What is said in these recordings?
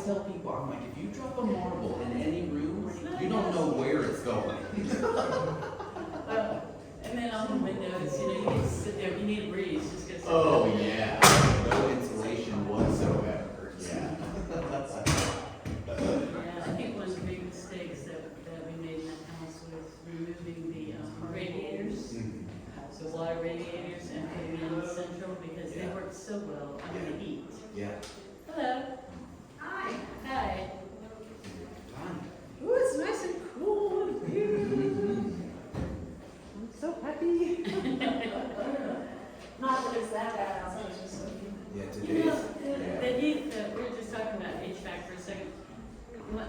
tell people, I'm like, if you drop a marble in any room, you don't know where it's going. And then on the windows, you know, you can sit there, you need a breeze, just get. Oh, yeah. No insulation whatsoever. Yeah. Yeah, I think one of the big mistakes that we made in that house was removing the radiators, the water radiators, and putting them in the central because they work so well under the heat. Yeah. Hello. Hi. Hi. Ooh, it's nice and cool in here. I'm so happy. Not that it's that bad outside, it's just so cute. Yeah, You today's. know, the heat, we were just talking about HVAC for a second.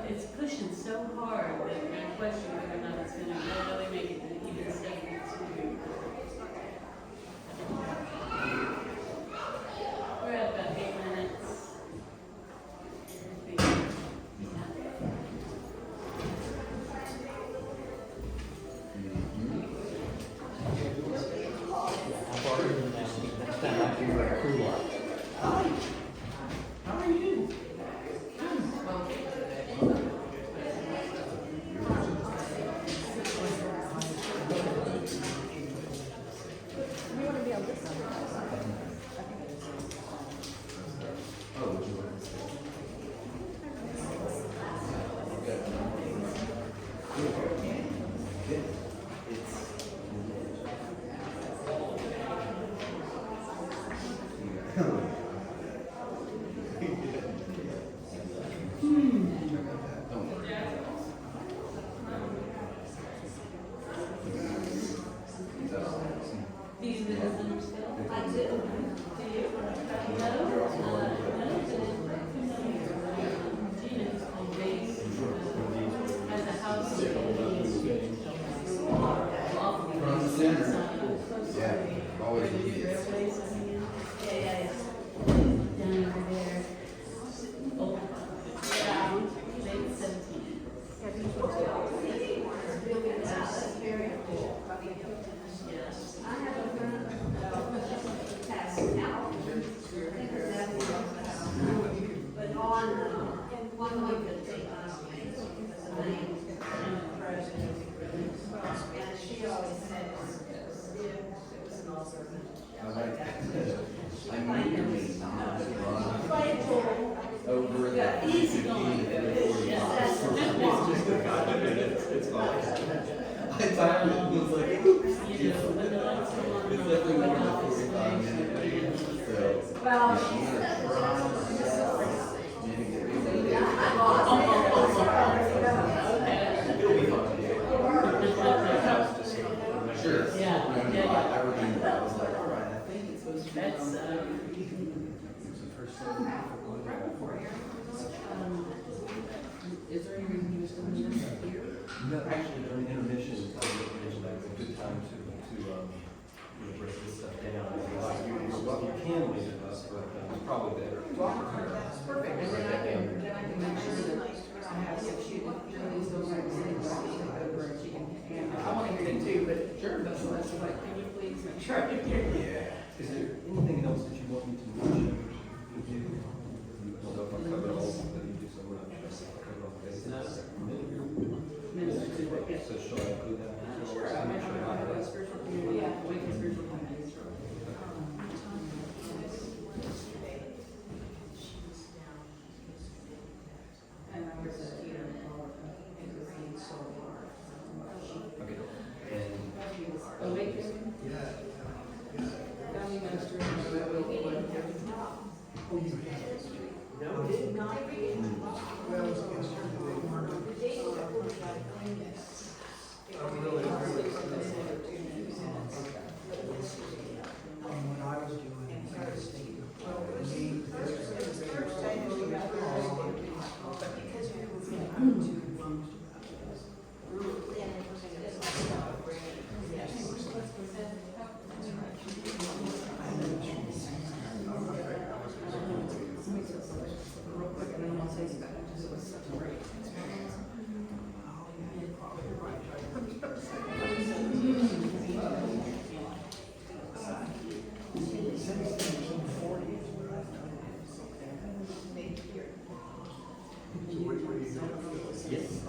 It's pushing so hard that we're going to question whether or not it's going to really make it even 72. We're at about 8 minutes. How are you? You want to be on this side? Oh, would you like to say? These are the still? I do. Do you? No? Gina is on base. Has a house. From the center. Yeah, always is. Yeah. Down over there. Old. Yeah. Late 17. That's very cool. Yes. I have a friend that passed out. But on, in one week that they, the name, president, and she always said, it was an awesome. I like that. I'm usually not run over the Yeah, easy going. Yes, It's fine. I timed it, was like, oops. You know, when the lights come on. It's definitely more than 45 minutes, so. Well, yeah, I'm gonna try. Maybe get rid of it. It'll be fun. Sure. Yeah, No, no, yeah, yeah. I remember, I was like, all right, I think it's supposed to be. That's, Is there any reason you was doing this here? No, actually, during intermission, that's a good time to break this stuff down. You can leave it up, but it's probably better. That's perfect. And then I can make sure that I have some shooting, these those are the same, so I can go over and she can, I want to hear it too, but sure, that's what she's like, can you please make sure I can hear it? Yeah. Is there anything else that you want me to mention? Would you? I don't know if I covered all of that you do, so we're not just cover all the bases. So shall I include that? Sure, I make sure I have a spiritual community, awakened spiritual community. And I was a year and all of it was being so hard. Okay. And awakening. Family minister, awakening. No, did not read. What I was doing in the state, Real quick, and then I'll say something, because it was such a great experience. Yes.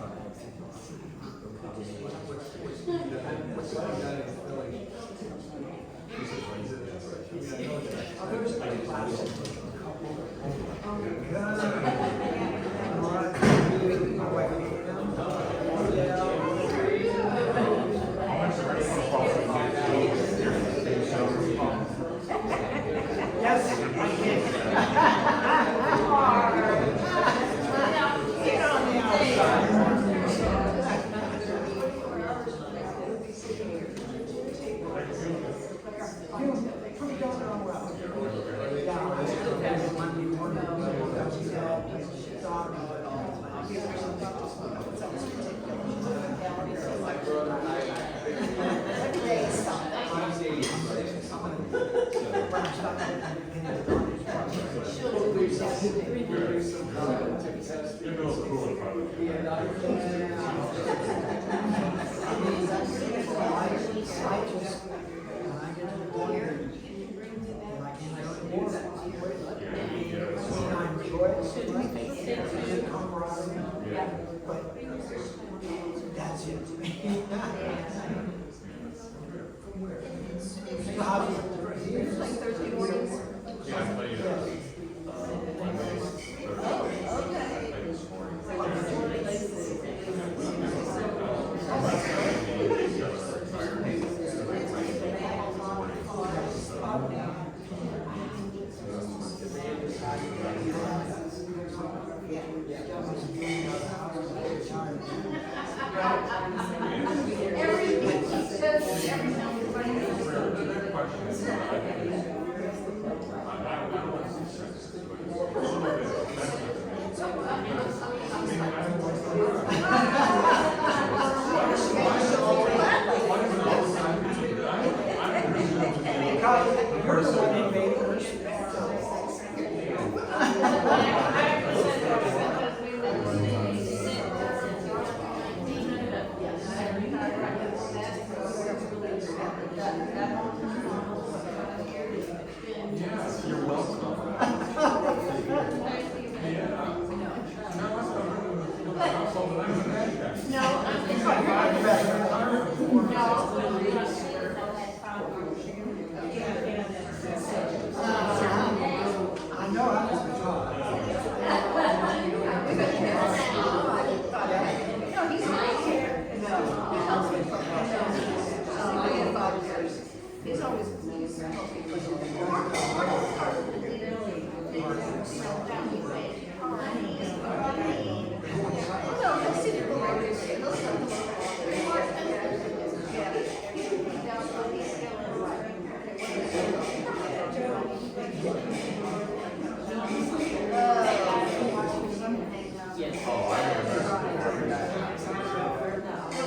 That's it. Like Thursday mornings?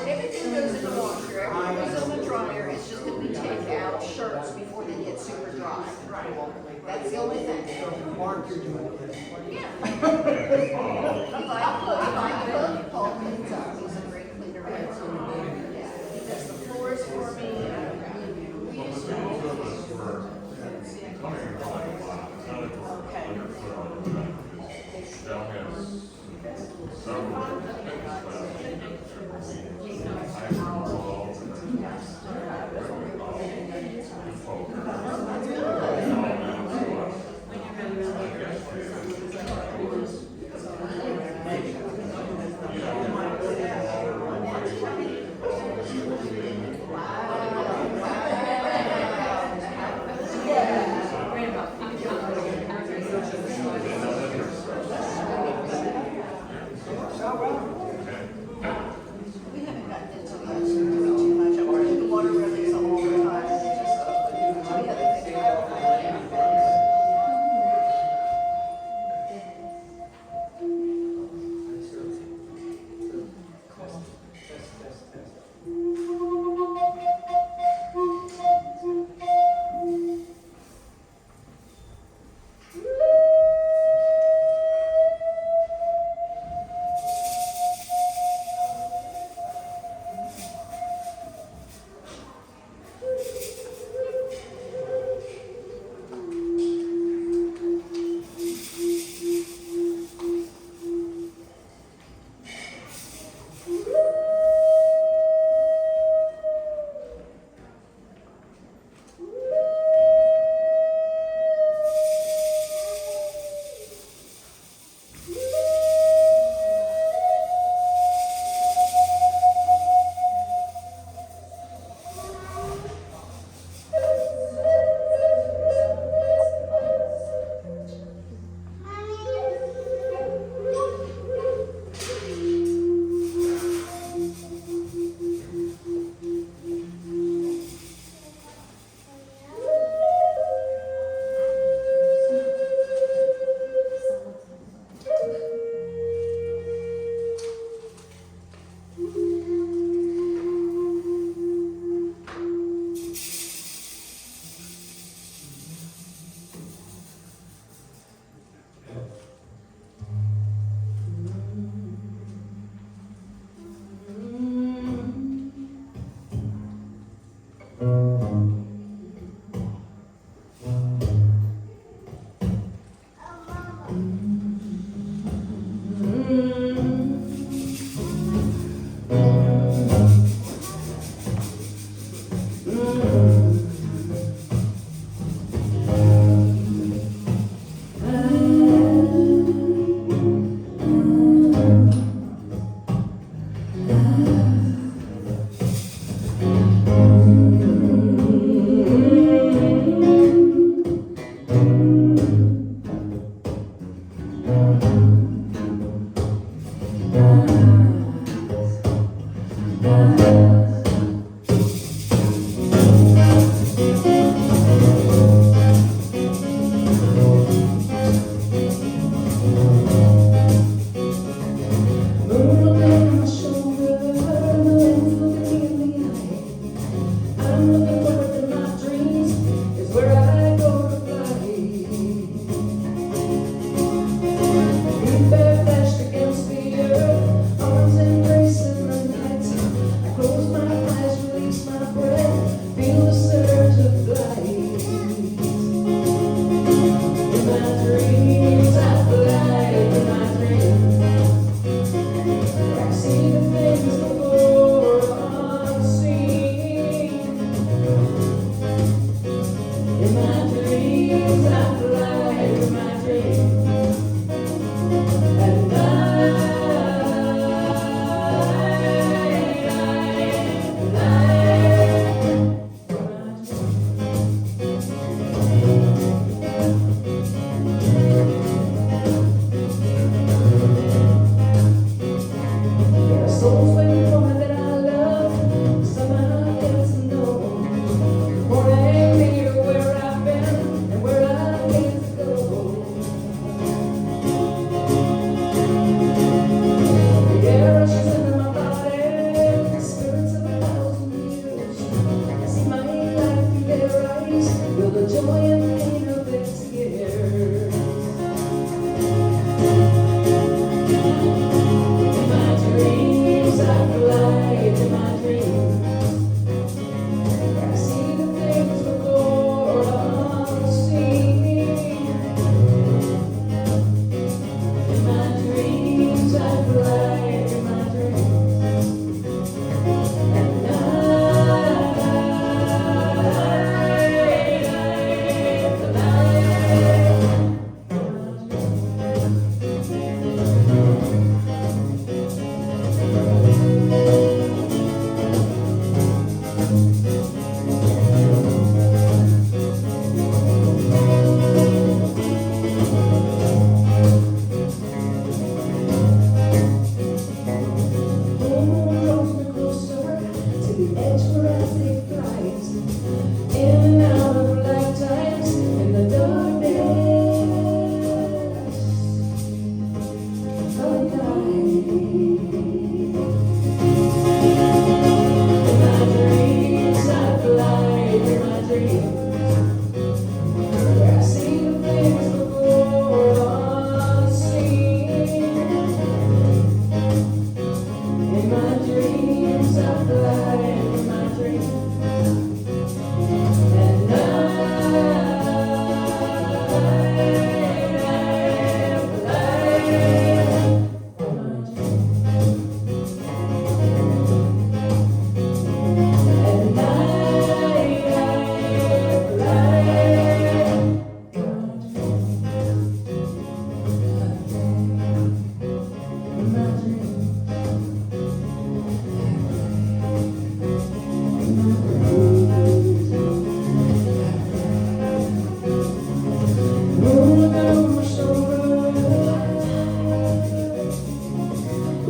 Everything goes in the washer, everything goes in the dryer, it's just that we take out shirts before they get super dry. That's the only thing. Mark, you're doing it. Yeah. If I cook, Paul cleans up, he's a great cleaner. Yeah, he does the floors for me. We just do.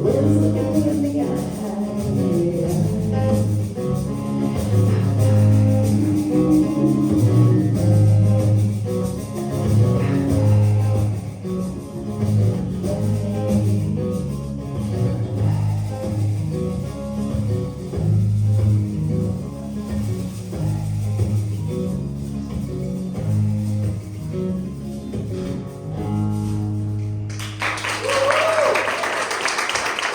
Where's looking me in the eye?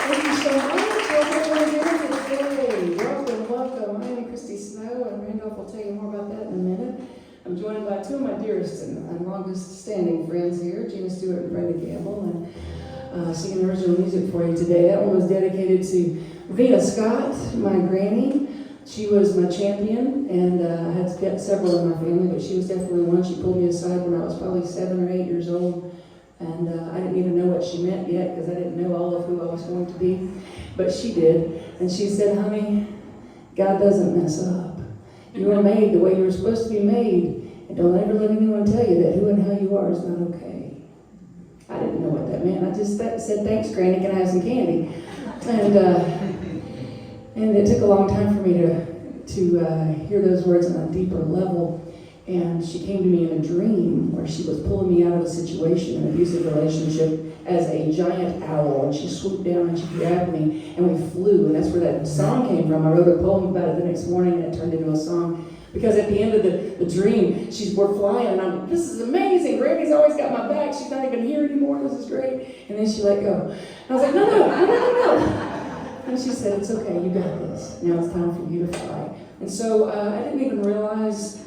Thank you so much. Welcome today. Welcome, welcome. I am Christy Snow, and Randolph will tell you more about that in a minute. I'm joined by two of my dearest and longest standing friends here, Gina Stewart and Brenda Gamble, and singing original music for you today. That one was dedicated to Vina Scott, my granny. She was my champion, and I had to get several in my family, but she was definitely one. She pulled me aside when I was probably 7 or 8 years old. And I didn't even know what she meant yet because I didn't know all of who I was going to be. But she did. And she said, honey, God doesn't mess up. You were made the way you were supposed to be made. And don't ever let anyone tell you that who and how you are is not okay. I didn't know what that meant. I just said, thanks, Granny, can I have some candy? And it took a long time for me to hear those words on a deeper level. And she came to me in a dream where she was pulling me out of a situation, an abusive relationship, as a giant owl. And she swooped down and she grabbed me and we flew. And that's where that song came from. I wrote a poem about it the next morning and it turned into a song. Because at the end of the dream, we're flying and I'm, this is amazing. Granny's always got my back. She's not even here anymore. This is great. And then she let go. And I was like, no. And she said, it's okay. You got this. Now it's time for you to fly. And so I didn't even realize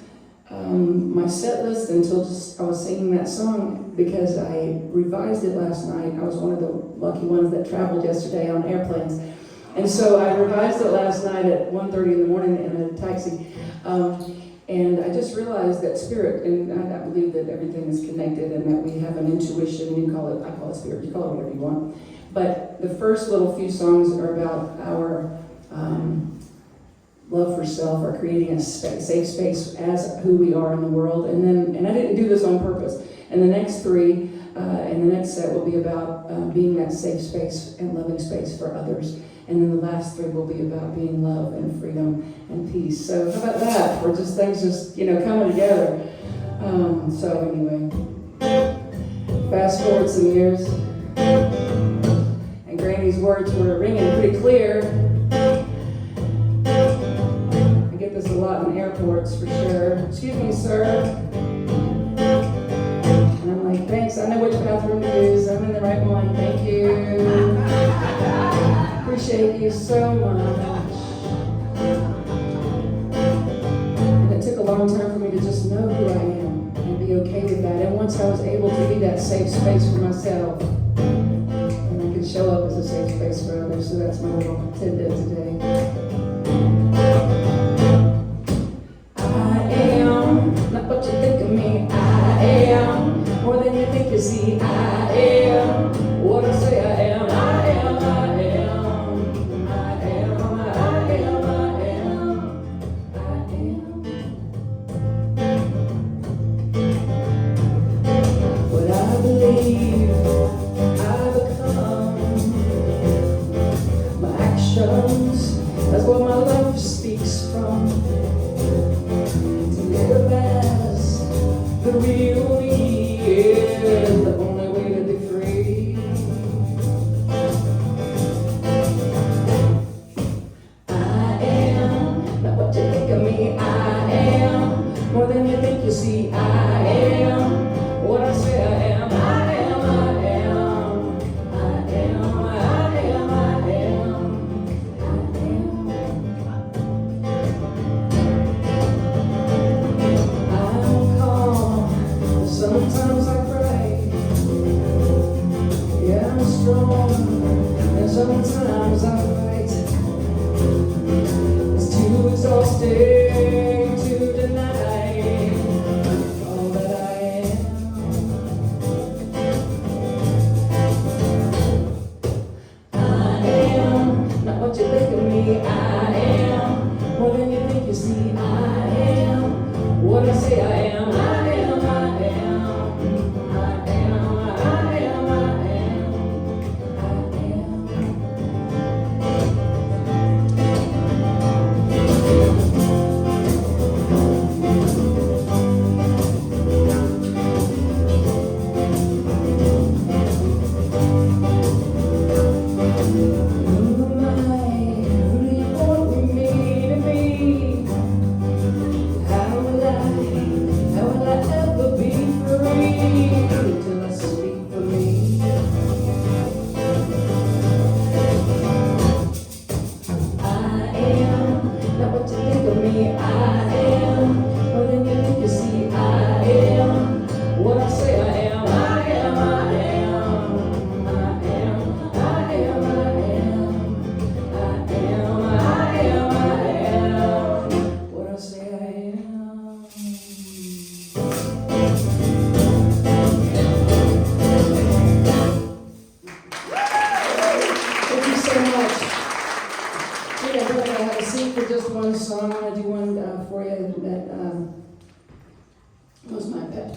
my set list until I was singing that song because I revised it last night. I was one of the lucky ones that traveled yesterday on airplanes. And so I revised it last night at 1:30 in the morning in a taxi. And I just realized that spirit, and I believe that everything is connected and that we have an intuition. I call it spirit, you call it whatever you want. But the first little few songs are about our love for self, or creating a safe space as who we are in the world. And I didn't do this on purpose. And the next three, and the next set will be about being that safe space and loving space for others. And then the last three will be about being love and freedom and peace. So how about that? We're just things coming together. So anyway, fast forward some years, and Granny's words were ringing pretty clear. This a lot in airports for sure. Excuse me, sir. And I'm like, thanks, I know which bathroom to use. I'm in the right one. Thank you. Appreciate you so much. And it took a long time for me to just know who I am and be okay with that. And once I was able to be that safe space for myself, and I could show up as a safe space for others. So that's my little tidbit today. Not what you think of me, I am more than you think you see, I am what I say I am, I am, I am, I am, I am, I am, I am. What I believe, I become. My actions, that's what my life speaks from. The real me is the only way to be free. I am not what you think of me. I am more than you think you see. I am what I say I am. I am, I am, I am, I am, I am, I am. I'm calm. Sometimes I cry. Yeah, I'm strong. And sometimes I fight. It's too exhausting to deny all that I am. I am not what you think of me. I am more than you think you see. I am what I say I am. I am, I am, I am, I am, I am, I am.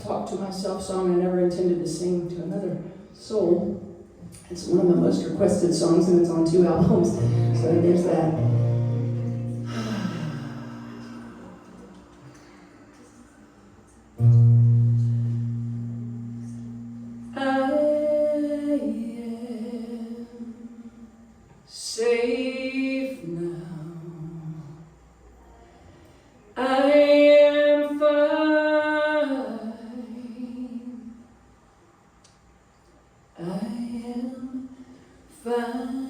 Talk to myself song I never intended to sing to another soul. It's one of my most requested songs and it's on 2 albums. So there's that. I am safe now. I am fine. I am fine.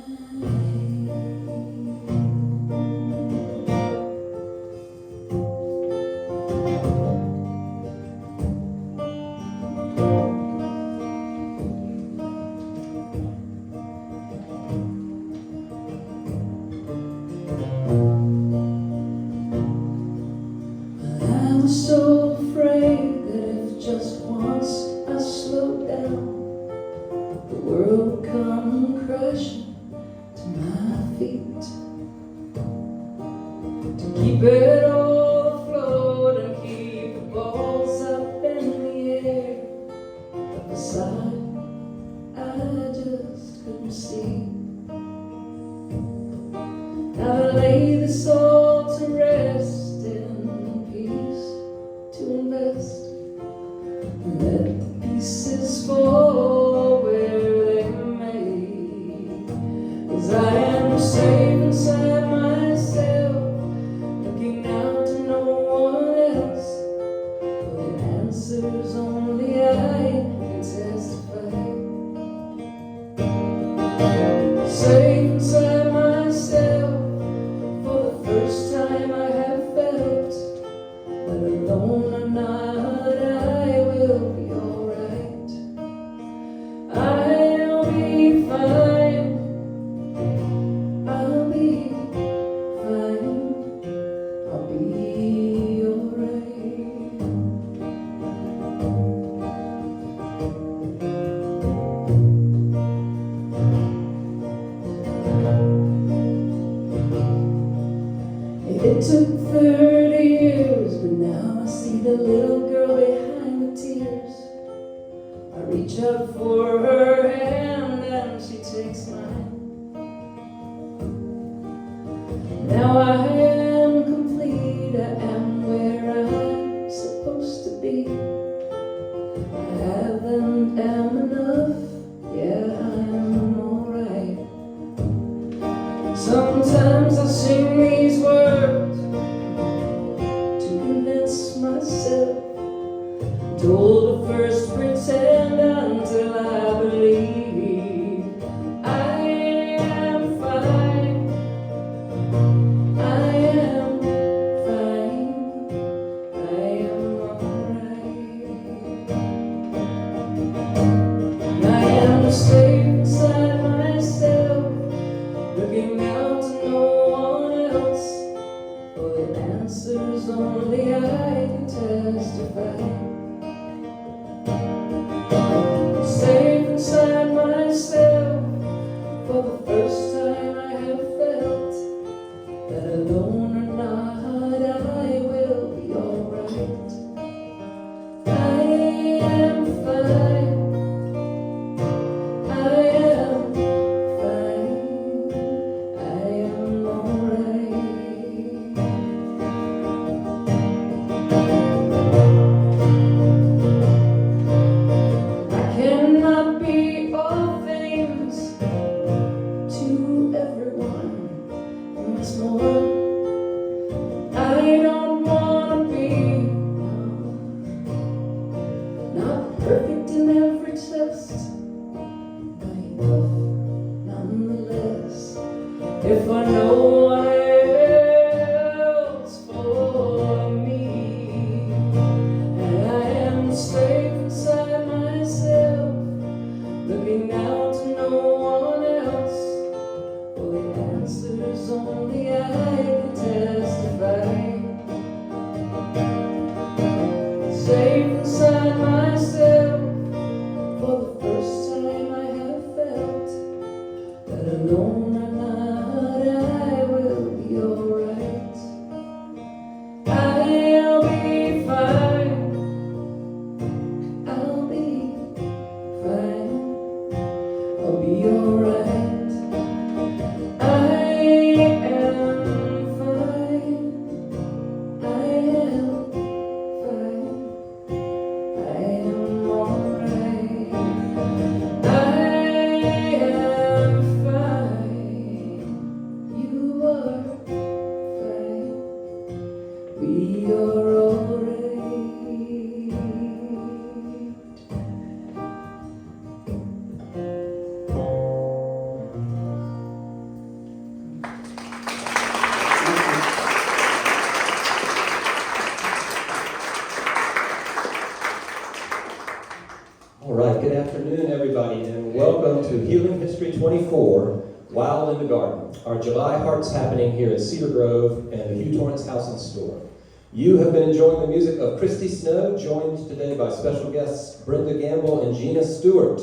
I was so afraid that if just once I slowed down, the world would come crashing to my feet. To keep it all afloat and keep the balls up in the air, but beside I just couldn't see. Now I lay this all to rest in peace, to invest and let the pieces fall where they may. 'Cause I am safe inside myself, looking out to no one else, for the answers only I can testify. Safe inside myself, for the first time I have felt that alone or not, I will be alright. I'll be fine. I'll be fine. I'll be alright. It took 30 years, but now I see the little girl behind the tears. I reach out for her hand and she takes mine. Now I am complete, I am where I'm supposed to be. I have and am enough, yeah, I'm alright. Sometimes I sing these words to convince myself. I'm told to first pretend until I believe. I am fine. if I know what else for me, and I am safe inside myself, looking out to no one else. Well, the answer's only I can testify. Safe inside myself, for the first time I have felt that alone I'm not, I will be alright. I'll be fine, I'll be fine, I'll be alright. I am fine, I am fine, I am alright. I am fine, you are fine, we are alright. All right, good afternoon, everybody, and welcome to Healing History 24, Wild in the Garden, our July Hearts happening here at Cedar Grove and the Hugh Torance House Store. You have been enjoying the music of Christy Snow, joined today by special guests Brenda Gamble and Gina Stewart.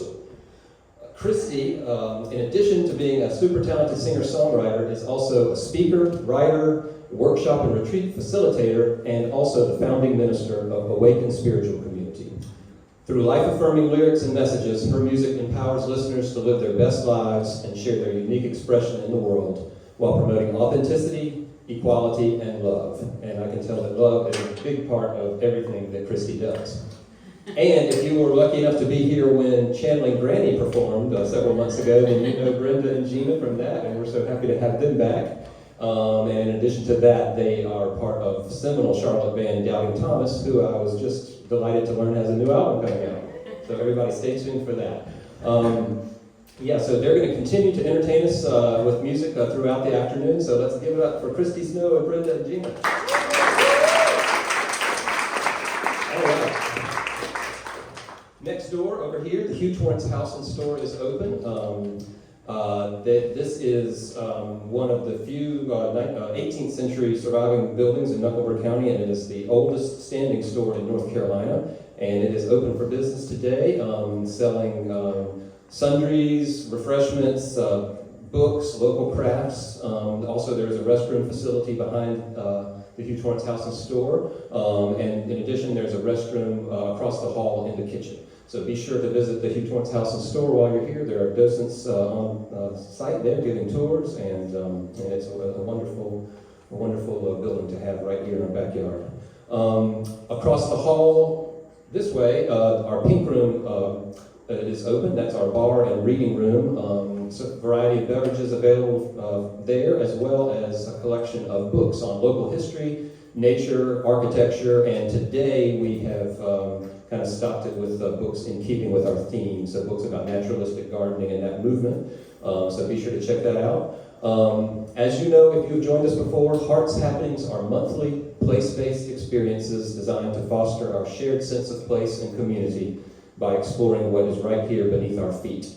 Christy, in addition to being a super talented singer-songwriter, is also a speaker, writer, workshop and retreat facilitator, and also the founding minister of Awaken Spiritual Community. Through life-affirming lyrics and messages, her music empowers listeners to live their best lives and share their unique expression in the world while promoting authenticity, equality, and love. And I can tell that love is a big part of everything that Christy does. And if you were lucky enough to be here when Channeling Granny performed several months ago, then you know Brenda and Gina from that, and we're so happy to have them back. And in addition to that, they are part of seminal Charlotte band Doubting Thomas, who I was just delighted to learn has a new album coming out. So everybody stay tuned for that. So they're going to continue to entertain us with music throughout the afternoon. So let's give it up for Christy Snow and Brenda and Gina. All right. Next door over here, the Hugh Torance House Store is open. This is one of the few 18th century surviving buildings in Knuckleborough County, and it is the oldest standing store in North Carolina. And it is open for business today, selling sundries, refreshments, books, local crafts. Also, there's a restroom facility behind the Hugh Torance House Store. And in addition, there's a restroom across the hall in the kitchen. So be sure to visit the Hugh Torance House Store while you're here. There are docents on site there giving tours, and it's a wonderful building to have right here in our backyard. Across the hall this way, our pink room is open. That's our bar and reading room. So a variety of beverages available there, as well as a collection of books on local history, nature, architecture, and today we have kind of stocked it with books in keeping with our theme, so books about naturalistic gardening and that movement. So be sure to check that out. As you know, if you've joined us before, Hearts Happenings are monthly place-based experiences designed to foster our shared sense of place and community by exploring what is right here beneath our feet.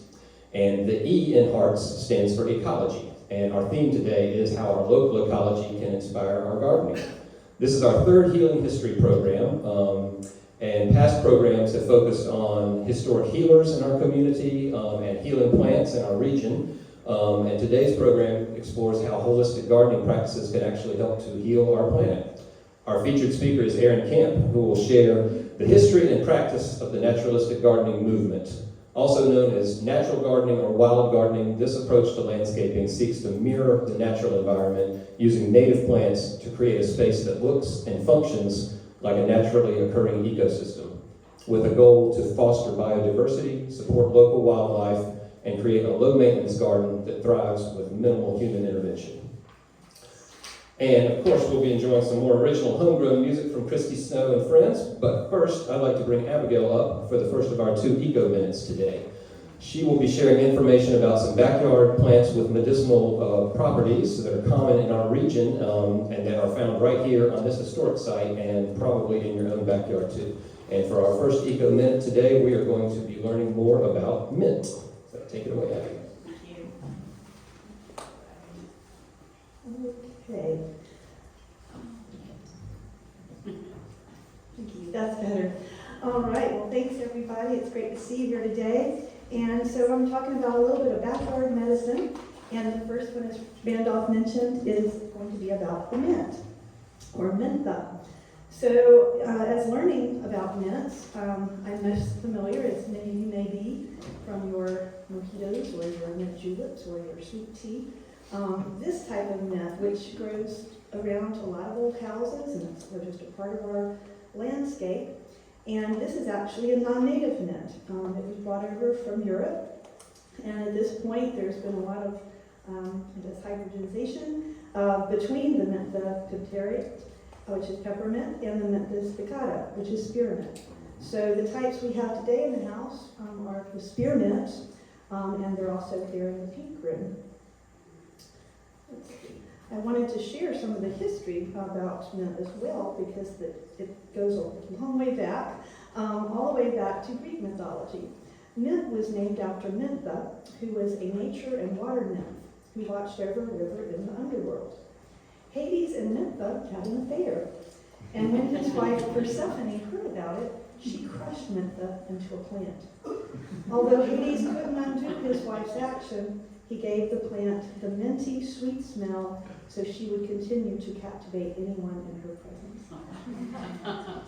And the E in Hearts stands for ecology. And our theme today is how our local ecology can inspire our gardening. This is our third Healing History program. And past programs have focused on historic healers in our community and healing plants in our region. And today's program explores how holistic gardening practices can actually help to heal our planet. Our featured speaker is Aaron Kemp, who will share the history and practice of the naturalistic gardening movement. Also known as natural gardening or wild gardening, this approach to landscaping seeks to mirror the natural environment using native plants to create a space that looks and functions like a naturally occurring ecosystem, with a goal to foster biodiversity, support local wildlife, and create a low-maintenance garden that thrives with minimal human intervention. And of course, we'll be enjoying some more original homegrown music from Christy Snow and friends, but first, I'd like to bring Abigail up for the first of our 2 Eco Minutes today. She will be sharing information about some backyard plants with medicinal properties that are common in our region and that are found right here on this historic site and probably in your own backyard too. And for our first Eco Mint today, we are going to be learning more about mint. So take it away, Abby. Okay. Thank you, that's better. All right, well, thanks everybody. It's great to see you here today. And so I'm talking about a little bit of backyard medicine. And the first one, as Randolph mentioned, is going to be about the mint, or mentha. So as learning about mints, I'm most familiar, as many of you may be, from your mojitos or your mint juleps or your sweet tea. This type of mint, which grows around a lot of old houses, and it's just a part of our landscape. And this is actually a non-native mint. It was brought over from Europe. And at this point, there's been a lot of hybridization between the mentha pipirea, which is peppermint, and the mentha spicata, which is spearmint. So the types we have today in the house are the spearmint, and they're also there in the pink room. Let's see. I wanted to share some of the history about mint as well, because it goes a long way back, all the way back to Greek mythology. Mint was named after Mentha, who was a nature and water nymph who watched over a river in the underworld. Hades and Mentha had an affair, and when his wife Persephone heard about it, she crushed Mentha into a plant. Although Hades couldn't undo his wife's action, he gave the plant the minty, sweet smell so she would continue to captivate anyone in her presence.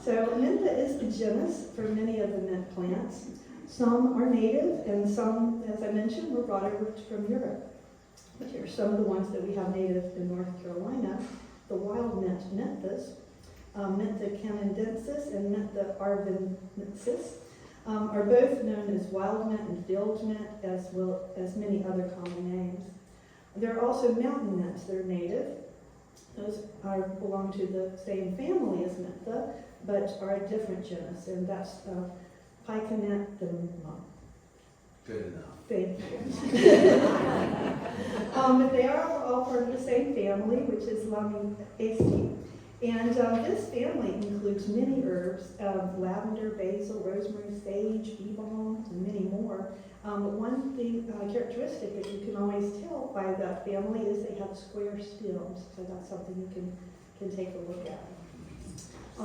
So mentha is the genus for many of the mint plants. Some are native, and some, as I mentioned, were brought over from Europe. But here are some of the ones that we have native in North Carolina. The wild mint menthas, Mentha canadensis and Mentha arvensis, are both known as wild mint and field mint, as well as many other common names. There are also mountain mints that are native. Those belong to the same family as Mentha, but are a different genus, and that's Piconantha. Good enough. Thank you. But they are all part of the same family, which is Lamiaceae. And this family includes many herbs, lavender, basil, rosemary, sage, bee balm, and many more. But one thing, characteristic that you can always tell by that family is they have square stems. So that's something you can take a look at.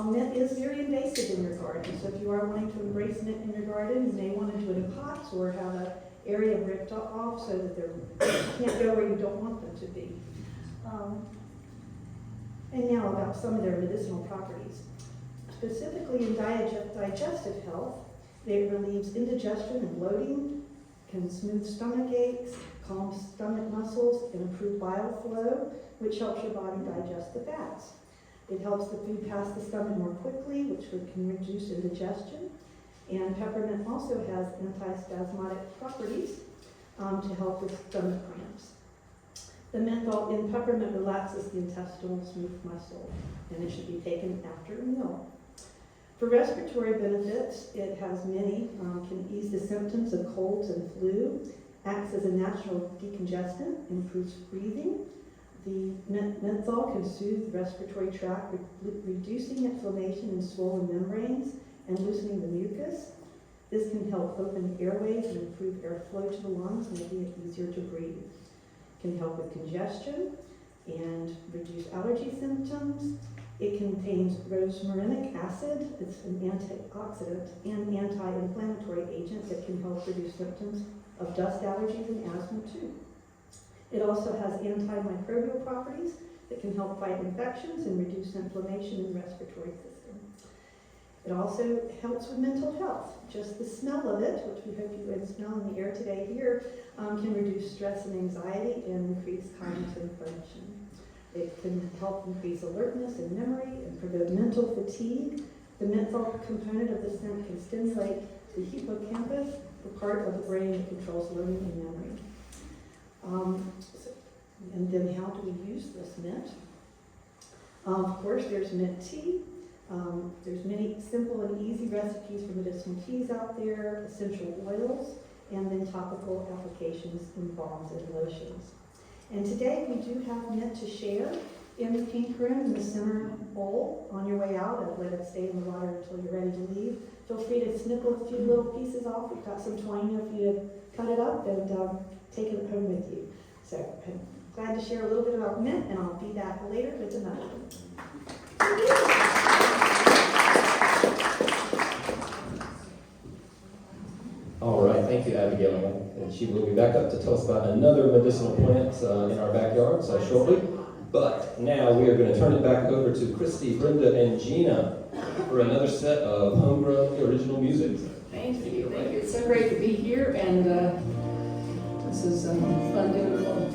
Mint is very invasive in your garden. So if you are wanting to embrace mint in your garden, you may want to do it in pots or have an area ripped off so that they can't go where you don't want them to be. And now about some of their medicinal properties. Specifically in digestive health, it relieves indigestion and bloating, can smooth stomach aches, calm stomach muscles, and improve bile flow, which helps your body digest the fats. It helps the food pass the stomach more quickly, which can reduce indigestion. And peppermint also has antispasmodic properties to help with stomach cramps. The menthol in peppermint relaxes the intestinal smooth muscle, and it should be taken after a meal. For respiratory benefits, it has many, can ease the symptoms of colds and flu, acts as a natural decongestant, improves breathing. The menthol can soothe the respiratory tract, reducing inflammation in swollen membranes and loosening the mucus. This can help open airways and improve airflow to the lungs, making it easier to breathe. Can help with congestion and reduce allergy symptoms. It contains rosmarinic acid. It's an antioxidant and anti-inflammatory agent that can help reduce symptoms of dust allergies and asthma too. It also has antimicrobial properties that can help fight infections and reduce inflammation in the respiratory system. It also helps with mental health. Just the smell of it, which we hope you can smell in the air today here, can reduce stress and anxiety and increase cognitive function. It can help increase alertness and memory and prevent mental fatigue. The menthol component of the scent can stimulate the hippocampus, the part of the brain that controls learning and memory. And then how do we use this mint? Of course, there's mint tea. There's many simple and easy recipes for medicinal teas out there, essential oils, and then topical applications in balms and lotions. And today we do have mint to share in the pink room in the center bowl on your way out. I've let it stay in the water until you're ready to leave. Feel free to snip a few little pieces off. We've got some twine here for you to cut it up and take it home with you. So I'm glad to share a little bit about mint, and I'll be back later with another one. All right, thank you, Abigail. And she will be back up to tell us about another medicinal plant in our backyard shortly. But now we are going to turn it back over to Christy, Brenda, and Gina for another set of homegrown original music. Thank you. Thank you. It's so great to be here, and this is fun doing a little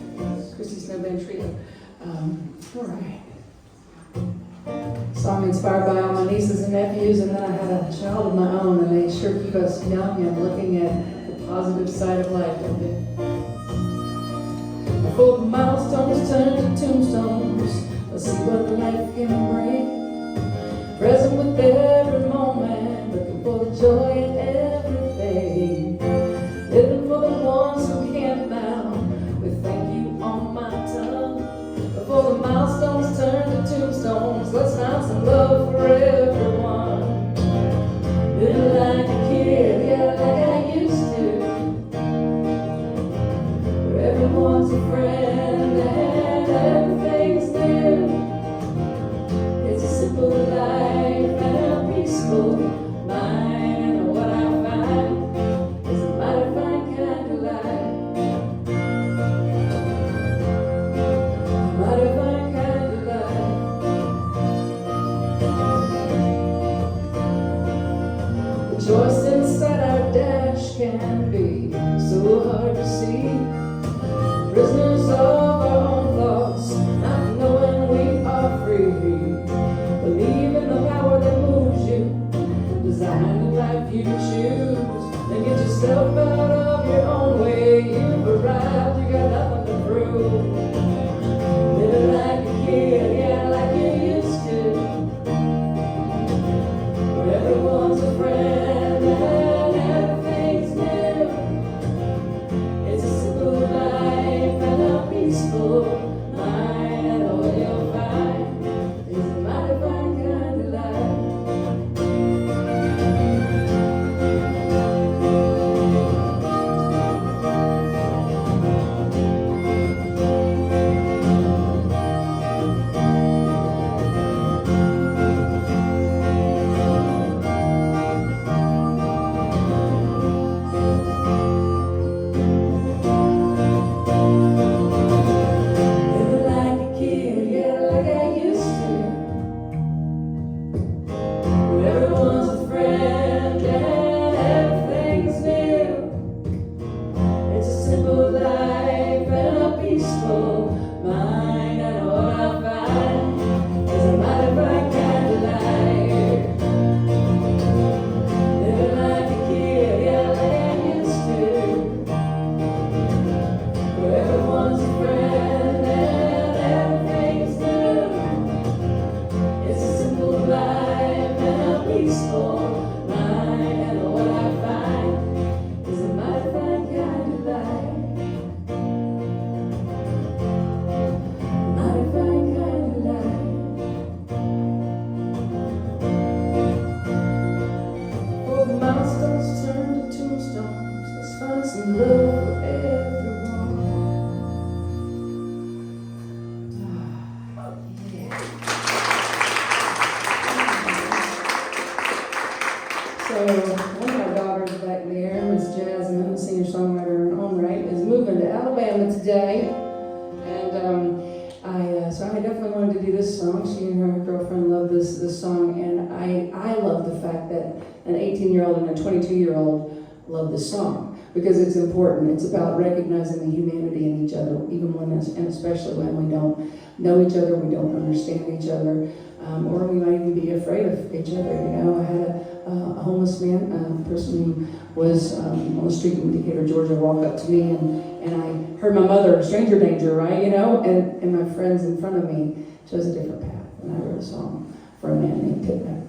Christy Snowband Trio. All right. Song inspired by all my nieces and nephews, and then I had a child of my own, and they sure keep us young and looking at the positive side of life, don't they? Before the milestones turn to tombstones, let's see what life can bring. Present with every moment, looking for the joy in everything. Living for the ones who can't now, with thank you on my tongue. Before the milestones turn to tombstones, let's find some love for everyone. Living like a kid, yeah, like I used to. Where everyone's a friend and everything's new. It's a simple life and a peaceful mind. And what I find is a mighty fine kind of life. A mighty fine kind of life. The choice inside our dash can be so hard to see. Prisoners of our own thoughts, not knowing we are free. Believe in the power that moves you. Design the life you choose. Then get yourself out of your own way. You've arrived, you got nothing to prove. Living like a kid, yeah, like you used to. Where everyone's a friend and everything's new. It's a simple life and a peaceful mind. And what you'll find is a mighty fine kind of life. Living like a kid, yeah, like I used to. Where everyone's a friend and everything's new. It's a simple life and a peaceful mind. And what I find is a mighty bright kind of life. Living like a kid, yeah, like I used to. Where everyone's a friend and everything's new. It's a simple life and a peaceful mind. And what I find is a mighty fine kind of life. A mighty fine kind of life. Before the milestones turn to tombstones, let's find some love for everyone. So one of my daughters back there, Miss Jasmine, a singer-songwriter in her own right, is moving to Alabama today. And so I definitely wanted to do this song. She and her girlfriend love this song, and I love the fact that an 18-year-old and a 22-year-old love this song because it's important. It's about recognizing the humanity in each other, even when, and especially when we don't know each other, we don't understand each other, or we might even be afraid of each other. You know, I had a homeless man, a person who was on the street in Decatur, Georgia, walk up to me, and I heard my mother, stranger danger, right? You know, and my friends in front of me chose a different path, and I wrote a song for a man named Pittman.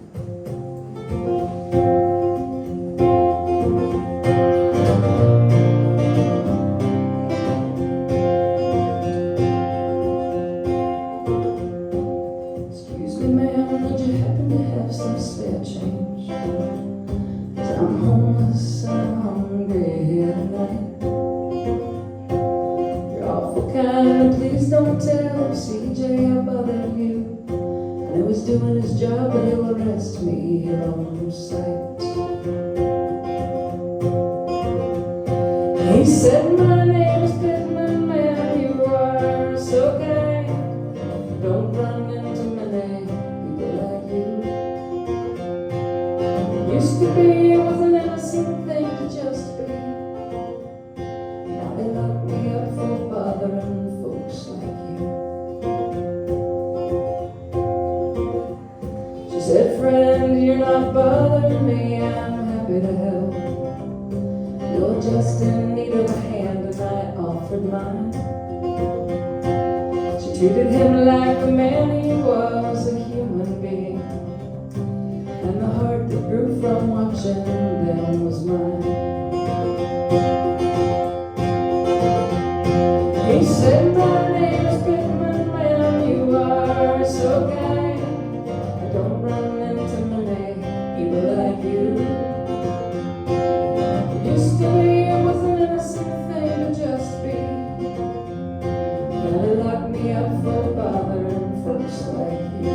don't tell CJ I bothered you. I know he's doing his job, but he'll arrest me here on sight. He said, my name is Pittman, man, you are so kind. Don't run into many people like you. Used to be, it was an innocent thing to just be. Now they lock me up for bothering folks like you. She said, friend, you're not bothering me, I'm happy to help. You're just in need of a hand and I offered mine. She treated him like the man he was, a human being. And the heart that grew from watching them was mine. He said, my name is Pittman, man, you are so kind. I don't run into many people like you. Used to be, it was an innocent thing to just be. Now they lock me up for bothering folks like you.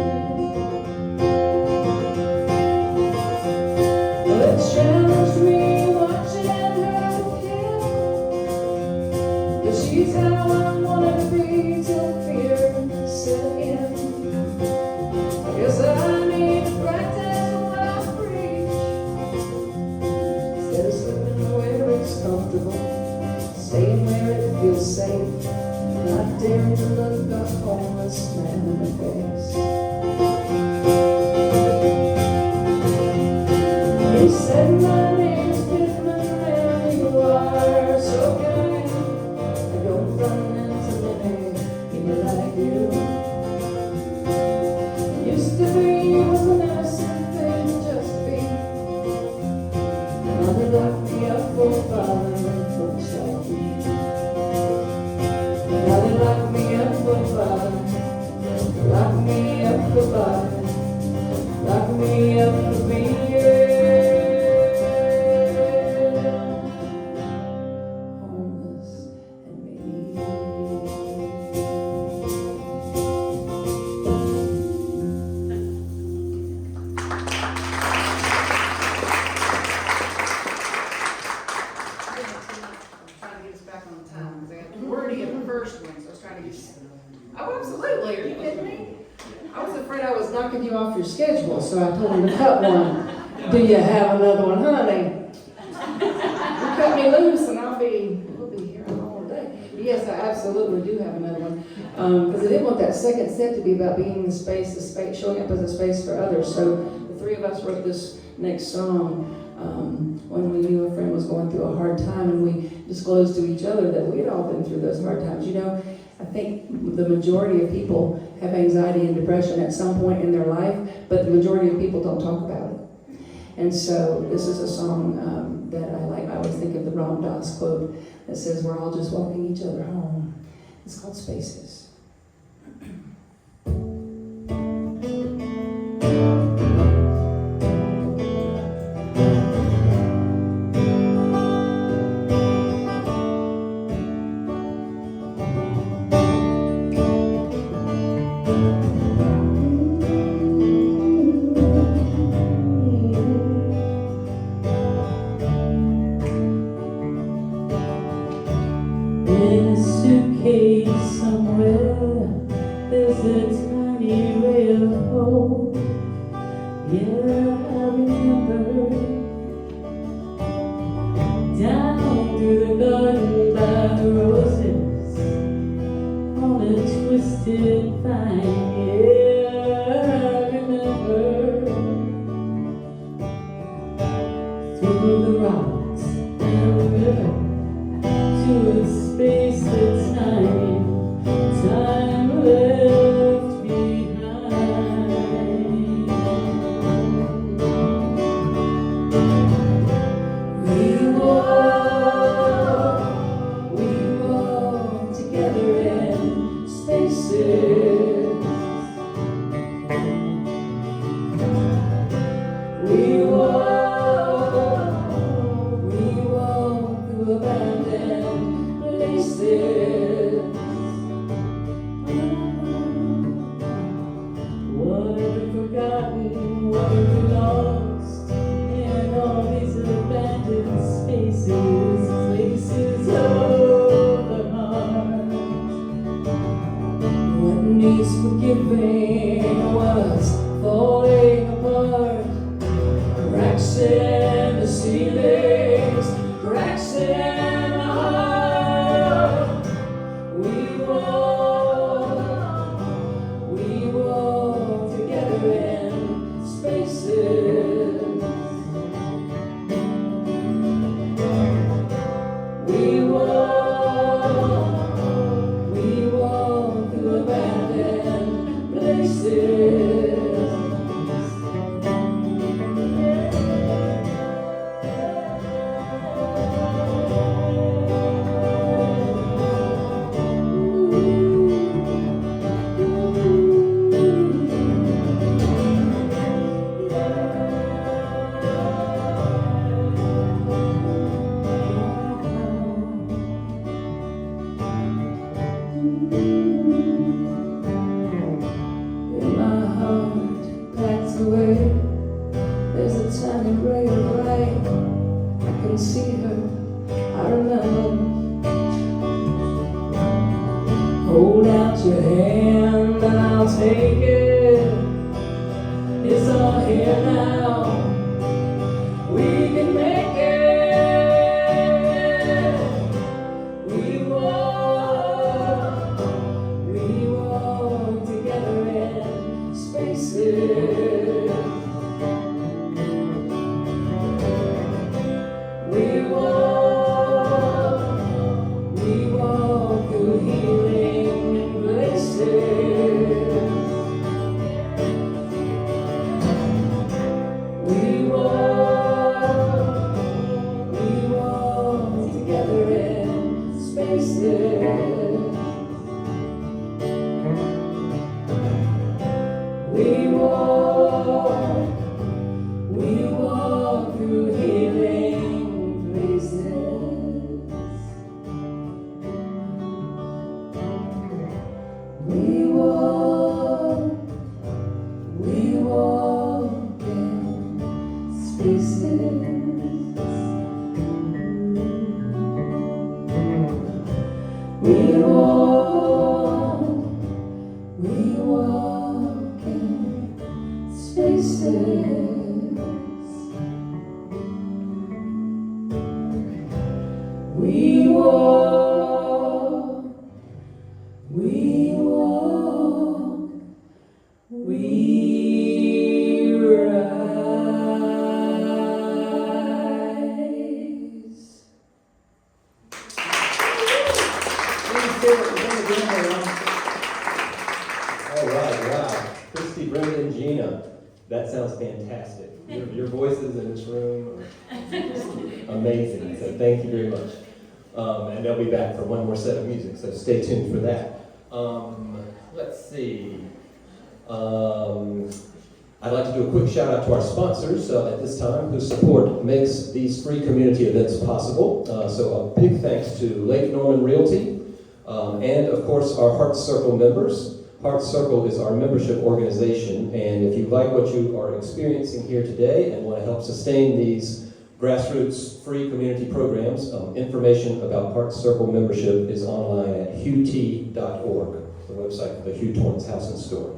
Well, it challenged me watching her kill. 'Cause she's how I wanted to be till fear set in. I guess I need to practice what I preach. Instead of slipping where it's comfortable, staying where it feels safe, not daring to look a homeless man in the face. He said, my name is Pittman, man, you are so kind. I don't run into many people like you. Used to be, it was an innocent thing to just be. Now they lock me up for bothering folks like you. Now they lock me up for bothering, lock me up for bothering, lock me up for being homeless and me. Trying to get us back on time, because I got wordy in the first one, so I was trying to get. Oh, absolutely, are you kidding me? I was afraid I was knocking you off your schedule, so I told him to cut one. Do you have another one, honey? You cut me loose and we'll be here all day. Yes, I absolutely do have another one. Because I didn't want that second set to be about being in the space, showing up as a space for others. So the three of us wrote this next song when we knew a friend was going through a hard time, and we disclosed to each other that we had all been through those hard times. You know, I think the majority of people have anxiety and depression at some point in their life, but the majority of people don't talk about it. And so this is a song that I like. I always think of the Ram Dass quote that says, we're all just walking each other home. It's called Spaces. In a suitcase somewhere, there's a tiny ray of hope. Yeah, I remember down through the garden by the roses on a twisted vine. Yeah, I remember through the rocks and the river to a space that's time left behind. We walk together in spaces needs forgiving was falling apart. Cracks in the ceilings, cracks in the heart. We walk together in spaces. We walk through abandoned places. In my heart, packed away, there's a tiny ray of light. I can see her, I remember. Hold out your hand and I'll take it. It's all here now. We can make it. We walk together in spaces. We walk through healing places. We walk together in spaces. We walk through healing places. We walk in spaces. We walk in spaces. We walk, we rise. All right, wow. Christy, Brenda, and Gina, that sounds fantastic. Your voices in this room are amazing, so thank you very much. And they'll be back for one more set of music, so stay tuned for that. Let's see. I'd like to do a quick shout out to our sponsors at this time whose support makes these free community events possible. So a big thanks to Lake Norman Realty and of course our Heart Circle members. Heart Circle is our membership organization, and if you like what you are experiencing here today and want to help sustain these grassroots free community programs, information about Heart Circle membership is online at hught.org, the website for the Hugh Torance House Store.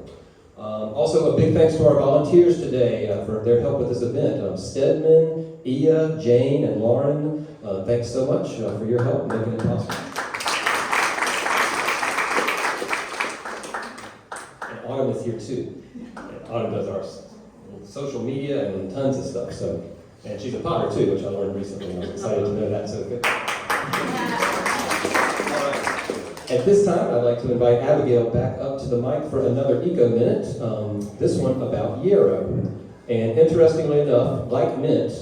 Also, a big thanks to our volunteers today for their help with this event. Stedman, Ia, Jane, and Lauren, thanks so much for your help making it possible. And Autumn is here too. And Autumn does our social media and tons of stuff. So, and she's a potter too, which I learned recently. I was excited to know that. So good. At this time, I'd like to invite Abigail back up to the mic for another Eco Minute, this one about yarrow. And interestingly enough, like mint,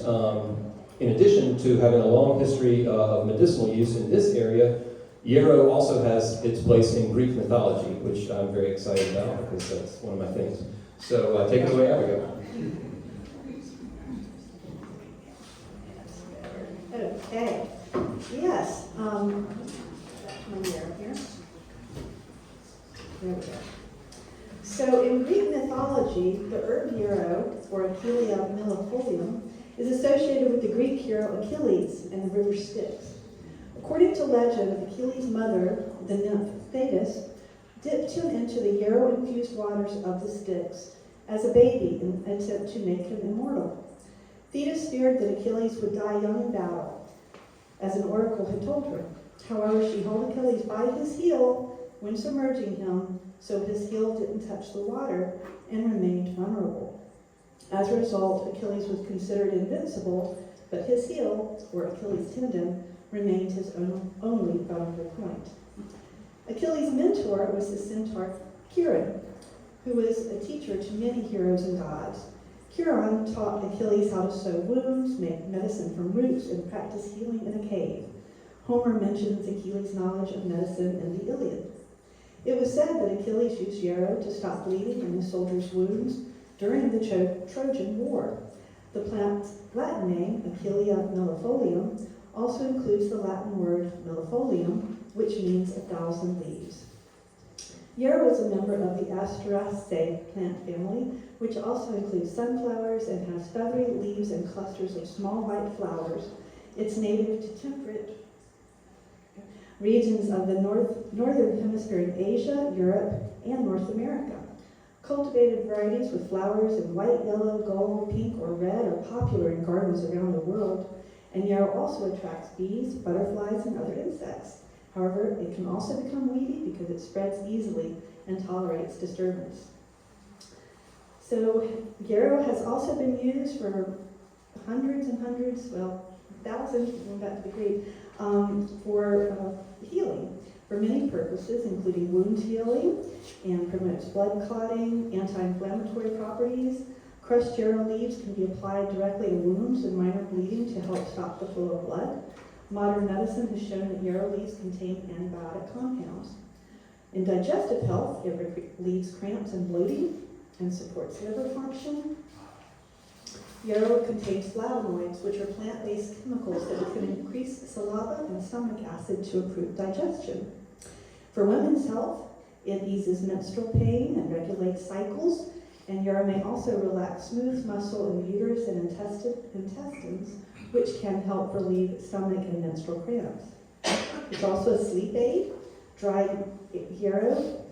in addition to having a long history of medicinal use in this area, yarrow also has its place in Greek mythology, which I'm very excited about because that's one of my things. So take it away, Abigail. Okay, yes. Here. There we go. So in Greek mythology, the herb yarrow, or Achillea millefolium, is associated with the Greek hero Achilles and the river Styx. According to legend, Achilles' mother, the nymph Thetis, dipped him into the yarrow-infused waters of the Styx as a baby in an attempt to make him immortal. Thetis feared that Achilles would die young in battle, as an oracle had told her. However, she held Achilles by his heel when submerging him, so his heel didn't touch the water and remained vulnerable. As a result, Achilles was considered invincible, but his heel, or Achilles' tendon, remained his only vulnerable point. Achilles' mentor was the centaur Chiron, who was a teacher to many heroes and gods. Chiron taught Achilles how to sew wounds, make medicine from roots, and practice healing in a cave. Homer mentions Achilles' knowledge of medicine in the Iliad. It was said that Achilles used yarrow to stop bleeding in his soldiers' wounds during the Trojan War. The plant's Latin name, Achillea millefolium, also includes the Latin word millefolium, which means 1,000 leaves. Yarrow is a member of the Asteraceae plant family, which also includes sunflowers and has feathery leaves and clusters of small white flowers. It's native to temperate regions of the northern hemisphere in Asia, Europe, and North America. Cultivated varieties with flowers in white, yellow, gold, pink, or red are popular in gardens around the world, and yarrow also attracts bees, butterflies, and other insects. However, it can also become weedy because it spreads easily and tolerates disturbance. So yarrow has also been used for hundreds and hundreds, well, thousands, going back to the Greek, for healing for many purposes, including wound healing, and promotes blood clotting, anti-inflammatory properties. Crushed yarrow leaves can be applied directly to wounds and minor bleeding to help stop the flow of blood. Modern medicine has shown that yarrow leaves contain antibiotic compounds. In digestive health, it relieves cramps and bloating and supports liver function. Yarrow contains flavonoids, which are plant-based chemicals that can increase saliva and stomach acid to improve digestion. For women's health, it eases menstrual pain and regulates cycles, and yarrow may also relax smooth muscle in the uterus and intestines, which can help relieve stomach and menstrual cramps. It's also a sleep aid. Dried yarrow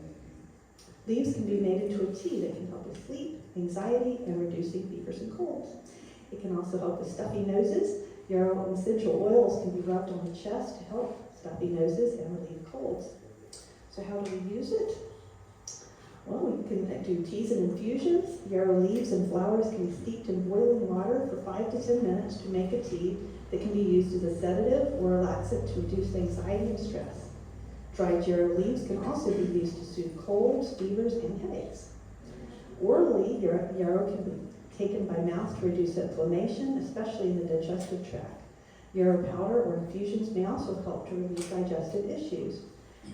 leaves can be made into a tea that can help with sleep, anxiety, and reducing fevers and colds. It can also help with stuffy noses. Yarrow essential oils can be rubbed on the chest to help stuffy noses and relieve colds. So how do we use it? Well, we can do teas and infusions. Yarrow leaves and flowers can be steeped in boiling water for 5 to 10 minutes to make a tea that can be used as a sedative or a laxative to reduce anxiety and stress. Dried yarrow leaves can also be used to soothe colds, fevers, and headaches. Orally, yarrow can be taken by mouth to reduce inflammation, especially in the digestive tract. Yarrow powder or infusions may also help to relieve digestive issues.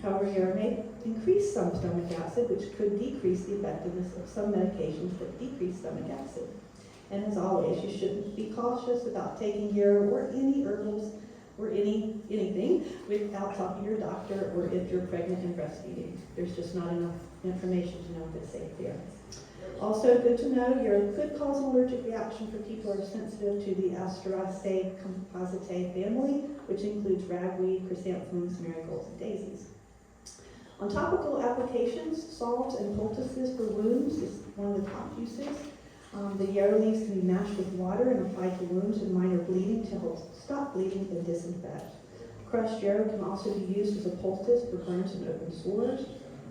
However, yarrow may increase some stomach acid, which could decrease the effectiveness of some medications that decrease stomach acid. And as always, you should be cautious about taking yarrow or any herbals or anything without talking to your doctor or if you're pregnant and breastfeeding. There's just not enough information to know if it's safe there. Also, good to know, yarrow could cause an allergic reaction for people who are sensitive to the Asteraceae compositae family, which includes ragweed, chrysanthemums, marigolds, and daisies. On topical applications, salves and poultices for wounds is one of the top uses. The yarrow leaves can be mashed with water and applied to wounds and minor bleeding to help stop bleeding and disinfect. Crushed yarrow can also be used as a poultice for burns and open sores.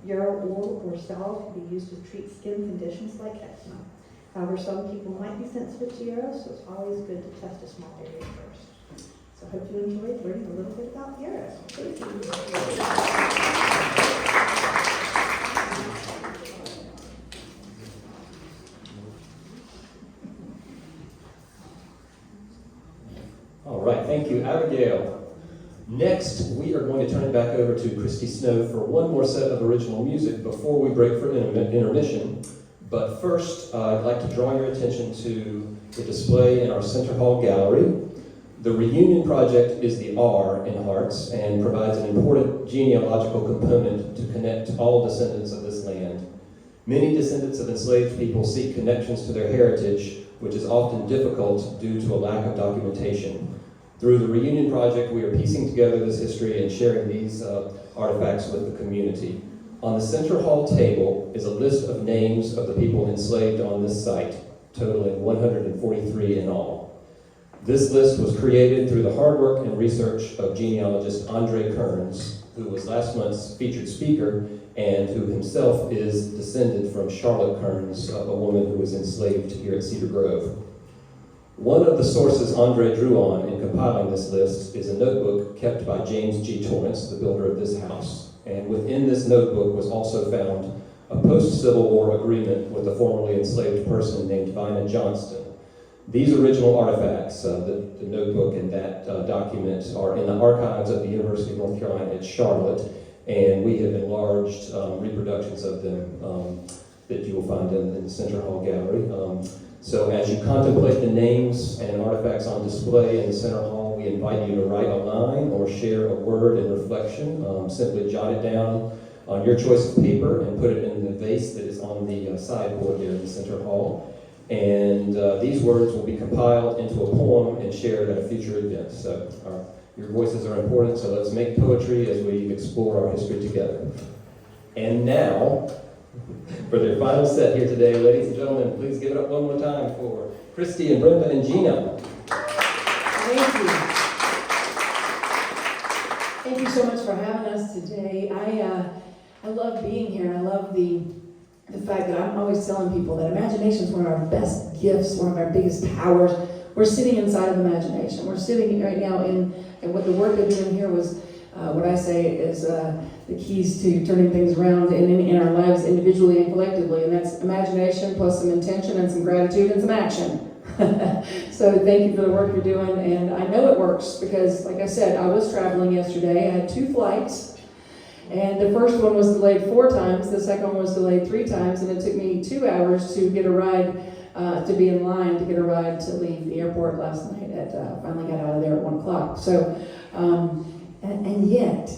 Yarrow oil or salve can be used to treat skin conditions like eczema. However, some people might be sensitive to yarrow, so it's always good to test a small area first. So I hope you enjoyed learning a little bit about yarrow. Thank you. All right, thank you, Abigail. Next, we are going to turn it back over to Christy Snow for one more set of original music before we break for intermission. But first, I'd like to draw your attention to the display in our Center Hall Gallery. The Reunion Project is the R in Hearts and provides an important genealogical component to connect all descendants of this land. Many descendants of enslaved people seek connections to their heritage, which is often difficult due to a lack of documentation. Through the Reunion Project, we are piecing together this history and sharing these artifacts with the community. On the Central Hall table is a list of names of the people enslaved on this site, totaling 143 in all. This list was created through the hard work and research of genealogist Andre Kearns, who was last month's featured speaker and who himself is descended from Charlotte Kearns, a woman who was enslaved here at Cedar Grove. One of the sources Andre drew on in compiling this list is a notebook kept by James G. Torrance, the builder of this house. And within this notebook was also found a post-Civil War agreement with a formerly enslaved person named Vina Johnston. These original artifacts, the notebook and that document, are in the archives of the University of North Carolina at Charlotte, and we have enlarged reproductions of them that you will find in the Central Hall Gallery. So as you contemplate the names and artifacts on display in the Center Hall, we invite you to write a line or share a word in reflection. Simply jot it down on your choice of paper and put it in the vase that is on the sideboard there in the Center Hall. And these words will be compiled into a poem and shared at a future event. So your voices are important, so let's make poetry as we explore our history together. And now, for their final set here today, ladies and gentlemen, please give it up one more time for Christy and Brenda and Gina. Thank you. Thank you so much for having us today. I love being here. I love the fact that I'm always telling people that imagination is one of our best gifts, one of our biggest powers. We're sitting inside of imagination. We're sitting right now in what the work they're doing here was what I say is the keys to turning things around in our lives individually and collectively, and that's imagination plus some intention and some gratitude and some action. So thank you for the work you're doing, and I know it works because, like I said, I was traveling yesterday. I had 2 flights, and the first one was delayed 4 times, the second one was delayed 3 times, and it took me 2 hours to get a ride, to be in line to get a ride to leave the airport last night. Finally got out of there at 1 o'clock. So, and yet,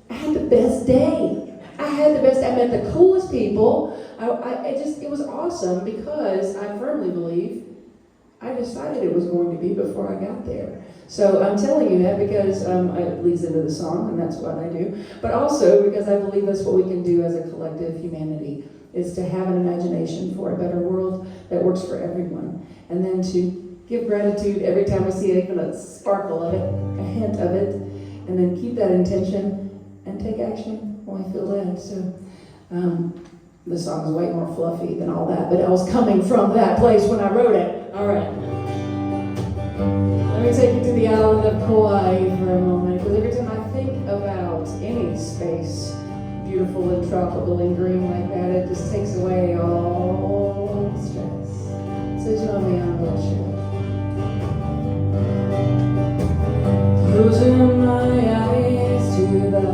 I had the best day. I met the coolest people. It was awesome because I firmly believe I decided it was going to be before I got there. So I'm telling you that because it leads into the song, and that's what I do. But also because I believe that's what we can do as a collective humanity, is to have an imagination for a better world that works for everyone. And then to give gratitude every time we see even a sparkle of it, a hint of it, and then keep that intention and take action when we feel led. So the song is way more fluffy than all that, but I was coming from that place when I wrote it. All right. Let me take you to the island of Kauai for a moment, because every time I think about any space beautiful and tropical and green like that, it just takes away all the stress. So join me on the show. Closing my eyes to the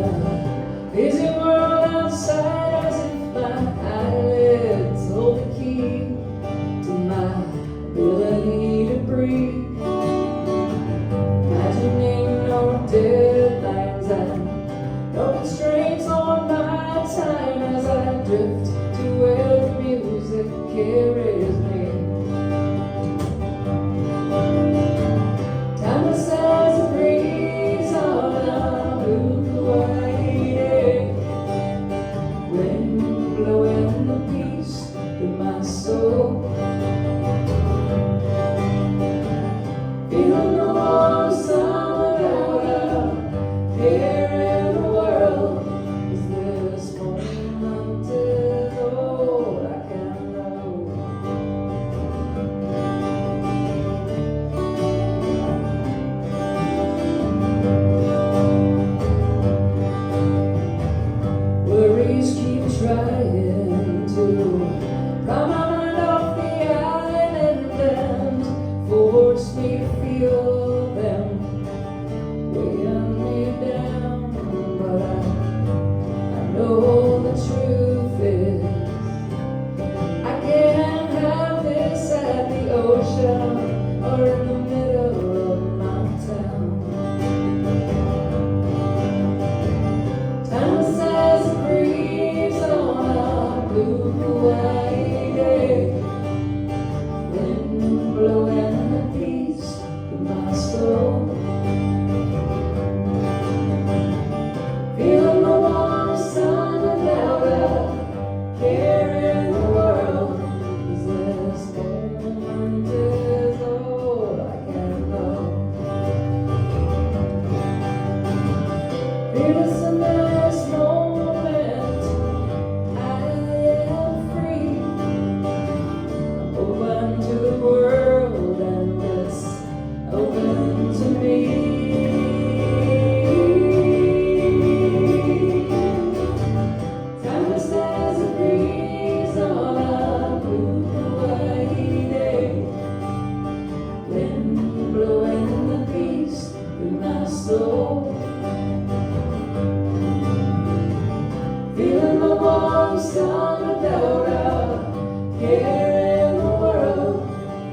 busy world outside, as if my eyelids hold the key to my ability to breathe. Imagining no deadlines and no constraints on my time as I drift to where the music carries me. Timeless as a breeze on a blue white day, wind blowing the peace in my soul. Feeling the warm sun without a care in the world. Is this moment is all I can know? Worries keep trying to pry my mind off the island and force me to feel them weighing me down. But I know the truth is I can't have this at the ocean or in the middle of my town. Timeless as a breeze on a blue Hawaii day, wind blowing the peace in my soul. Feeling the warm sun without a the warm sun without a care in the world.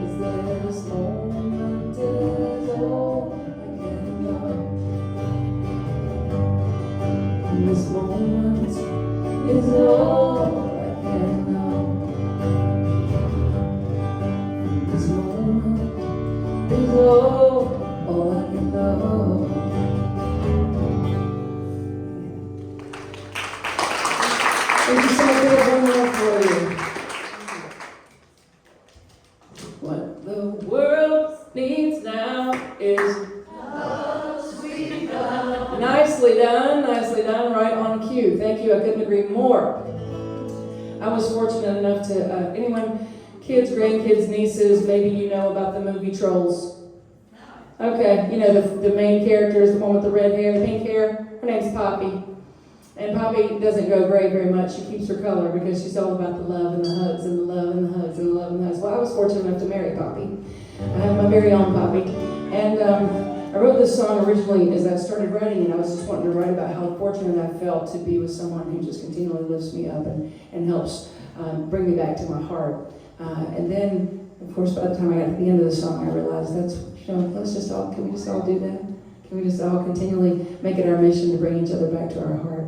Is there this moment is all I can know? And this moment is all I can know. And this moment is all I can know. Thank you so much. We have one more for you. What the world needs now is nicely done, right on cue. Thank you, I couldn't agree more. I was fortunate enough to, anyone, kids, grandkids, nieces, maybe you know about the movie Trolls. Okay, you know the main character is the one with the red hair, the pink hair. Her name's Poppy. And Poppy doesn't go gray very much. She keeps her color because she's all about the love and the hugs and the love and the hugs and the love and the hugs. Well, I was fortunate enough to marry Poppy. I have my very own Poppy. And I wrote this song originally as I started writing, and I was just wanting to write about how fortunate I felt to be with someone who just continually lifts me up and helps bring me back to my heart. And then, of course, by the time I got to the end of the song, I realized can we just all do that? Can we just all continually make it our mission to bring each other back to our heart?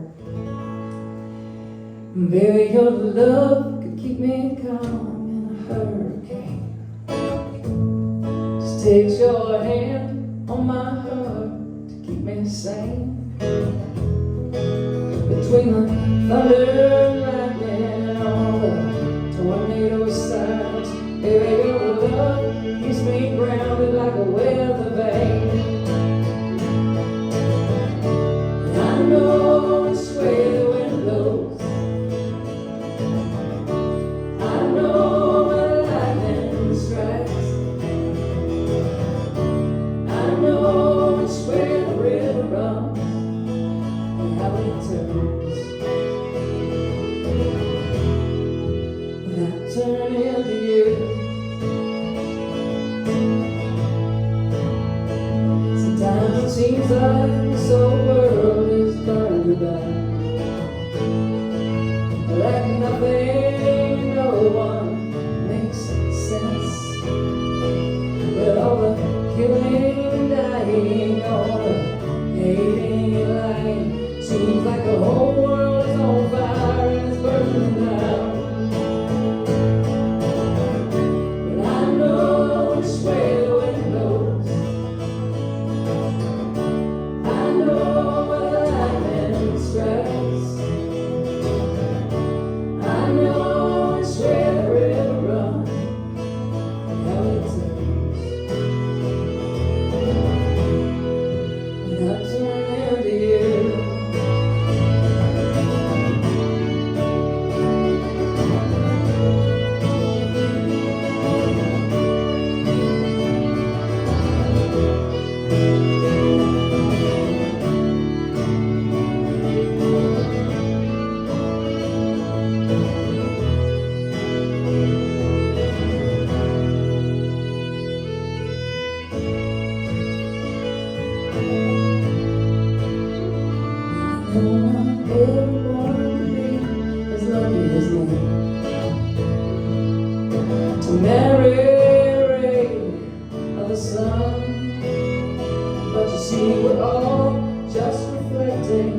Baby, your love could keep me calm in a hurricane. Just takes your hand on my heart to keep me sane. Between the thunder and lightning and all the tornado sirens, baby, your love keeps me grounded like a weather vane. And I know it's where the wind blows. Turn into you. Sometimes it seems like this whole world is burned down, like nothing and no one makes sense. But all the killing and dying, all the hating and lying, seems like the whole world is on fire and it's burning down. Where the wind blows, I know where the lightning strikes, I know it's where the river runs and how it turns. When I turn into you. Everyone would be as lucky as me to marry a ray of the sun. But you see, we're all just reflecting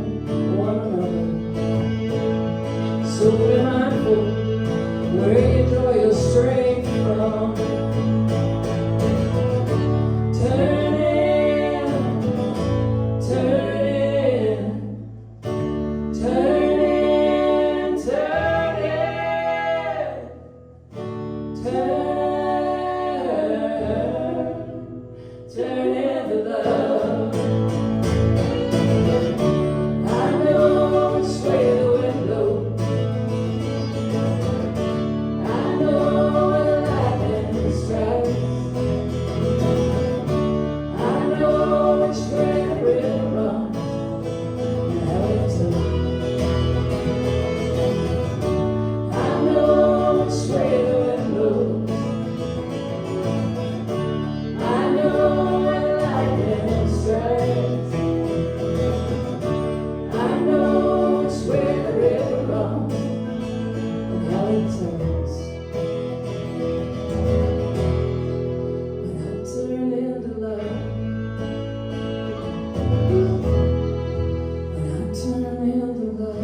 one another. So be mindful where you draw your strength from. Turn into love. I know it's where the wind blows. I know where the lightning strikes. turns. When I turn into love. When I turn into love.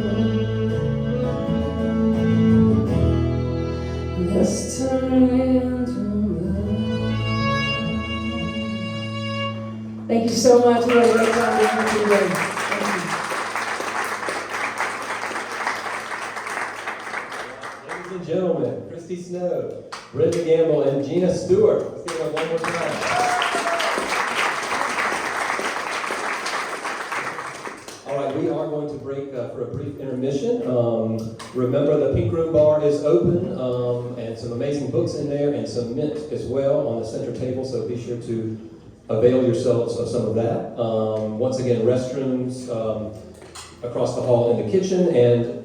Let's turn into love. Thank you so much. We had a great time being with you today. Thank you. Ladies and gentlemen, Christy Snow, Brenda Gamble, and Gina Stewart. Let's give them one more time. All right, we are going to break for a brief intermission. Remember, the Pink Room Bar is open, and some amazing books in there, and some mint as well on the center table, so be sure to avail yourselves of some of that. Once again, restrooms across the hall in the kitchen and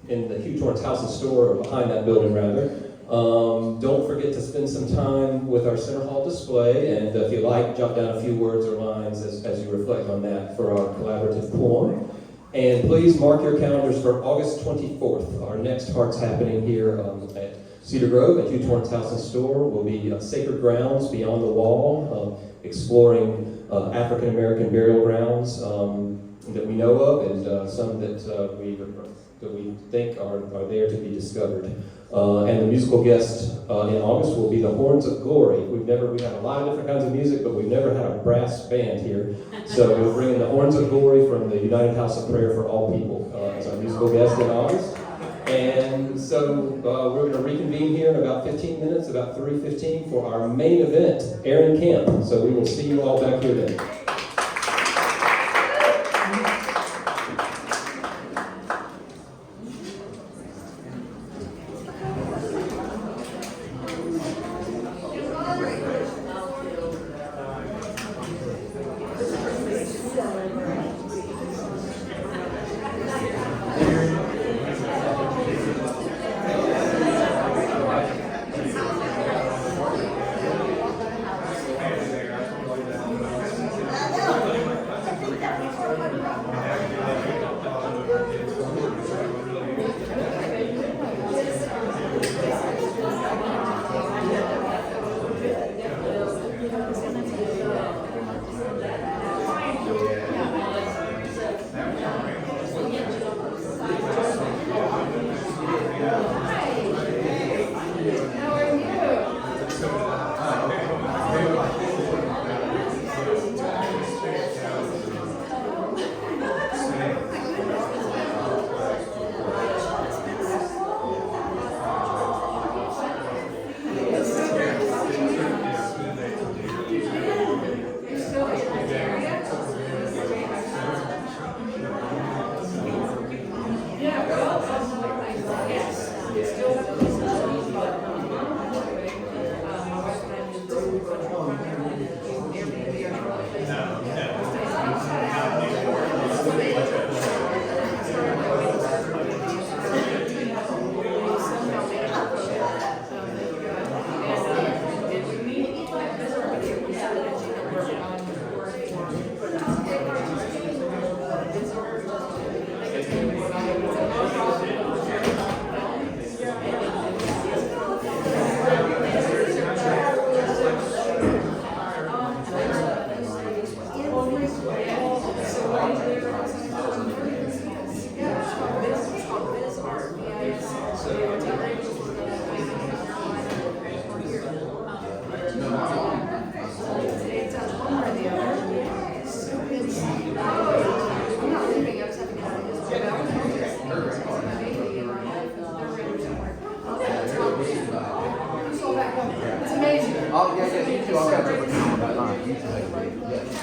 in the Hugh Torance House Store, or behind that building rather. Don't forget to spend some time with our Center Hall display, and if you like, jot down a few words or lines as you reflect on that for our collaborative poem. And please mark your calendars for August 24th. Our next Hearts Happening here at Cedar Grove at Hugh Torance House Store will be Sacred Grounds Beyond the Wall, exploring African American burial grounds that we know of, and some that we think are there to be discovered. And the musical guest in August will be the Horns of Glory. We have a lot of different kinds of music, but we've never had a brass band here. So we're bringing the Horns of Glory from the United House of Prayer for All People as our musical guest in August. And so we're going to reconvene here in about 15 minutes, about 3:15, for our main event, Aaron Camp. So we will see you all back here then. Oh, yeah, yeah, you too. I'll catch up with you on that line. You too. Yes.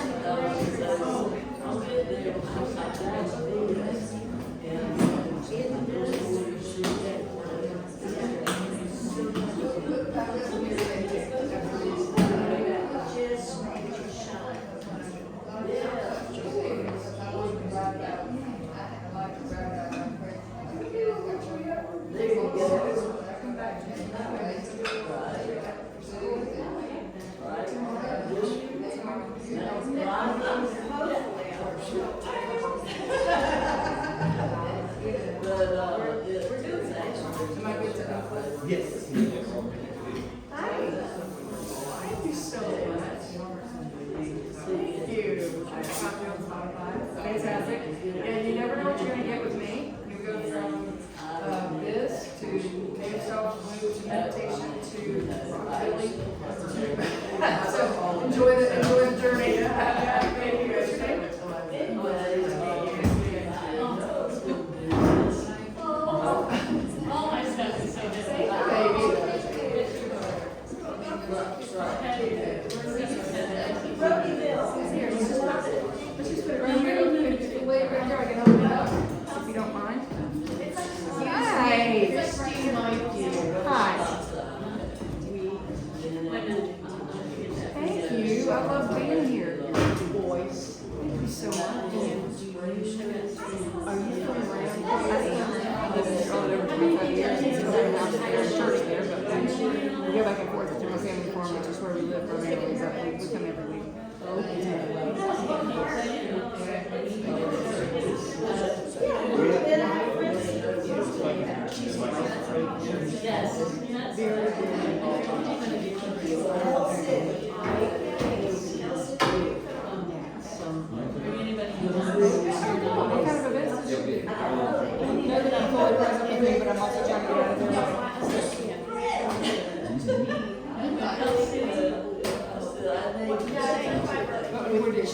Yes. Hi. Thank you so much. Thank you. I found you on Spotify. Fantastic. And you never know what you're going to get with me. You go from this to native self-move to meditation to rockabilly. So enjoy the journey. Thank you. What's your name? All my stuff is so different. Baby. Here, let's just put it right here. Lay it right here. I can open it up if you don't mind. Hi. Hi. Thank you. I love being here. Voice. Thank you so much. Are you from around? I live in Charlotte over 25 years. I have a house there, a church there, but we go back and forth to my family farm, which is where we live primarily, but we come every week. Yes. What kind of a business you do? I know that I'm fully present with me, but I'm also trying to get out of there.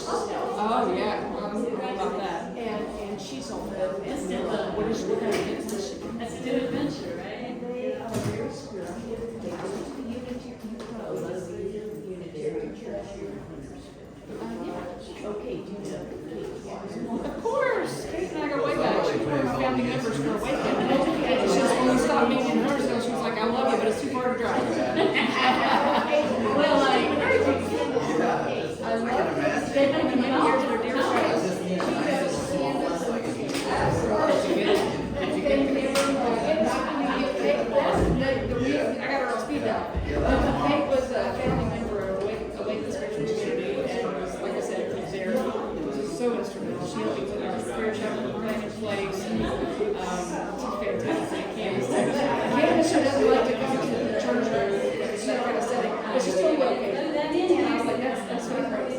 Oh, yeah. I'm about that. And she's on the, What kind of business? That's a new adventure, right? they are very spiritual. They go to the Unitarian Church here in Huntersville. Okay, do you know Kate? Of course. Kate and I go way back. She's one of my family members for Awaken. And she's when we stopped meeting in Huntersville, she was like, I love you, but it's too far to drive. Well, like, I love it. They've been for many years, they're dear friends. I got her on speed dial. Kate was a family member of Awaken Spiritual Community, and was, like I said, was there. She was so instrumental. She helped me put our prayer chapel plan in place. She's fantastic. Candace doesn't like to come to the church or that kind of setting, but she's totally okay. And I was like, that's so crazy.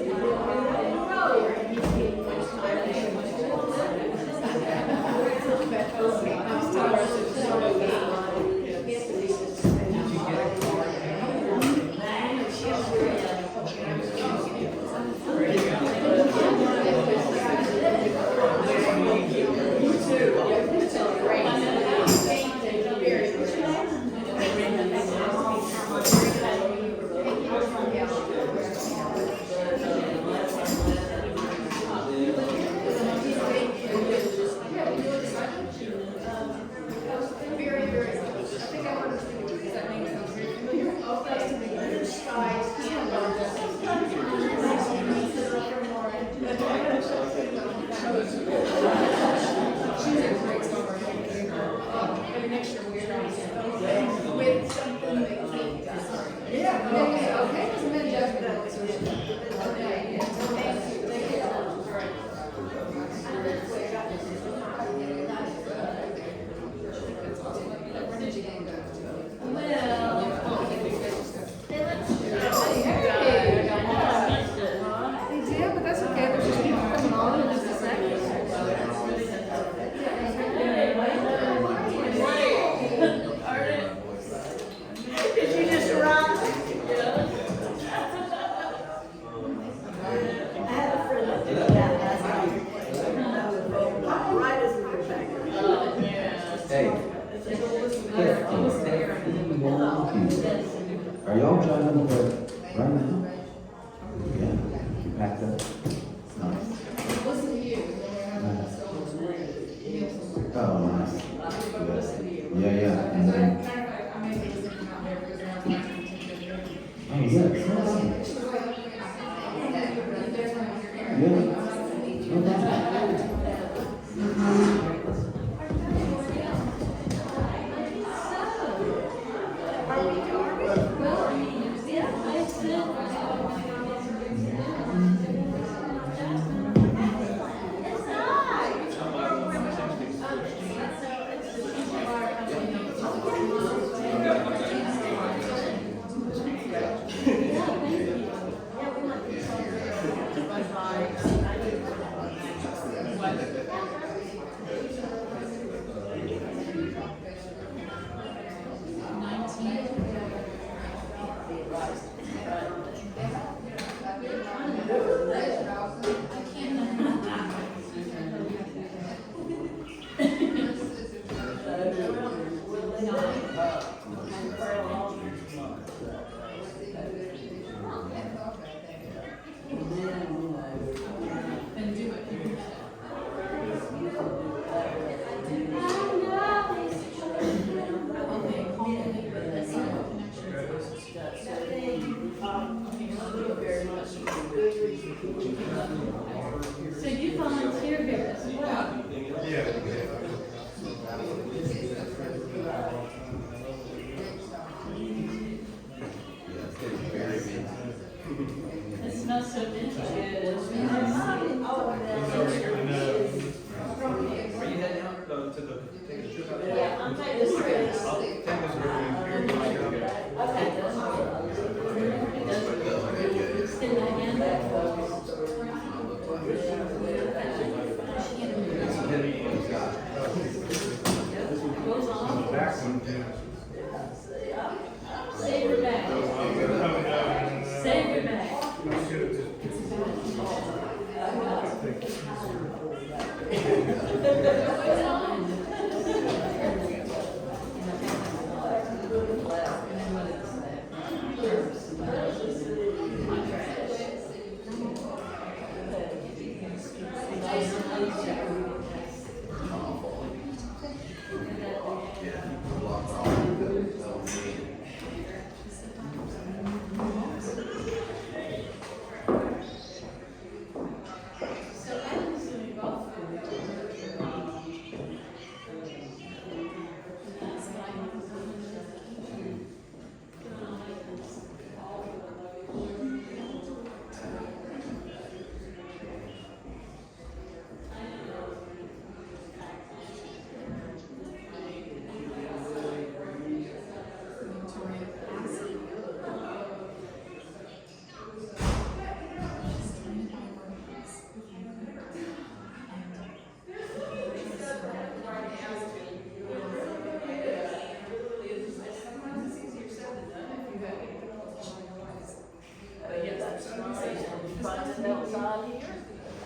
Are y'all driving over right now? Yeah. Backed up. Nice. Listen to you. Nice. Oh, nice. Yeah, yeah. And then, oh, yeah. Yeah. No Well, yeah, I said, And do it. So you volunteer here as well? It's not so vintage. Are you heading out to the, take a trip out there? Yeah, I'm taking this race. I'll take us over here. Extend the hand back. Goes on. Save your bag. Save your bag.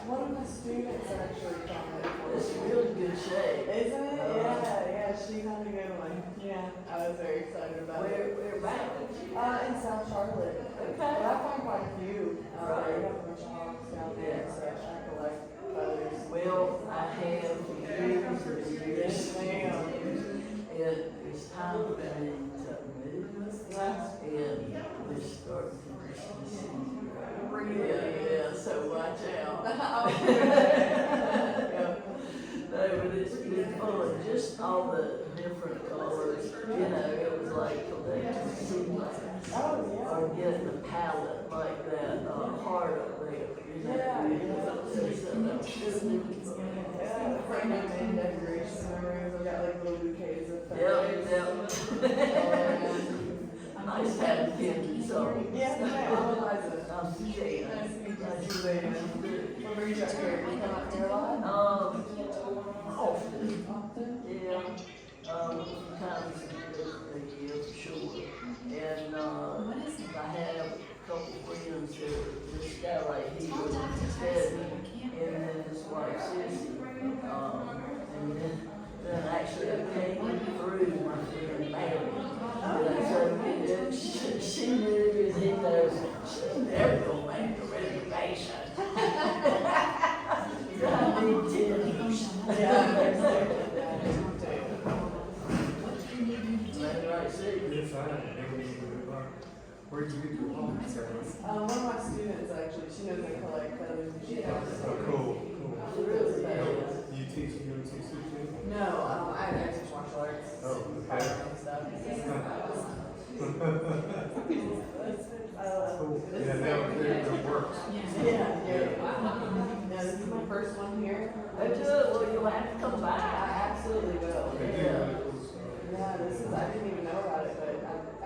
One of my students actually found it. It's really good shape. Isn't it? Yeah, she found a good one. Yeah, I was very excited about it. Whereabouts? In South Charlotte. Okay. But I find quite a few. We have a bunch of hogs down there, so I collect feathers. Well, I have for years and years. Yes, ma'am. And it's time for them to move. And we're starting to yeah, so watch out. Yeah. No, but it's been fun, just all the different colors, you know, it was like collecting seeds. Or getting a palette like that, heart up there, you know. Yeah, friend of mine decorations in my rooms, I've got like little bouquets of feathers. Yep. Nice having kids, so. Yeah, I'm Eliza. I'm Jay. Nice to meet you. What brings you out here? You come out here a lot? Often. Yeah. Sometimes a year for sure. And, I have a couple friends that, this guy right here, Ted, and then his wife, Sissy. And then actually I came through my friend Mary. And so she knew, and he knows, she's never gonna make a reservation. I need 10. Yes, I am. Where did you get your home? One of my students actually, she knows I collect feathers. Oh, cool. She really does. You teach too? No, I teach martial arts. Oh, okay. Stuff. Cool. Yeah, now it works. Yeah. This is my first one here. Oh, good, well, you'll have to come I back. absolutely will. Okay, Yeah. Yeah, I didn't even know about it, but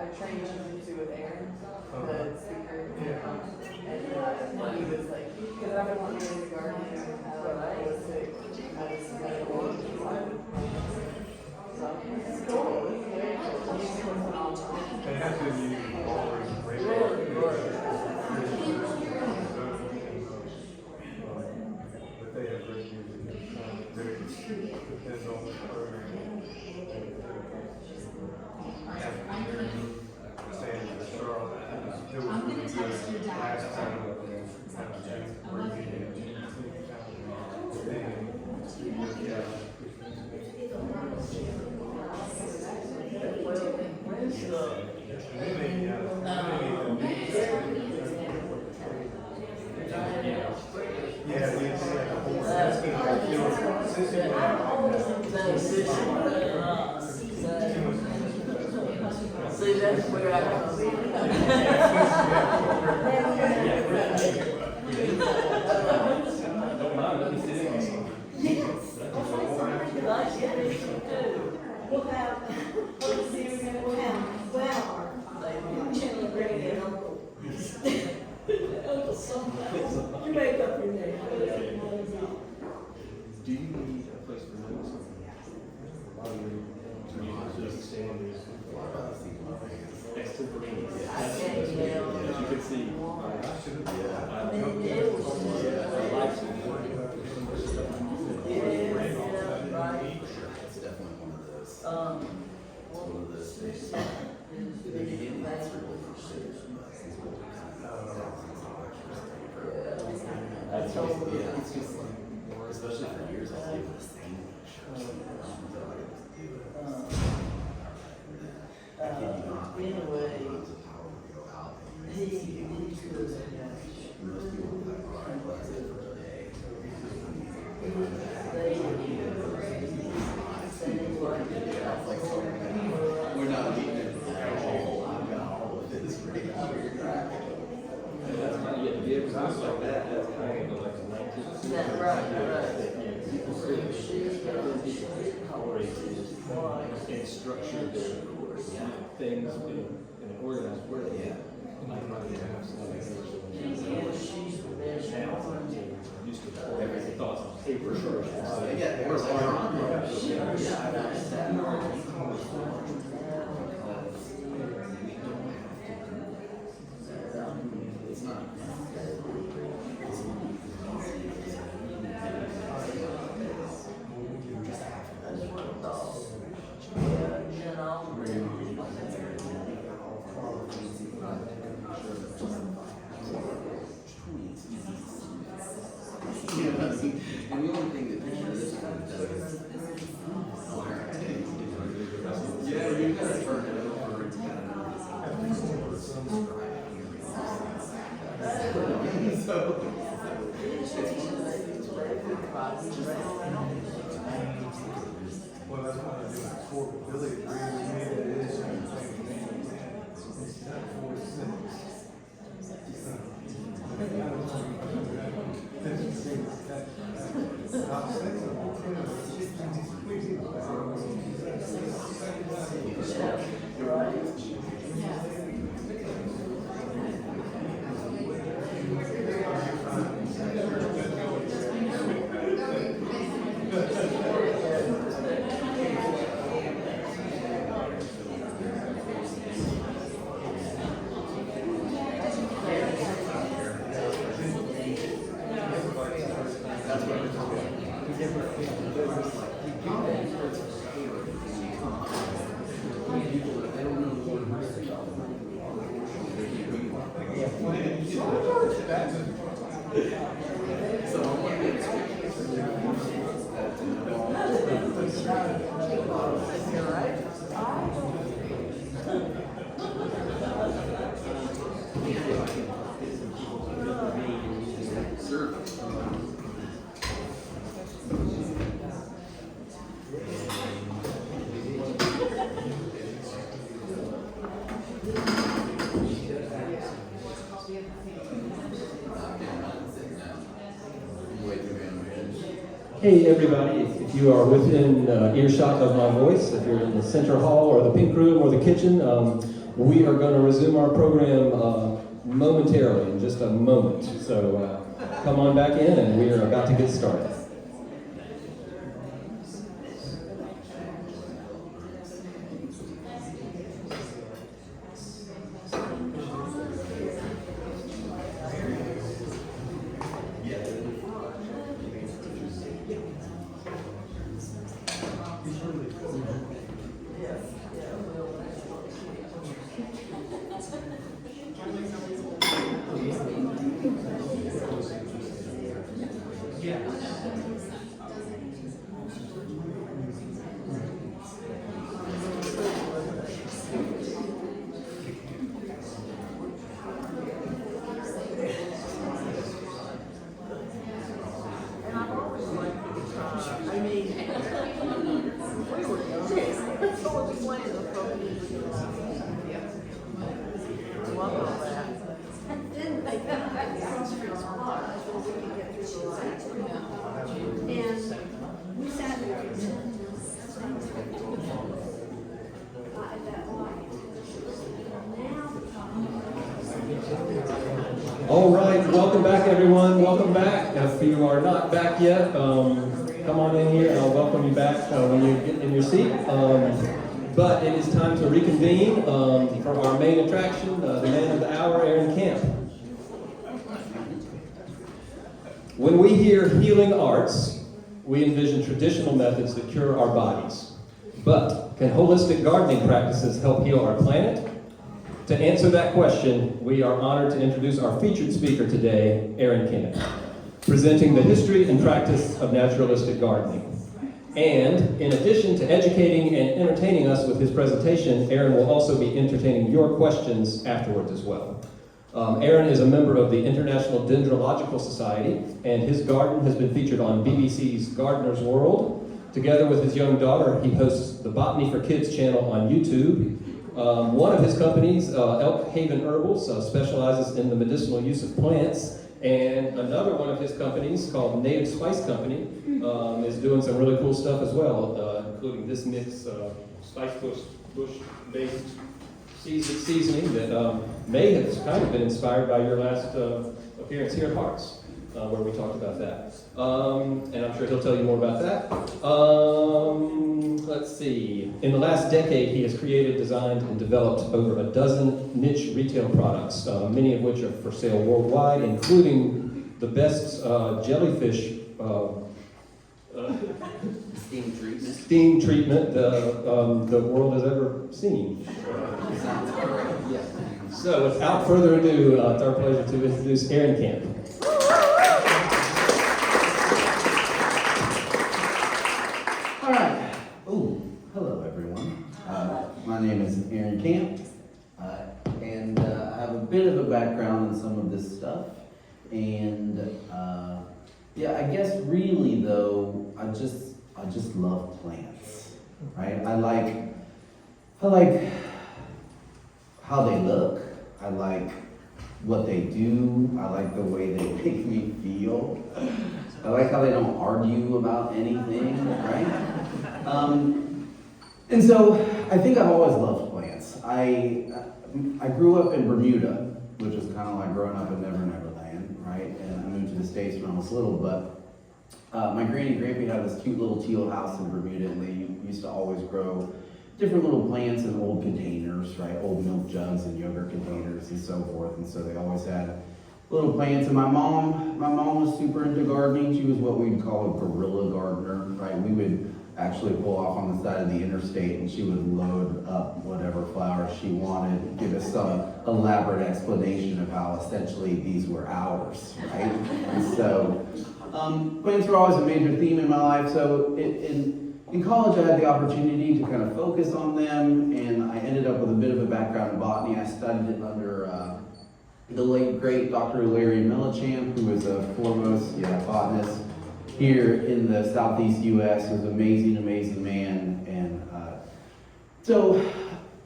I trained you with Aaron, the speaker. And he was like, because I've been wanting to get in the garden, holistic medicine, medical one. So it's cool. It's very cool. Music was phenomenal. They have to use always Really good. but they have great music. Depends on the program. See, that's where I come Don't mind, let me sit in on some. We'll have, we'll have, Chandler Gray and Uncle. Uncle somebody. You make up your name. Do you need a place for notes? A lot of your just standards. Extemporaneous. As you can see. It's definitely one of those. One of those things. In the beginning, it's really considered. That's all. Yeah, it's just like, especially for years, I was able to sing church. Anyway, Tons of power would go out. he needs to. Most people would be like, all right, well, that's it for today. We're not meeting it at all. I've got all of this right here. And that's kind of, yeah, to be able to do stuff like that, that's kind of like a 19th century. Right. People tolerate and structure their things in an organized way. Yeah. Used to everything thoughts on paper. Sure. Yeah, there was like, it's not. You know, and the only thing that picture this one does is, yeah, you gotta turn it over and kind of so. Well, that's what I do for Billy agrees with me that it is. It's not Hey everybody, if you are within earshot of my voice, if you're in the center hall or the pink room or the kitchen, we are going to resume our program momentarily, in just a moment. So come on back in and we are about to get started. All right, welcome back, everyone. Welcome back. If you are not back yet, come on in here and I'll welcome you back when you get in your seat. But it is time to reconvene for our main attraction, the man of the hour, Aaron Camp. When we hear healing arts, we envision traditional methods that cure our bodies. But can holistic gardening practices help heal our planet? To answer that question, we are honored to introduce our featured speaker today, Aaron Camp, presenting the history and practice of naturalistic gardening. And in addition to educating and entertaining us with his presentation, Aaron will also be entertaining your questions afterwards as well. Aaron is a member of the International Dendrological Society, and his garden has been featured on BBC's Gardener's World. Together with his young daughter, he hosts the Botany for Kids channel on YouTube. One of his companies, Elk Haven Herbals, specializes in the medicinal use of plants. And another one of his companies, called Native Spice Company, is doing some really cool stuff as well, including this mix spice bush-based seasoning that may have kind of been inspired by your last appearance here at Hearts, where we talked about that. And I'm sure he'll tell you more about that. Let's see. In the last decade, he has created, designed, and developed over a dozen niche retail products, many of which are for sale worldwide, including the best jellyfish steam treatment the world has ever seen. So without further ado, it's our pleasure to introduce Aaron Camp. All right. Oh, hello everyone. My name is Aaron Camp, and I have a bit of a background in some of this stuff. And yeah, I guess really though, I just love plants, right? I like how they look. I like what they do. I like the way they make me feel. I like how they don't argue about anything, right? And so I think I've always loved plants. I grew up in Bermuda, which is kind of like growing up in Never Never Land, right? And I moved to the States when I was little, but my granny and grandpa had this cute little teal house in Bermuda, and they used to always grow different little plants in old containers, right? Old milk jugs and yogurt containers and so forth. And so they always had little plants. And my mom was super into gardening. She was what we'd call a guerrilla gardener, right? We would actually pull off on the side of the interstate and she would load up whatever flowers she wanted, give us some elaborate explanation of how essentially these were ours, right? And so plants were always a major theme in my life. So in college, I had the opportunity to kind of focus on them, and I ended up with a bit of a background in botany. I studied it under the late, great Dr. Larry Millichamp, who was a foremost botanist here in the Southeast U.S. He was an amazing, amazing man. And so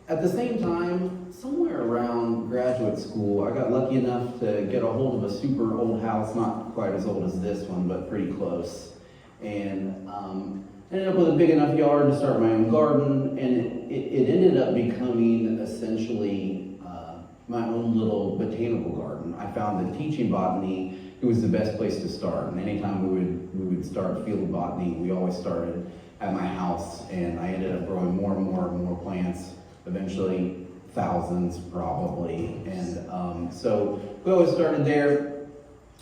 at the same time, somewhere around graduate school, I got lucky enough to get a hold of a super old house, not quite as old as this one, but pretty close. And ended up with a big enough yard to start my own garden, and it ended up becoming essentially my own little botanical garden. I found that teaching botany, it was the best place to start. And anytime we would start field botany, we always started at my house, and I ended up growing more and more and more plants, eventually thousands probably. And so we always started there.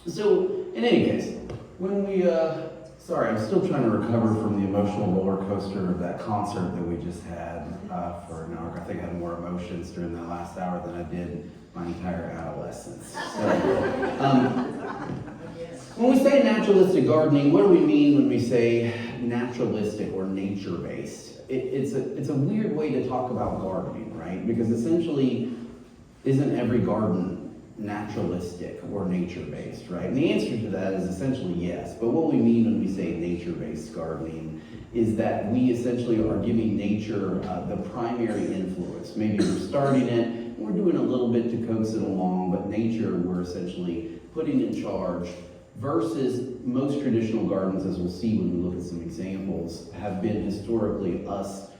So in any case, when we, sorry, I'm still trying to recover from the emotional roller coaster of that concert that we just had for an hour. I think I had more emotions during that last hour than I did my entire adolescence. So, when we say naturalistic gardening, what do we mean when we say naturalistic or nature-based? It's a weird way to talk about gardening, right? Because essentially, isn't every garden naturalistic or nature-based, right? And the answer to that is essentially yes. But what we mean when we say nature-based gardening is that we essentially are giving nature the primary influence. Maybe we're starting it, and we're doing a little bit to coax it along, but nature we're essentially putting in charge, versus most traditional gardens, as we'll see when we look at some examples, have been historically us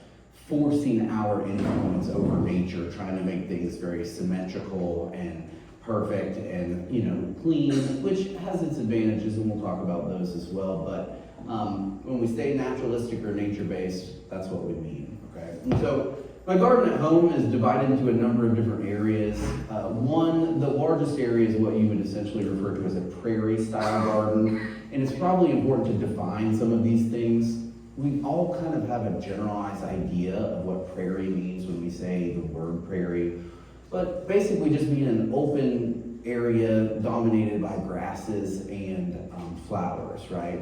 forcing our influence over nature, trying to make things very symmetrical and perfect and, you know, clean, which has its advantages, and we'll talk about those as well. But when we say naturalistic or nature-based, that's what we mean, okay? And so my garden at home is divided into a number of different areas. The largest area is what you would essentially refer to as a prairie-style garden, and it's probably important to define some of these things. We all kind of have a generalized idea of what prairie means when we say the word prairie, but basically just mean an open area dominated by grasses and flowers, right?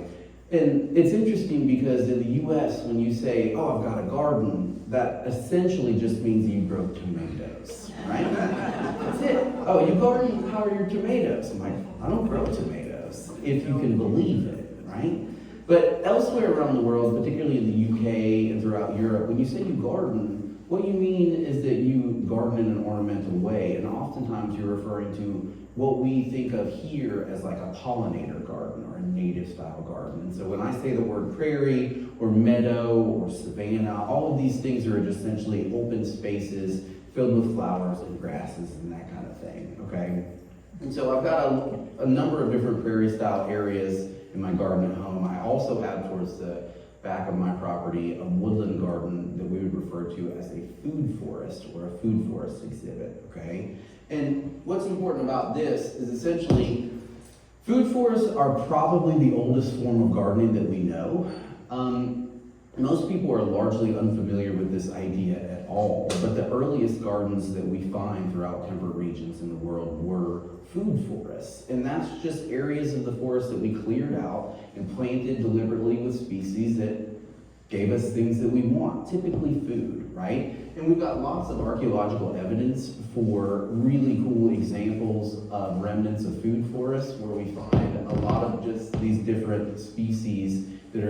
And it's interesting because in the US, when you say, oh, I've got a garden, that essentially just means you grow tomatoes, right? That's it. Oh, you garden, how are your tomatoes? I'm like, I don't grow tomatoes, if you can believe it, right? But elsewhere around the world, particularly in the UK and throughout Europe, when you say you garden, what you mean is that you garden in an ornamental way, and oftentimes you're referring to what we think of here as like a pollinator garden or a native style garden. And so when I say the word prairie or meadow or savanna, all of these things are just essentially open spaces filled with flowers and grasses and that kind of thing, okay? And so I've got a number of different prairie style areas in my garden at home. I also have towards the back of my property a woodland garden that we would refer to as a food forest or a food forest exhibit, okay? And what's important about this is essentially food forests are probably the oldest form of gardening that we know. Most people are largely unfamiliar with this idea at all, but the earliest gardens that we find throughout temperate regions in the world were food forests. And that's just areas of the forest that we cleared out and planted deliberately with species that gave us things that we want, typically food, right? And we've got lots of archaeological evidence for really cool examples of remnants of food forests where we find a lot of just these different species that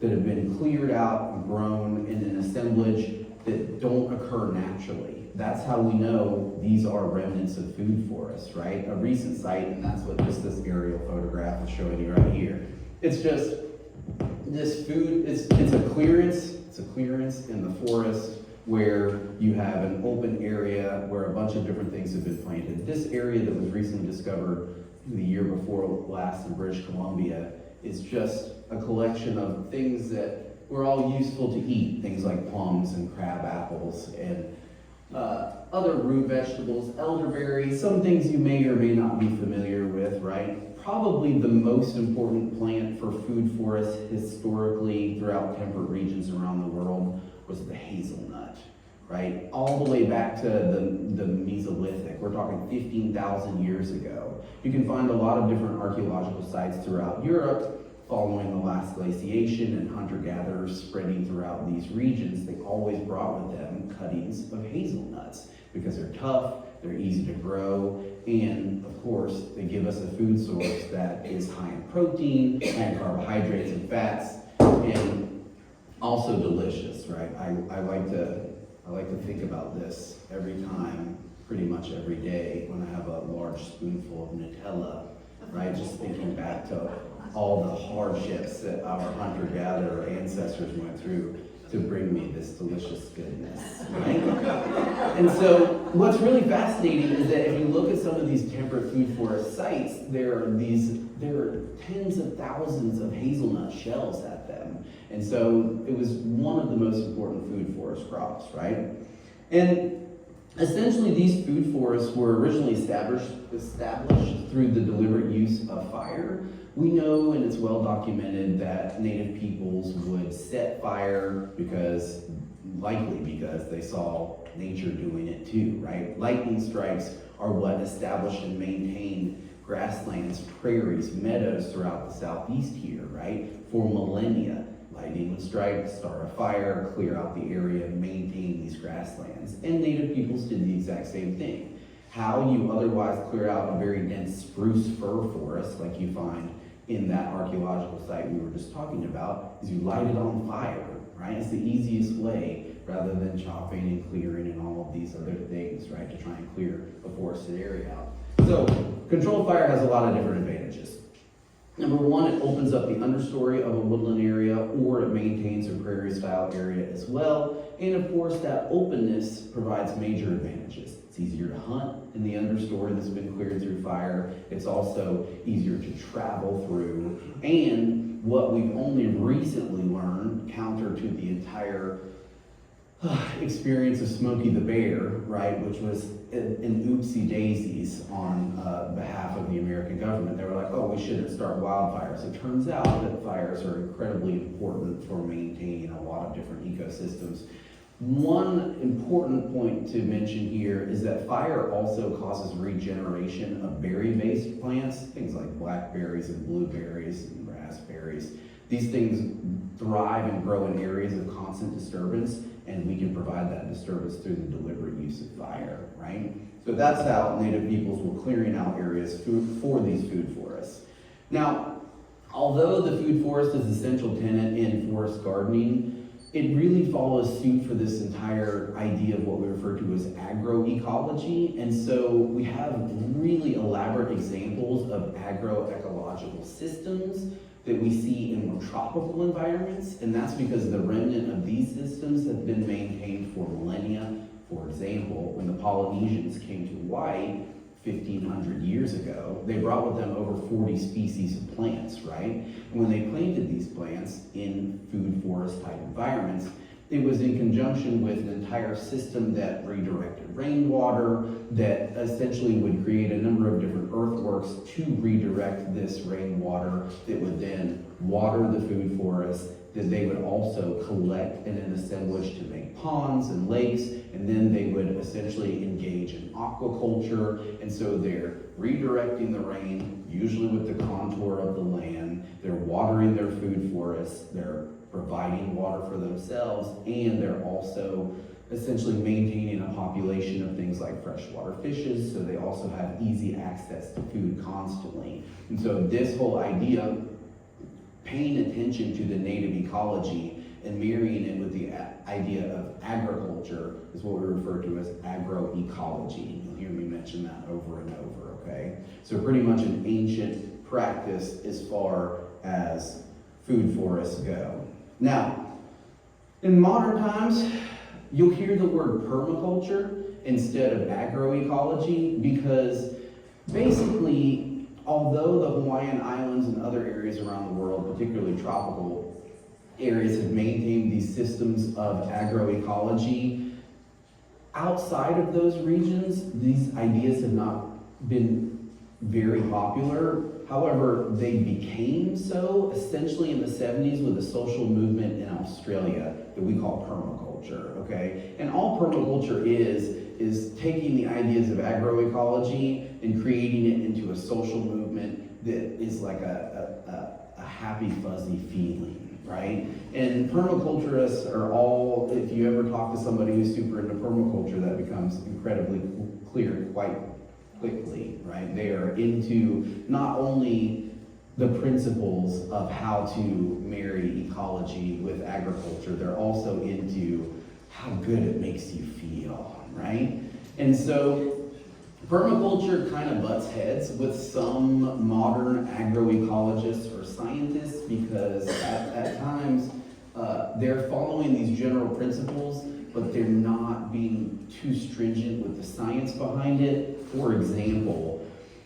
have been cleared out and grown in an assemblage that don't occur naturally. That's how we know these are remnants of food forests, right? A recent site, and that's what just this aerial photograph is showing you right here. It's just this food, it's a clearance in the forest where you have an open area where a bunch of different things have been planted. This area that was recently discovered the year before last in British Columbia is just a collection of things that were all useful to eat, things like plums and crab apples and other root vegetables, elderberries, some things you may or may not be familiar with, right? Probably the most important plant for food forests historically throughout temperate regions around the world was the hazelnut, right? All the way back to the Mesolithic. We're talking 15,000 years ago. You can find a lot of different archaeological sites throughout Europe following the last glaciation and hunter-gatherers spreading throughout these regions. They always brought with them cuttings of hazelnuts because they're tough, they're easy to grow, and of course, they give us a food source that is high in protein, high in carbohydrates and fats, and also delicious, right? I like to think about this every time, pretty much every day, when I have a large spoonful of Nutella, right? Just thinking back to all the hardships that our hunter-gatherer ancestors went through to bring me this delicious goodness, right? And so what's really fascinating is that if you look at some of these temperate food forest sites, there are tens of thousands of hazelnut shells at them. And so it was one of the most important food forest crops, right? And essentially these food forests were originally established through the deliberate use of fire. We know, and it's well documented, that native peoples would set fire likely because they saw nature doing it too, right? Lightning strikes are what established and maintained grasslands, prairies, meadows throughout the southeast here, right? For millennia. Lightning would strike, start a fire, clear out the area, maintain these grasslands. And native peoples did the exact same thing. How you otherwise clear out a very dense spruce fir forest like you find in that archaeological site we were just talking about is you light it on fire, right? It's the easiest way rather than chopping and clearing and all of these other things, right? To try and clear a forested area out. So controlled fire has a lot of different advantages. Number one, it opens up the understory of a woodland area, or it maintains a prairie-style area as well. And of course, that openness provides major advantages. It's easier to hunt in the understory that's been cleared through fire. It's also easier to travel through. And what we've only recently learned, counter to the entire experience of Smokey the Bear, right, which was an oopsie daisies on behalf of the American government. They were like, oh, we shouldn't start wildfires. It turns out that fires are incredibly important for maintaining a lot of different ecosystems. One important point to mention here is that fire also causes regeneration of berry-based plants, things like blackberries and blueberries and raspberries. These things thrive and grow in areas of constant disturbance, and we can provide that disturbance through the deliberate use of fire, right? So that's how Native peoples were clearing out areas for these food forests. Now, although the food forest is an essential tenet in forest gardening, it really follows suit for this entire idea of what we refer to as agroecology. And so we have really elaborate examples of agroecological systems that we see in more tropical environments, and that's because the remnant of these systems have been maintained for millennia. For example, when the Polynesians came to Hawaii 1,500 years ago, they brought with them over 40 species of plants, right? And when they planted these plants in food forest type environments, it was in conjunction with an entire system that redirected rainwater, that essentially would create a number of different earthworks to redirect this rainwater that would then water the food forest, that they would also collect in an assemblage to make ponds and lakes, and then they would essentially engage in aquaculture. And so they're redirecting the rain, usually with the contour of the land, they're watering their food forests, they're providing water for themselves, and they're also essentially maintaining a population of things like freshwater fishes, so they also have easy access to food constantly. And so this whole idea, paying attention to the native ecology and marrying it with the idea of agriculture, is what we refer to as agroecology. You'll hear me mention that over and over, okay? So pretty much an ancient practice as far as food forests go. Now, in modern times, you'll hear the word permaculture instead of agroecology, because basically, although the Hawaiian Islands and other areas around the world, particularly tropical areas, have maintained these systems of agroecology, outside of those regions, these ideas have not been very popular. However, they became so essentially in the 70s with a social movement in Australia that we call permaculture, okay? And all permaculture is taking the ideas of agroecology and creating it into a social movement that is like a happy, fuzzy feeling, right? And permaculturists are all, if you ever talk to somebody who's super into permaculture, that becomes incredibly clear quite quickly, right? They are into not only the principles of how to marry ecology with agriculture, they're also into how good it makes you feel, right? And so permaculture kind of butts heads with some modern agroecologists or scientists, because at times they're following these general principles, but they're not being too stringent with the science behind it. For example,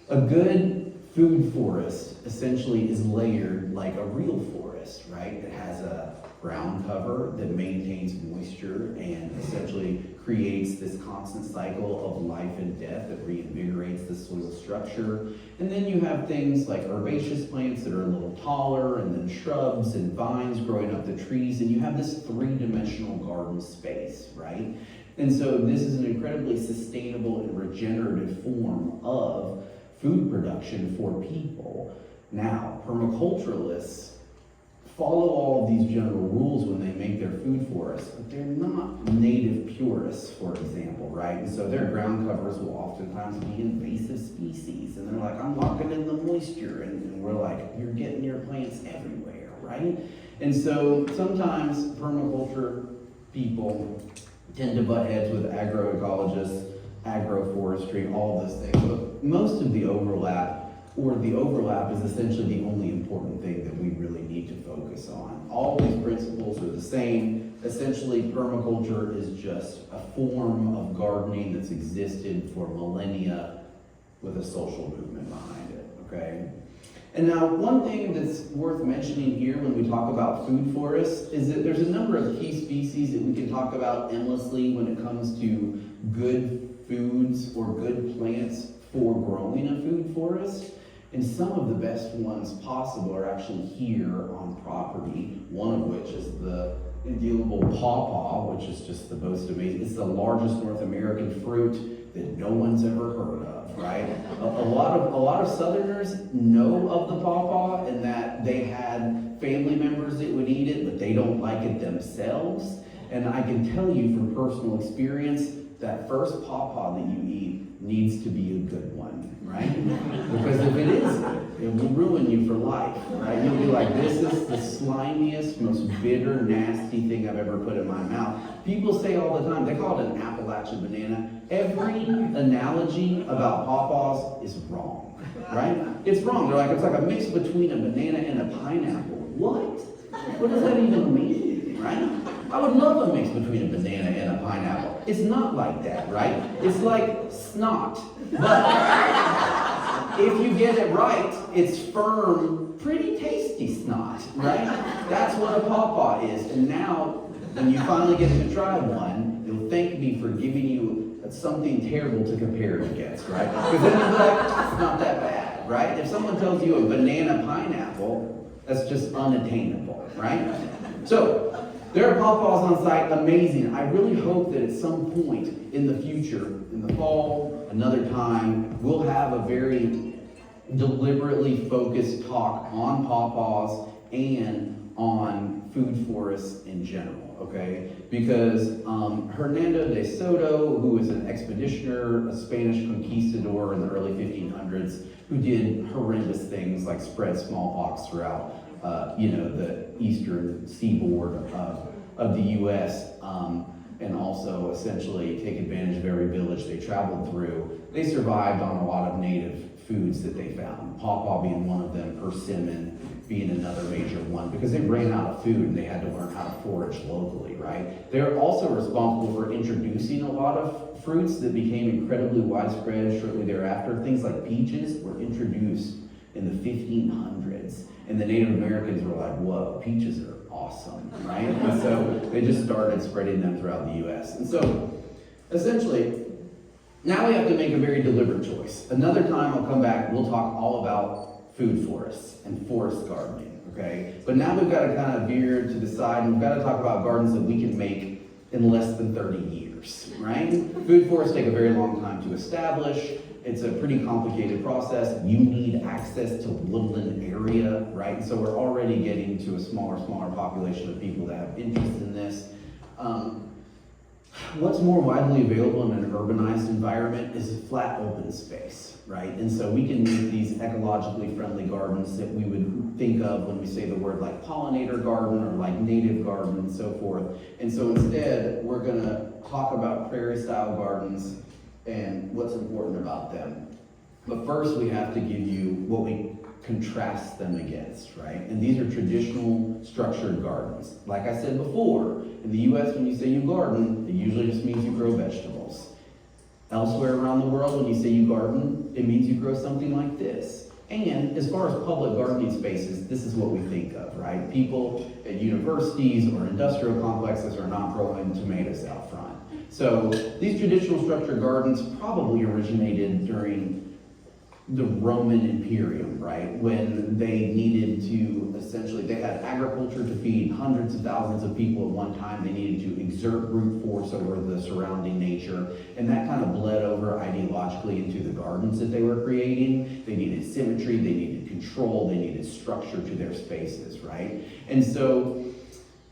a good food forest essentially is layered like a real forest, right? It has a ground cover that maintains moisture and essentially creates this constant cycle of life and death that reinvigorates the soil structure. And then you have things like herbaceous plants that are a little taller, and then shrubs and vines growing up the trees, and you have this three-dimensional garden space, right? And so this is an incredibly sustainable and regenerative form of food production for people. Now, permaculturalists follow all of these general rules when they make their food forests, but they're not native purists, for example, right? And so their ground covers will oftentimes be invasive species, and they're like, I'm locking in the moisture, and we're like, you're getting your plants everywhere, right? And so sometimes permaculture people tend to butt heads with agroecologists, agroforestry, all those things, but most of the overlap or the overlap is essentially the only important thing that we really need to focus on. All these principles are the same. Essentially, permaculture is just a form of gardening that's existed for millennia with a social movement behind it, okay? And now, one thing that's worth mentioning here when we talk about food forests is that there's a number of key species that we can talk about endlessly when it comes to good foods or good plants for growing a food forest. And some of the best ones possible are actually here on property, one of which is the indealable pawpaw, which is just the most amazing. It's the largest North American fruit that no one's ever heard of, right? A lot of Southerners know of the pawpaw and that they had family members that would eat it, but they don't like it themselves. And I can tell you from personal experience, that first pawpaw that you eat needs to be a good one, right? Because if it isn't, it will ruin you for life, right? You'll be like, this is the slimiest, most bitter, nasty thing I've ever put in my mouth. People say all the time, they call it an Appalachian banana. Every analogy about pawpaws is wrong, right? It's wrong. They're like, it's like a mix between a banana and a pineapple. What? What does that even mean, right? I would love a mix between a banana and a pineapple. It's not like that, right? It's like snot. But if you get it right, it's firm, pretty tasty snot, right? That's what a pawpaw is. And now, when you finally get to try one, you'll thank me for giving you something terrible to compare it against, right? Because then you'll be like, it's not that bad, right? If someone tells you a banana pineapple, that's just unattainable, right? So, there are pawpaws on site, amazing. I really hope that at some point in the future, in the fall, another time, we'll have a very deliberately focused talk on pawpaws and on food forests in general, okay? Because Hernando de Soto, who was an expeditioner, a Spanish conquistador in the early 1500s, who did horrendous things like spread smallpox throughout the eastern seaboard of the U.S., and also essentially take advantage of every village they traveled through. They survived on a lot of native foods that they found, pawpaw being one of them, persimmon being another major one, because they ran out of food and they had to learn how to forage locally, right? They're also responsible for introducing a lot of fruits that became incredibly widespread shortly thereafter. Things like peaches were introduced in the 1500s. And the Native Americans were like, whoa, peaches are awesome, right? And so they just started spreading them throughout the U.S. And so, essentially, now we have to make a very deliberate choice. Another time I'll come back, we'll talk all about food forests and forest gardening, okay? But now we've got to kind of veer to the side, and we've got to talk about gardens that we can make in less than 30 years, right? Food forests take a very long time to establish. It's a pretty complicated process. You need access to woodland area, right? So we're already getting to a smaller population of people that have interest in this. What's more widely available in an urbanized environment is flat open space, right? And so we can make these ecologically friendly gardens that we would think of when we say the word like pollinator garden or like native garden and so forth. And so instead, we're gonna talk about prairie style gardens and what's important about them. But first we have to give you what we contrast them against, right? And these are traditional structured gardens. Like I said before, in the US when you say you garden, it usually just means you grow vegetables. Elsewhere around the world when you say you garden, it means you grow something like this. And as far as public gardening spaces, this is what we think of, right? People at universities or industrial complexes are not growing tomatoes out front. So these traditional structured gardens probably originated during the Roman Imperium, right? When they needed to, essentially, they had agriculture to feed hundreds of thousands of people at one time. They needed to exert brute force over the surrounding nature. And that kind of bled over ideologically into the gardens that they were creating. They needed symmetry, they needed control, they needed structure to their spaces, right? And so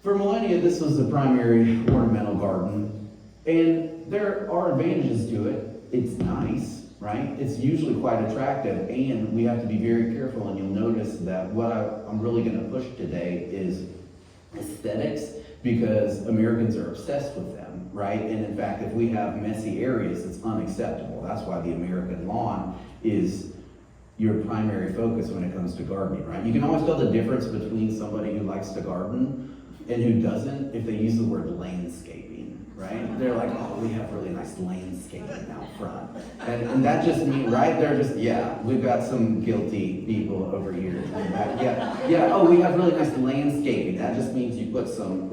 for millennia, this was the primary ornamental garden. And there are advantages to it. It's nice, right? It's usually quite attractive, and we have to be very careful, and you'll notice that what I'm really going to push today is aesthetics, because Americans are obsessed with them, right? And in fact, if we have messy areas, it's unacceptable. That's why the American lawn is your primary focus when it comes to gardening, right? You can always tell the difference between somebody who likes to garden and who doesn't if they use the word landscaping, right? They're like, oh, we have really nice landscaping out front. And that just means, right? They're just, yeah, we've got some guilty people over here. Yeah, oh, we have really nice landscaping. That just means you put some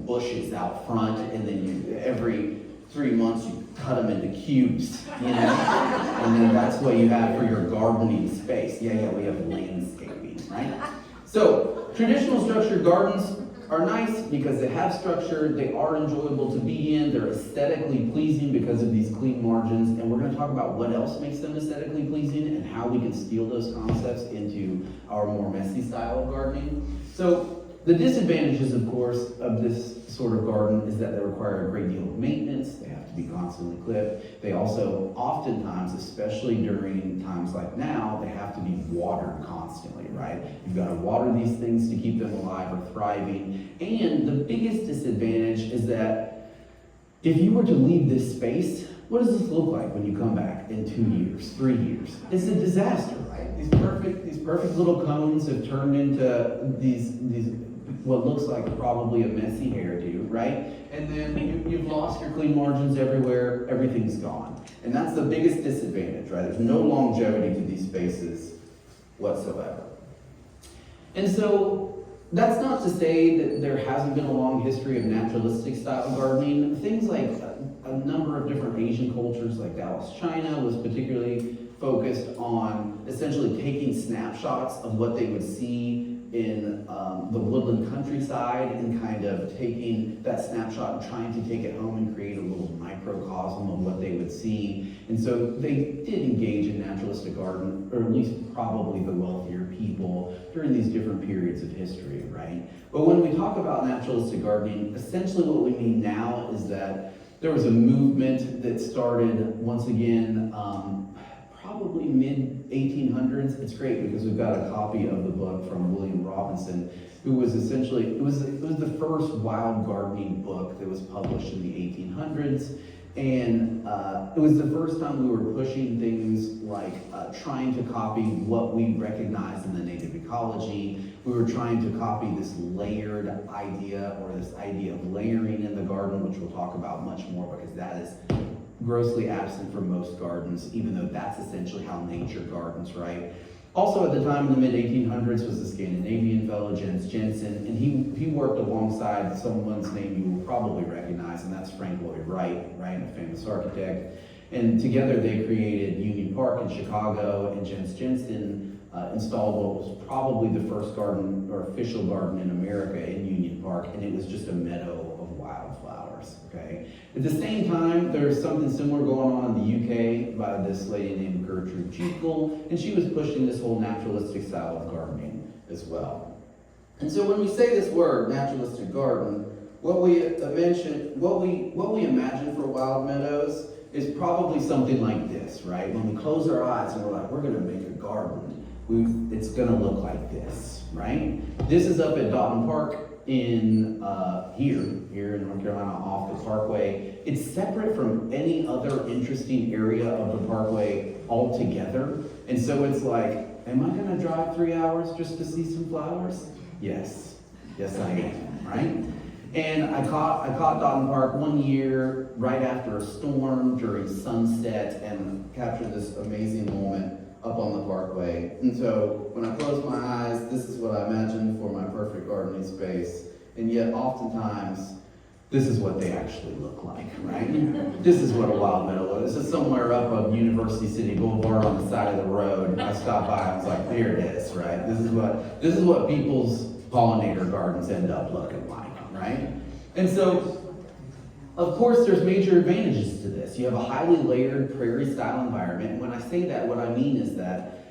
bushes out front, and then you, every 3 months, you cut them into cubes, you know? And then that's what you have for your gardening space. Yeah, we have landscaping, right? So, traditional structured gardens are nice because they have structure, they are enjoyable to be in, they're aesthetically pleasing because of these clean margins, and we're going to talk about what else makes them aesthetically pleasing and how we can steal those concepts into our more messy style of gardening. So, the disadvantages, of course, of this sort of garden is that they require a great deal of maintenance. They have to be constantly clipped. They also, oftentimes, especially during times like now, they have to be watered constantly, right? You've got to water these things to keep them alive or thriving. And the biggest disadvantage is that if you were to leave this space, what does this look like when you come back in 2 years, 3 years? It's a disaster, right? These perfect little cones have turned into these what looks like probably a messy hairdo, right? And then you've lost your clean margins everywhere, everything's gone. And that's the biggest disadvantage, right? There's no longevity to these spaces whatsoever. And so that's not to say that there hasn't been a long history of naturalistic style gardening. Things like a number of different Asian cultures, like Dallas, China, was particularly focused on essentially taking snapshots of what they would see in the woodland countryside and kind of taking that snapshot and trying to take it home and create a little microcosm of what they would see. And so they did engage in naturalistic garden, or at least probably the wealthier people during these different periods of history, right? But when we talk about naturalistic gardening, essentially what we mean now is that there was a movement that started, once again, probably mid-1800s. It's great because we've got a copy of the book from William Robinson, who was essentially, it was the first wild gardening book that was published in the 1800s. And it was the first time we were pushing things like trying to copy what we recognize in the native ecology. We were trying to copy this layered idea, or this idea of layering in the garden, which we'll talk about much more because that is grossly absent from most gardens, even though that's essentially how nature gardens, right? Also at the time in the mid-1800s was the Scandinavian fellow, Jens Jensen, and he worked alongside someone's name you will probably recognize, and that's Frank Lloyd Wright, a famous architect. And together they created Union Park in Chicago, and Jens Jensen installed what was probably the first garden, or official garden in America in Union Park, and it was just a meadow of wildflowers, okay? At the same time, there's something similar going on in the UK by this lady named Gertrude Jekyll, and she was pushing this whole naturalistic style of gardening as well. And so when we say this word, naturalistic garden, what we imagine for wild meadows is probably something like this, right? When we close our eyes and we're like, we're gonna make a garden, it's gonna look like this, right? This is up at Dalton Park in here in North Carolina off the Parkway. It's separate from any other interesting area of the Parkway altogether. And so it's like, am I gonna drive 3 hours just to see some flowers? Yes I am, right? And I caught Dalton Park one year right after a storm during sunset and captured this amazing moment up on the Parkway. And so when I close my eyes, this is what I imagine for my perfect gardening space. And yet oftentimes, this is what they actually look like, right? This is what a wild meadow looks. This is somewhere up on University City Boulevard on the side of the road. I stopped by, I was like, there it is, right? This is what people's pollinator gardens end up looking like, right? And so, of course, there's major advantages to this. You have a highly layered prairie-style environment. And when I say that, what I mean is that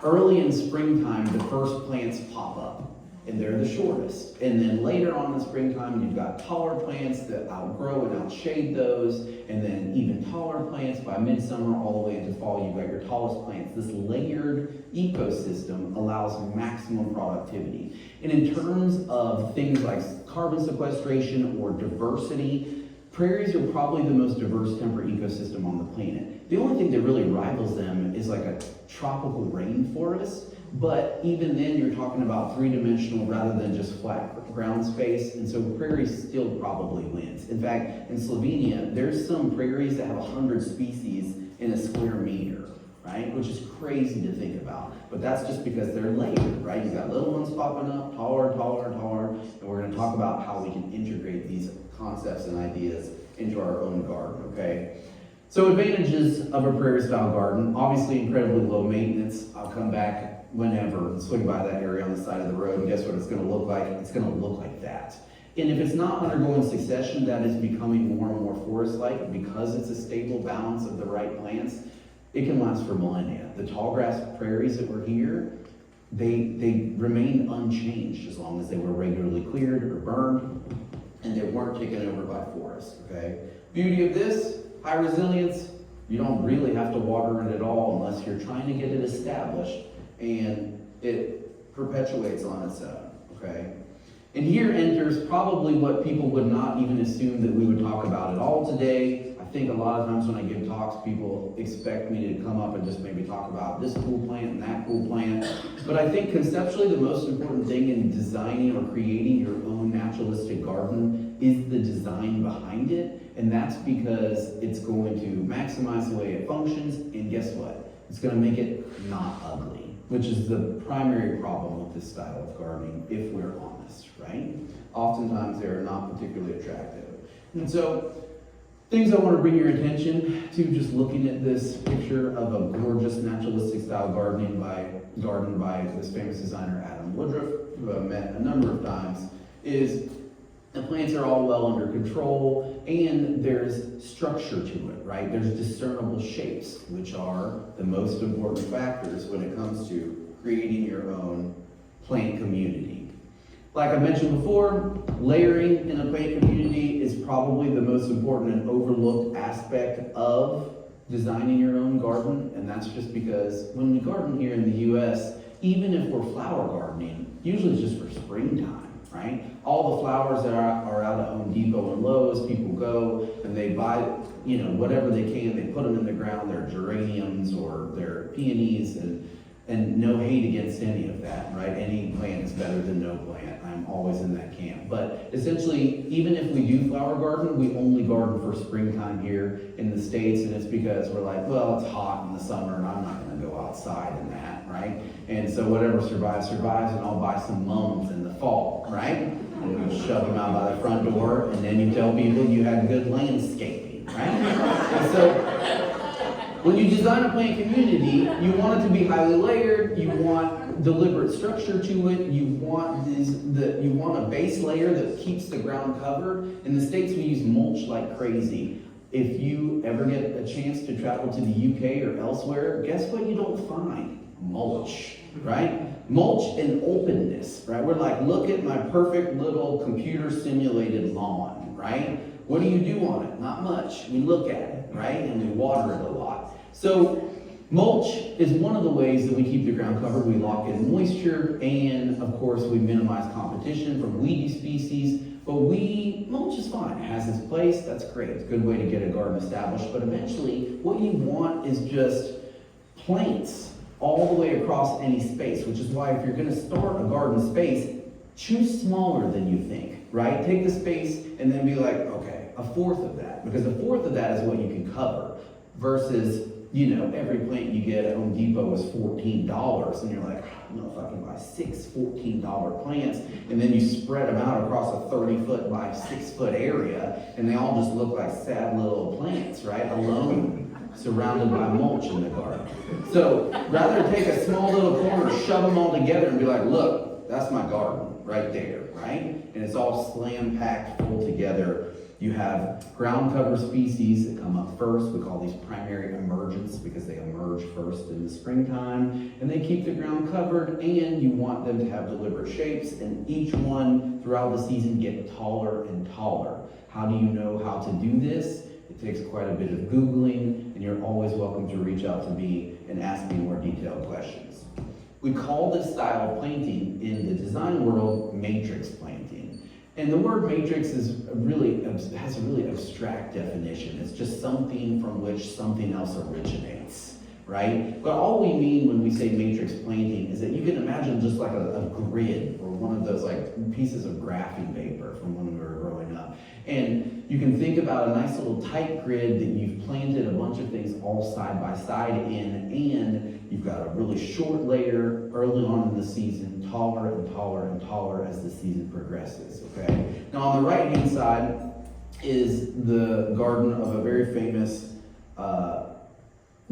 early in springtime, the first plants pop up, and they're the shortest. And then later on in springtime, you've got taller plants that outgrow and outshade those, and then even taller plants by midsummer all the way into fall, you've got your tallest plants. This layered ecosystem allows maximum productivity. And in terms of things like carbon sequestration or diversity, prairies are probably the most diverse temperate ecosystem on the planet. The only thing that really rivals them is like a tropical rainforest, but even then you're talking about three-dimensional rather than just flat ground space, and so prairies still probably wins. In fact, in Slovenia, there's some prairies that have 100 species in a square meter, right? Which is crazy to think about, but that's just because they're layered, right? You got little ones popping up, taller, taller, taller, and we're gonna talk about how we can integrate these concepts and ideas into our own garden, okay? So advantages of a prairie style garden, obviously incredibly low maintenance. I'll come back whenever and swing by that area on the side of the road, and guess what it's gonna look like? It's gonna look like that. And if it's not undergoing succession, that is becoming more and more forest-like because it's a stable balance of the right plants. It can last for millennia. The tall grass prairies that were here, they remained unchanged as long as they were regularly cleared or burned and they weren't taken over by forests, okay? Beauty of this, high resilience. You don't really have to water it at all unless you're trying to get it established, and it perpetuates on its own, okay? And here enters probably what people would not even assume that we would talk about at all today. I think a lot of times when I give talks, people expect me to come up and just maybe talk about this cool plant and that cool plant. But I think conceptually the most important thing in designing or creating your own naturalistic garden is the design behind it. And that's because it's going to maximize the way it functions, and guess what? It's gonna make it not ugly, which is the primary problem with this style of gardening, if we're honest, right? Oftentimes they're not particularly attractive. And so, things I want to bring your attention to, just looking at this picture of a gorgeous naturalistic style garden by this famous designer Adam Woodruff, who I've met a number of times, is the plants are all well under control and there's structure to it, right? There's discernible shapes, which are the most important factors when it comes to creating your own plant community. Like I mentioned before, layering in a plant community is probably the most important and overlooked aspect of designing your own garden, and that's just because when we garden here in the US, even if we're flower gardening, usually it's just for springtime, right? All the flowers that are out at Home Depot and Lowe's, people go and they buy, whatever they can, they put them in the ground, their geraniums or their peonies, and no hate against any of that, right? Any plant is better than no plant. I'm always in that camp. But essentially, even if we do flower garden, we only garden for springtime here in the States, and it's because we're like, well, it's hot in the summer and I'm not gonna go outside in that, right? And so whatever survives, survives, and I'll buy some mums in the fall, right? And you shove them out by the front door, and then you tell people you had good landscaping, right? And so, when you design a plant community, you want it to be highly layered, you want deliberate structure to it, you want a base layer that keeps the ground covered. In the States, we use mulch like crazy. If you ever get a chance to travel to the UK or elsewhere, guess what you don't find? Mulch, right? Mulch and openness, right? We're like, look at my perfect little computer simulated lawn, right? What do you do on it? Not much. We look at it, right? And we water it a lot. So mulch is one of the ways that we keep the ground covered. We lock in moisture, and of course we minimize competition from weedy species. But mulch is fine. It has its place. That's great. It's a good way to get a garden established. But eventually, what you want is just plants all the way across any space, which is why if you're going to start a garden space, choose smaller than you think, right? Take the space and then be like, okay, a fourth of that, because a fourth of that is what you can cover versus, every plant you get at Home Depot is $14, and you're like, I don't know if I can buy 6 $14 plants, and then you spread them out across a 30-foot by 6-foot area, and they all just look like sad little plants, right? Alone, surrounded by mulch in the garden. So rather take a small little corner, shove them all together, and be like, look, that's my garden right there, right? And it's all slam-packed full together. You have ground cover species that come up first. We call these primary emergents because they emerge first in the springtime, and they keep the ground covered, and you want them to have deliberate shapes, and each one throughout the season get taller and taller. How do you know how to do this? It takes quite a bit of Googling, and you're always welcome to reach out to me and ask me more detailed questions. We call this style of planting in the design world matrix planting. And the word matrix has a really abstract definition. It's just something from which something else originates, right? But all we mean when we say matrix planting is that you can imagine just like a grid or one of those like pieces of graphing paper from when we were growing up. And you can think about a nice little tight grid that you've planted a bunch of things all side by side in, and you've got a really short layer early on in the season, taller and taller and taller as the season progresses, okay? Now on the right-hand side is the garden of a very famous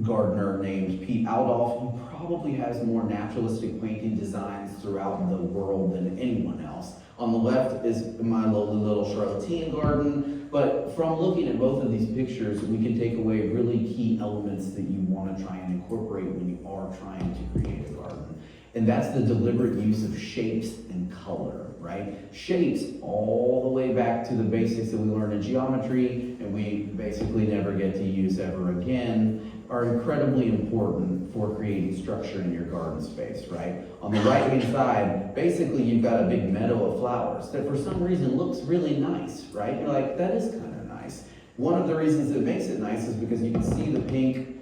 gardener named Pete Aldolf, who probably has more naturalistic planting designs throughout the world than anyone else. On the left is my lowly little Charlottean garden, but from looking at both of these pictures, we can take away really key elements that you want to try and incorporate when you are trying to create a garden. And that's the deliberate use of shapes and color, right? Shapes all the way back to the basics that we learned in geometry and we basically never get to use ever again, are incredibly important for creating structure in your garden space, right? On the right-hand side, basically you've got a big meadow of flowers that for some reason looks really nice, right? You're like, that is kind of nice. One of the reasons it makes it nice is because you can see the pink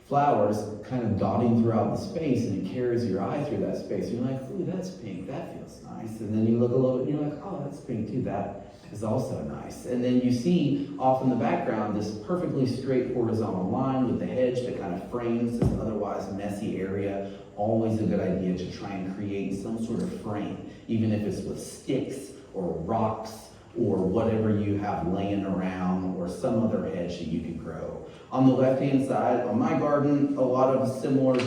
flowers kind of dotting throughout the space and it carries your eye through that space. You're like, ooh, that's pink, that feels nice. And then you look a little bit and you're like, oh, that's pink too, that is also nice. And then you see off in the background this perfectly straight horizontal line with the hedge that kind of frames this otherwise messy area. Always a good idea to try and create some sort of frame, even if it's with sticks or rocks or whatever you have laying around or some other hedge that you can grow. On the left-hand side, on my garden, a lot of similar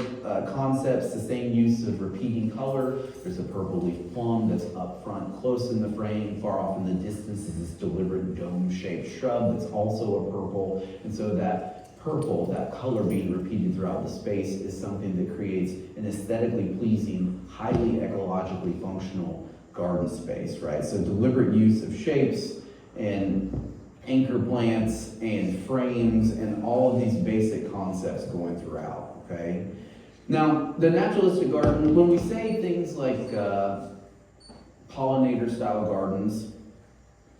concepts, the same use of repeating color. There's a purple leaf plum that's up front, close in the frame. Far off in the distance is this deliberate dome-shaped shrub that's also a purple. And so that purple, that color being repeated throughout the space is something that creates an aesthetically pleasing, highly ecologically functional garden space, right? So deliberate use of shapes and anchor plants and frames and all of these basic concepts going throughout, okay? Now, the naturalistic garden, when we say things like pollinator style gardens,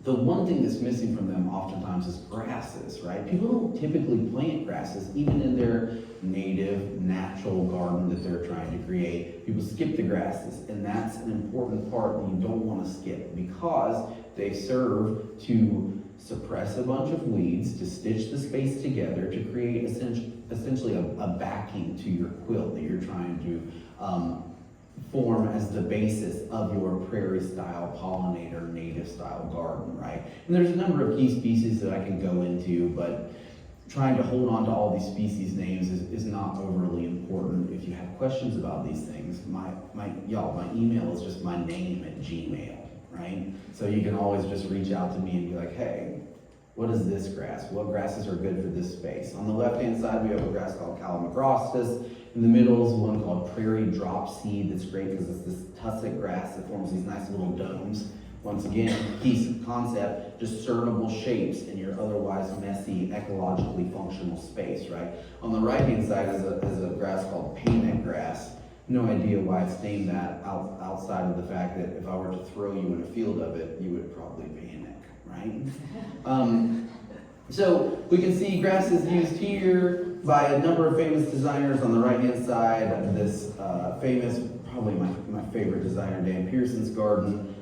the one thing that's missing from them oftentimes is grasses, right? People don't typically plant grasses, even in their native, natural garden that they're trying to create. People skip the grasses, and that's an important part that you don't want to skip because they serve to suppress a bunch of weeds, to stitch the space together, to create essentially a backing to your quilt that you're trying to form as the basis of your prairie-style, pollinator, native-style garden, right? And there's a number of key species that I can go into, but trying to hold on to all these species names is not overly important. If you have questions about these things, my email is just my name at Gmail, right? So you can always just reach out to me and be like, hey, what is this grass? What grasses are good for this space? On the left-hand side, we have a grass called Calamagrostis. In the middle is one called prairie dropseed that's great because it's this tussock grass that forms these nice little domes. Once again, key concept, discernible shapes in your otherwise messy, ecologically functional space, right? On the right-hand side is a grass called panic grass. No idea why it's named that outside of the fact that if I were to throw you in a field of it, you would probably panic, right? So we can see grasses used here by a number of famous designers. On the right-hand side, this famous, probably my favorite designer, Dan Pearson's garden.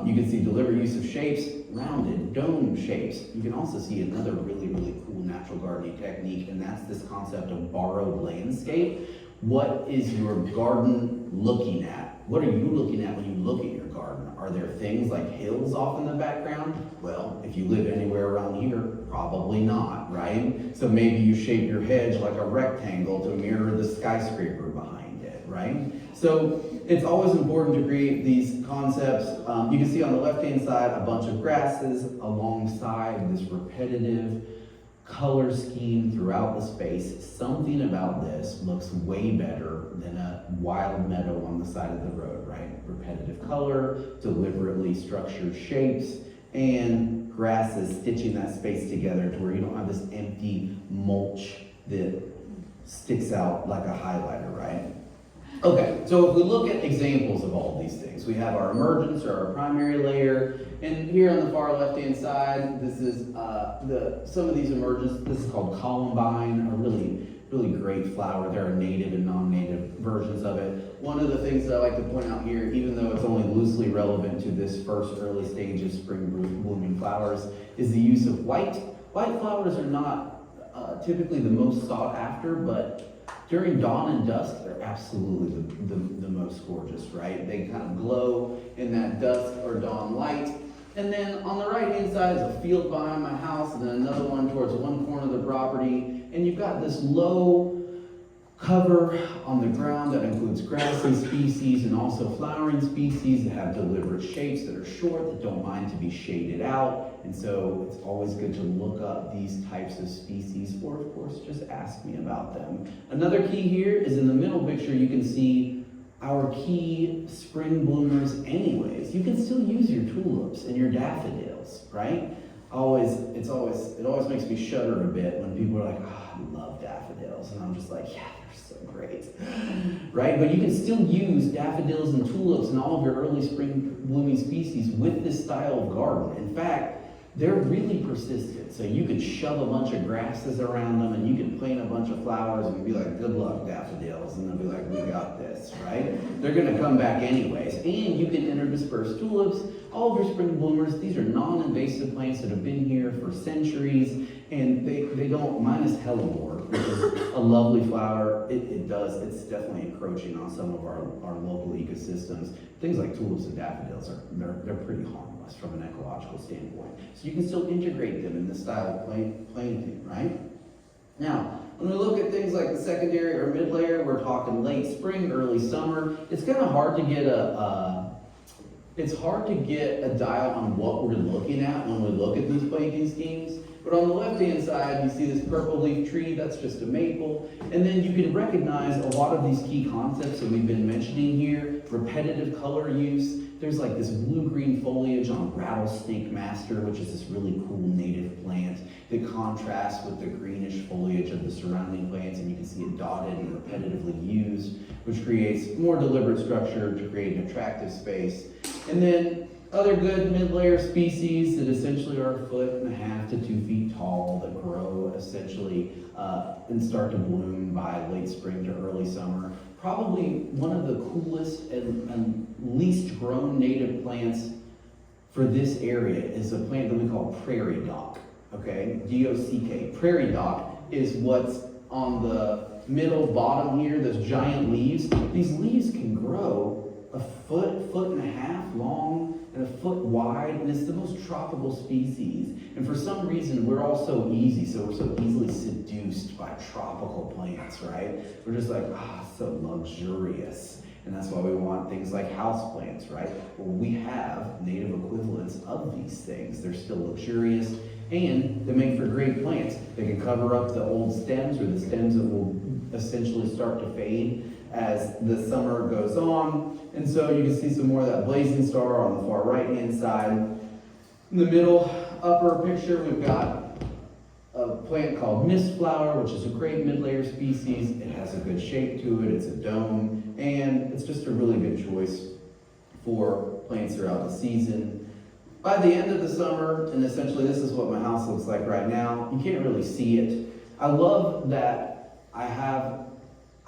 You can see deliberate use of shapes, rounded, dome shapes. You can also see another really, really cool natural gardening technique, and that's this concept of borrowed landscape. What is your garden looking at? What are you looking at when you look at your garden? Are there things like hills off in the background? Well, if you live anywhere around here, probably not, right? So maybe you shape your hedge like a rectangle to mirror the skyscraper behind it, right? So it's always important to create these concepts. You can see on the left-hand side a bunch of grasses alongside this repetitive color scheme throughout the space. Something about this looks way better than a wild meadow on the side of the road, right? Repetitive color, deliberately structured shapes, and grasses stitching that space together to where you don't have this empty mulch that sticks out like a highlighter, right? Okay, so if we look at examples of all of these things, we have our emergence or our primary layer, and here on the far left-hand side, this is some of these emergence. This is called columbine, a really great flower. There are native and non-native versions of it. One of the things that I like to point out here, even though it's only loosely relevant to this first early stage of spring blooming flowers, is the use of white. White flowers are not typically the most sought after, but during dawn and dusk, they're absolutely the most gorgeous, right? They kind of glow in that dusk or dawn light. And then on the right-hand side is a field behind my house, and then another one towards one corner of the property. And you've got this low cover on the ground that includes grassy species and also flowering species that have deliberate shapes that are short, that don't mind to be shaded out. And so it's always good to look up these types of species, or of course just ask me about them. Another key here is in the middle picture you can see our key spring bloomers anyways. You can still use your tulips and your daffodils, right? It always makes me shudder a bit when people are like, oh, I love daffodils. And I'm just like, yeah, they're so great, right? But you can still use daffodils and tulips and all of your early spring blooming species with this style of garden. In fact, they're really persistent. So you could shove a bunch of grasses around them and you can plant a bunch of flowers and be like, good luck, daffodils. And they'll be like, we got this, right? They're gonna come back anyways. And you can interdisperse tulips, all of your spring bloomers. These are non-invasive plants that have been here for centuries, and they don't, minus hellebore, which is a lovely flower. It's definitely encroaching on some of our local ecosystems. Things like tulips and daffodils they're pretty harmless from an ecological standpoint. So you can still integrate them in this style of planting, right? Now, when we look at things like the secondary or mid layer, we're talking late spring, early summer. It's kind of hard to get a dial on what we're looking at when we look at these planting schemes. But on the left-hand side, you see this purple leaf tree, that's just a maple. And then you can recognize a lot of these key concepts that we've been mentioning here. Repetitive color use. There's like this blue-green foliage on rattlesnake master, which is this really cool native plant that contrasts with the greenish foliage of the surrounding plants, and you can see it dotted and repetitively used, which creates more deliberate structure to create an attractive space. And then other good mid-layer species that essentially are 1.5 to 2 feet tall that grow essentially and start to bloom by late spring to early summer. Probably one of the coolest and least grown native plants for this area is a plant that we call prairie dock, okay? D-O-C-K. Prairie dock is what's on the middle bottom here, those giant leaves. These leaves can grow a foot, 1.5 feet long, and a foot wide, and it's the most tropical species. And for some reason, we're all so easy, so we're so easily seduced by tropical plants, right? We're just like, so luxurious. And that's why we want things like houseplants, right? Well, we have native equivalents of these things. They're still luxurious, and they make for great plants. They can cover up the old stems or the stems that will essentially start to fade as the summer goes on. And so you can see some more of that blazing star on the far right-hand side. In the middle upper picture, we've got a plant called mistflower, which is a great mid-layer species. It has a good shape to it, it's a dome, and it's just a really good choice for plants throughout the season. By the end of the summer, and essentially this is what my house looks like right now, you can't really see it. I love that I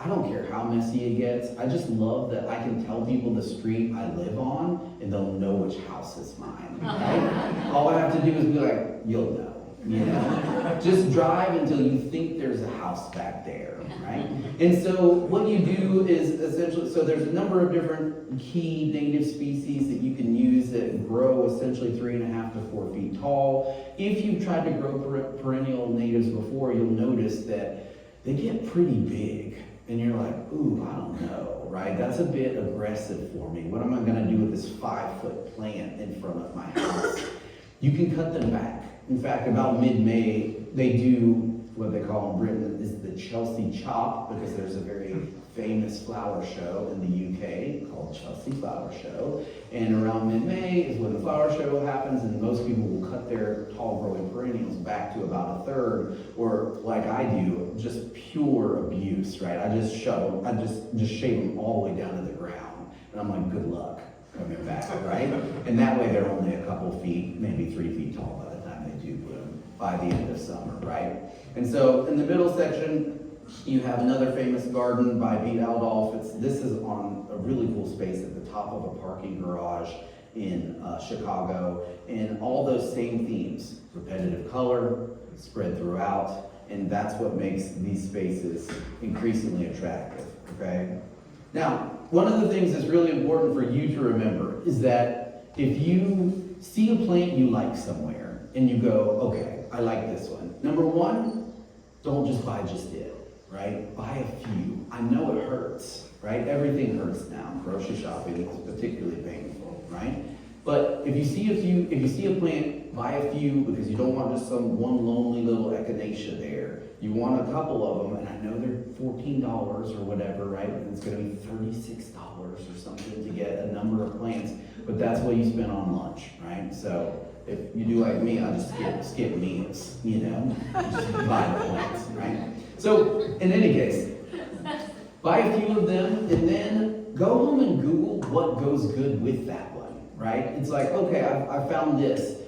don't care how messy it gets. I just love that I can tell people the street I live on and they'll know which house is mine, right? All I have to do is be like, you'll know, you know? Just drive until you think there's a house back there, right? And so what you do is essentially, so there's a number of different key native species that you can use that grow essentially 3.5 to 4 feet tall. If you've tried to grow perennial natives before, you'll notice that they get pretty big. And you're like, ooh, I don't know, right? That's a bit aggressive for me. What am I gonna do with this 5-foot plant in front of my house? You can cut them back. In fact, about mid-May, they do what they call in Britain is the Chelsea Chop, because there's a very famous flower show in the UK called Chelsea Flower Show. And around mid-May is when the flower show happens, and most people will cut their tall growing perennials back to about a third, or like I do, just pure abuse, right? I just shave them all the way down to the ground. And I'm like, good luck coming back, right? And that way they're only a couple feet, maybe 3 feet tall by the time they do bloom by the end of summer, right? And so in the middle section, you have another famous garden by Beat Aldolf. This is on a really cool space at the top of a parking garage in Chicago, and all those same themes, repetitive color, spread throughout, and that's what makes these spaces increasingly attractive, okay? Now, one of the things that's really important for you to remember is that if you see a plant you like somewhere, and you go, okay, I like this one. Number one, don't just buy just it. Right? Buy a few. I know it hurts, right? Everything hurts now. Grocery shopping is particularly painful, right? But if you see a plant, buy a few, because you don't want just some one lonely little echinacea there. You want a couple of them, and I know they're $14 or whatever, right? And it's gonna be $36 or something to get a number of plants, but that's what you spend on lunch, right? So if you do like me, I just skip meals, you know? Just buy the plants, right? So, in any case, buy a few of them, and then go home and Google what goes good with that one, right? It's like, okay, I found this.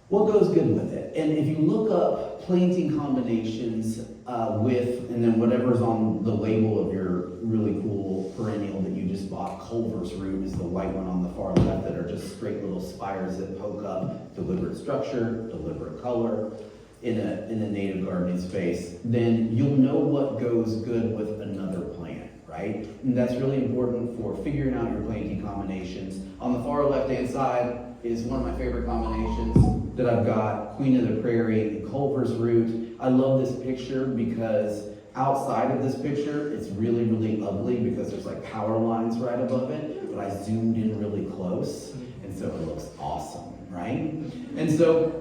What goes good with it? And if you look up planting combinations and then whatever's on the label of your really cool perennial that you just bought, Culver's root is the white one on the far left, that are just straight little spires that poke up, deliberate structure, deliberate color, in a native gardening space, then you'll know what goes good with another plant, right? And that's really important for figuring out your planting combinations. On the far left-hand side is one of my favorite combinations that I've got, Queen of the Prairie and Culver's root. I love this picture because outside of this picture, it's really, really ugly because there's like power lines right above it, but I zoomed in really close, and so it looks awesome, right? And so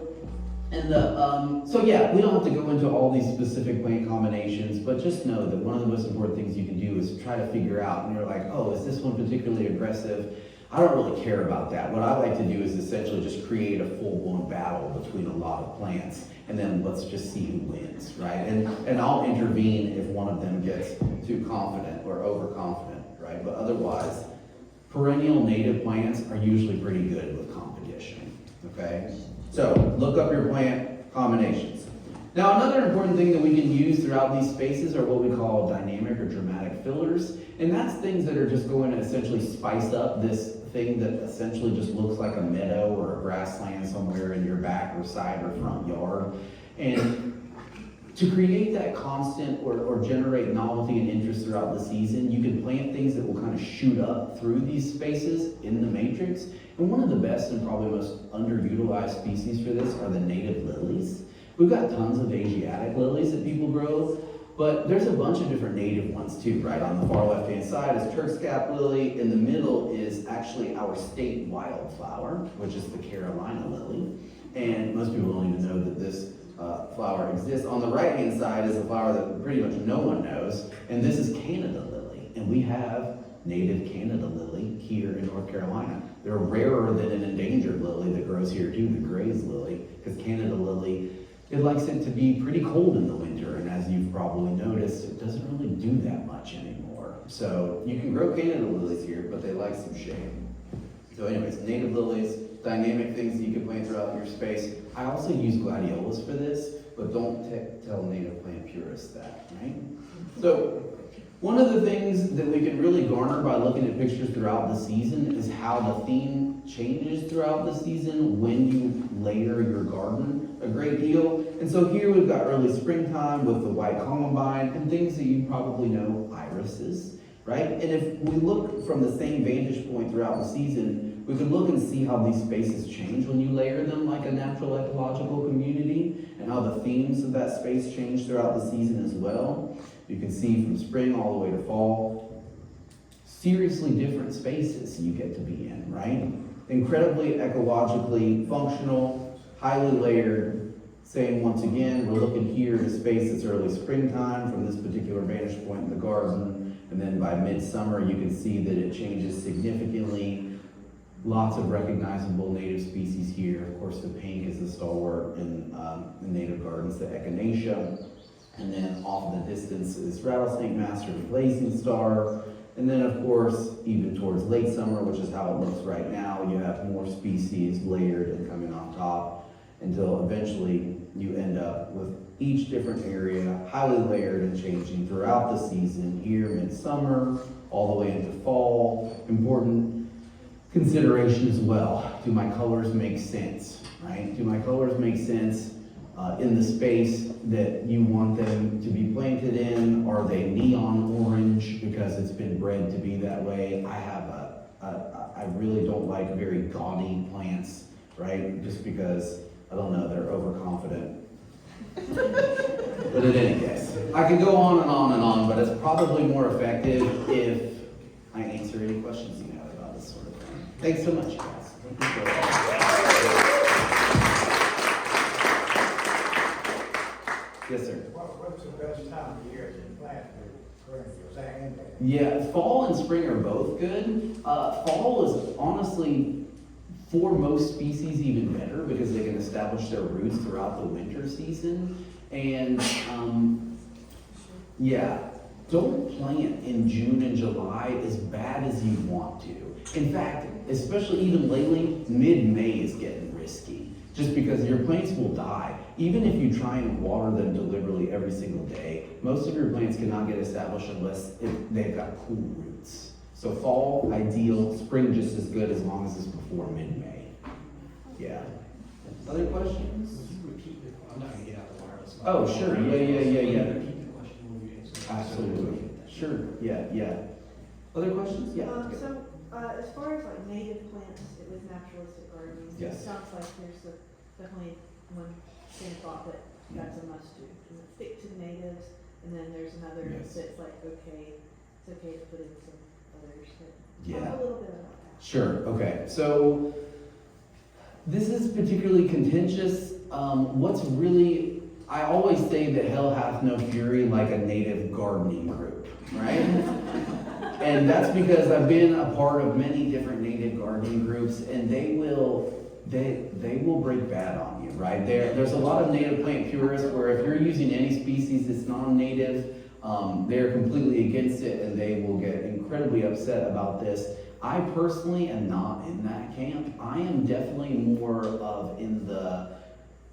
yeah, we don't have to go into all these specific plant combinations, but just know that one of the most important things you can do is try to figure out, and you're like, oh, is this one particularly aggressive? I don't really care about that. What I like to do is essentially just create a full-blown battle between a lot of plants, and then let's just see who wins, right? And I'll intervene if one of them gets too confident or overconfident, right? But otherwise, perennial native plants are usually pretty good with competition, okay? So, look up your plant combinations. Now, another important thing that we can use throughout these spaces are what we call dynamic or dramatic fillers. And that's things that are just going to essentially spice up this thing that essentially just looks like a meadow or a grassland somewhere in your back or side or front yard. And to create that constant or generate novelty and interest throughout the season, you can plant things that will kind of shoot up through these spaces in the matrix. And one of the best and probably most underutilized species for this are the native lilies. We've got tons of Asiatic lilies that people grow, but there's a bunch of different native ones too, right? On the far left-hand side is Turk's cap lily. In the middle is actually our state wildflower, which is the Carolina lily. And most people don't even know that this flower exists. On the right-hand side is a flower that pretty much no one knows, and this is Canada lily. And we have native Canada lily here in North Carolina. They're rarer than an endangered lily that grows here too, the Gray's lily, because Canada lily, it likes it to be pretty cold in the winter, and as you've probably noticed, it doesn't really do that much anymore. So you can grow Canada lilies here, but they like some shade. So anyways, native lilies, dynamic things that you can plant throughout your space. I also use gladiolas for this, but don't tell native plant purists that, right? So one of the things that we can really garner by looking at pictures throughout the season is how the theme changes throughout the season when you layer your garden a great deal. And so here we've got early springtime with the white columbine and things that you probably know, irises, right? And if we look from the same vantage point throughout the season, we can look and see how these spaces change when you layer them like a natural ecological community, and how the themes of that space change throughout the season as well. You can see from spring all the way to fall, seriously different spaces you get to be in, right? Incredibly ecologically functional, highly layered, Saying once again, we're looking here at a space that's early springtime from this particular vantage point in the garden, and then by midsummer you can see that it changes significantly. Lots of recognizable native species here. Of course, the pink is the stalwart in native gardens, the echinacea. And then off in the distance is rattlesnake master, the blazing star. And then, of course, even towards late summer, which is how it looks right now, you have more species layered and coming on top until eventually you end up with each different area highly layered and changing throughout the season. Here, midsummer, all the way into fall. Important consideration as well. Do my colors make sense, right? Do my colors make sense in the space that you want them to be planted in? Are they neon orange because it's been bred to be that way? I really don't like very gaudy plants, right? Just because, I don't know, they're overconfident. But in any case, I could go on and on and on, but it's probably more effective if I answer any questions you have about this sort of thing. Thanks so much, guys. Thank you for Yes, sir. What's the best time of year to plant the green? Is that in there? Yeah, fall and spring are both good. Fall is honestly, for most species, even better because they can establish their roots throughout the winter season. And yeah, don't plant in June and July as bad as you want to. In fact, especially even lately, mid-May is getting risky just because your plants will die. Even if you try and water them deliberately every single day, most of your plants cannot get established unless they've got cool roots. So fall, ideal. Spring, just as good as long as it's before mid-May. Yeah. Other questions? Would you repeat the, I'm not gonna get out the wireless. Oh, sure. Yeah. Repeat the question when you answer. Absolutely. Sure. Yeah. Other questions? Yeah. As far as like native plants with naturalistic gardening, it Yes. sounds like there's definitely one train of thought that that's a must do. Stick to natives, and then there's another Yes. that's like, okay, it's okay to put in some others. Yeah. Talk a little bit about that. Sure, okay. So this is particularly contentious. I always say that hell hath no fury like a native gardening group, right? And that's because I've been a part of many different native gardening groups, and they will break bad on you, right? There's a lot of native plant purists where if you're using any species that's non-native, they're completely against it and they will get incredibly upset about this. I personally am not in that camp. I am definitely more of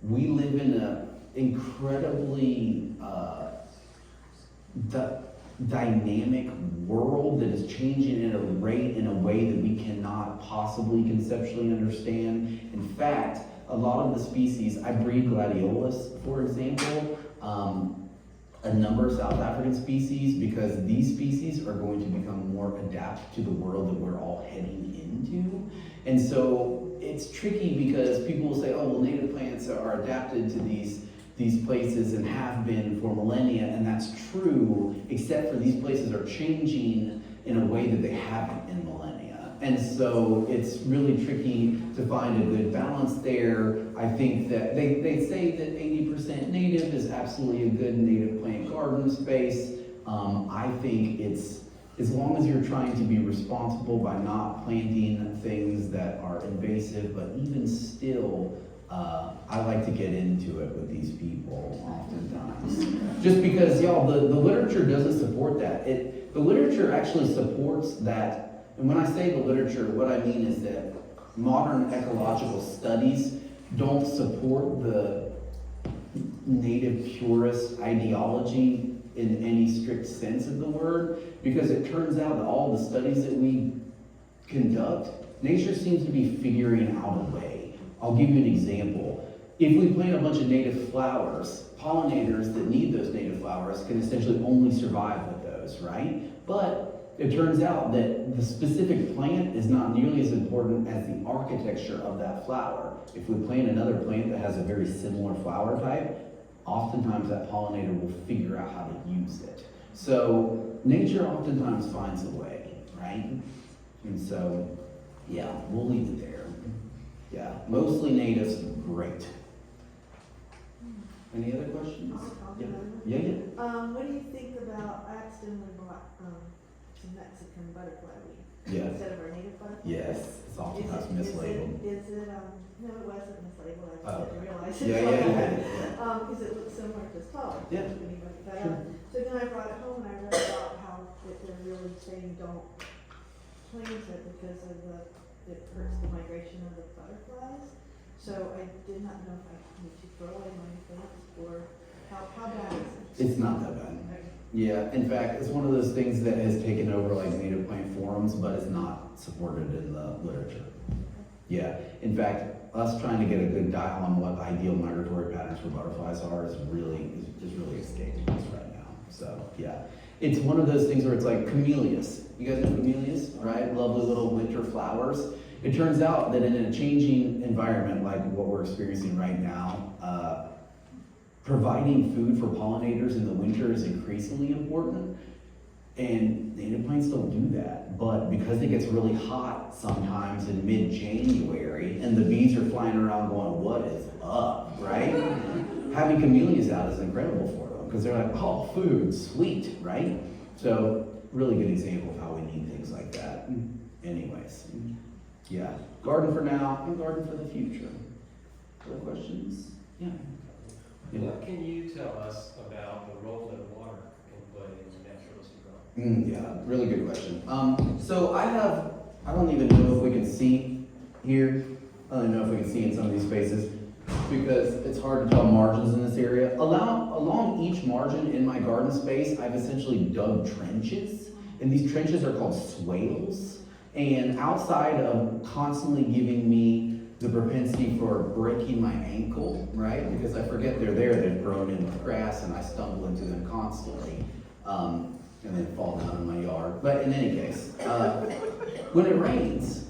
we live in an incredibly dynamic world that is changing at a rate in a way that we cannot possibly conceptually understand. In fact, a lot of the species, I breed gladiolus, for example, a number of South African species, because these species are going to become more adapted to the world that we're all heading into. And so it's tricky because people will say, oh, well, native plants are adapted to these places and have been for millennia, and that's true, except for these places are changing in a way that they haven't in millennia. And so it's really tricky to find a good balance there. I think that they say that 80% native is absolutely a good native plant garden space. I think it's, as long as you're trying to be responsible by not planting things that are invasive, but even still, I like to get into it with these people oftentimes. Just because, y'all, the literature doesn't support that. The literature actually supports that, and when I say the literature, what I mean is that modern ecological studies don't support the native purist ideology in any strict sense of the word, because it turns out that all the studies that we conduct, nature seems to be figuring out a way. I'll give you an example. If we plant a bunch of native flowers, pollinators that need those native flowers can essentially only survive with those, right? But it turns out that the specific plant is not nearly as important as the architecture of that flower. If we plant another plant that has a very similar flower type, oftentimes that pollinator will figure out how to use it. So nature oftentimes finds a way, right? And so, yeah, we'll leave it there. Yeah, mostly natives, great. Any other questions? I'll Yeah, do that. yeah. What do you think about, I accidentally bought, some Mexican butterfly weed Yeah. instead of our native butterfly? Yes, it's oftentimes mislabeled. No, it wasn't mislabeled, I just Oh. didn't realize it. Yeah, yeah. Because it looks similar to Star. Yeah. But, Sure. so then I brought it home and I read about how that they're really saying don't plant it because of it hurts the migration of the butterflies. So I did not know if I need to throw away my plants or how bad is it? It's not that bad. Yeah, in fact, it's one of those things that has taken over like native plant forums, but it's not supported in the literature. Yeah, in fact, us trying to get a good dial on what ideal migratory patterns for butterflies are is just really escaping us right now. So, yeah. It's one of those things where it's like camellias. You guys know camellias, right? Lovely little winter flowers. It turns out that in a changing environment like what we're experiencing right now, providing food for pollinators in the winter is increasingly important. And native plants don't do that. But because it gets really hot sometimes in mid-January and the bees are flying around going, what is up, right? Having camellias out is incredible for them because they're like, oh, food, sweet, right? So really good example of how we need things like that. Anyways, yeah, garden for now and garden for the future. Other questions? Yeah. What can you tell us about the role that water can play in naturalistic growing? Yeah, really good question. So I don't even know if we can see here. I don't even know if we can see in some of these spaces because it's hard to tell margins in this area. Along each margin in my garden space, I've essentially dug trenches, and these trenches are called swales. And outside of constantly giving me the propensity for breaking my ankle, right? Because I forget they're there, they've grown in with grass, and I stumble into them constantly. And then fall down in my yard. But in any case, when it rains,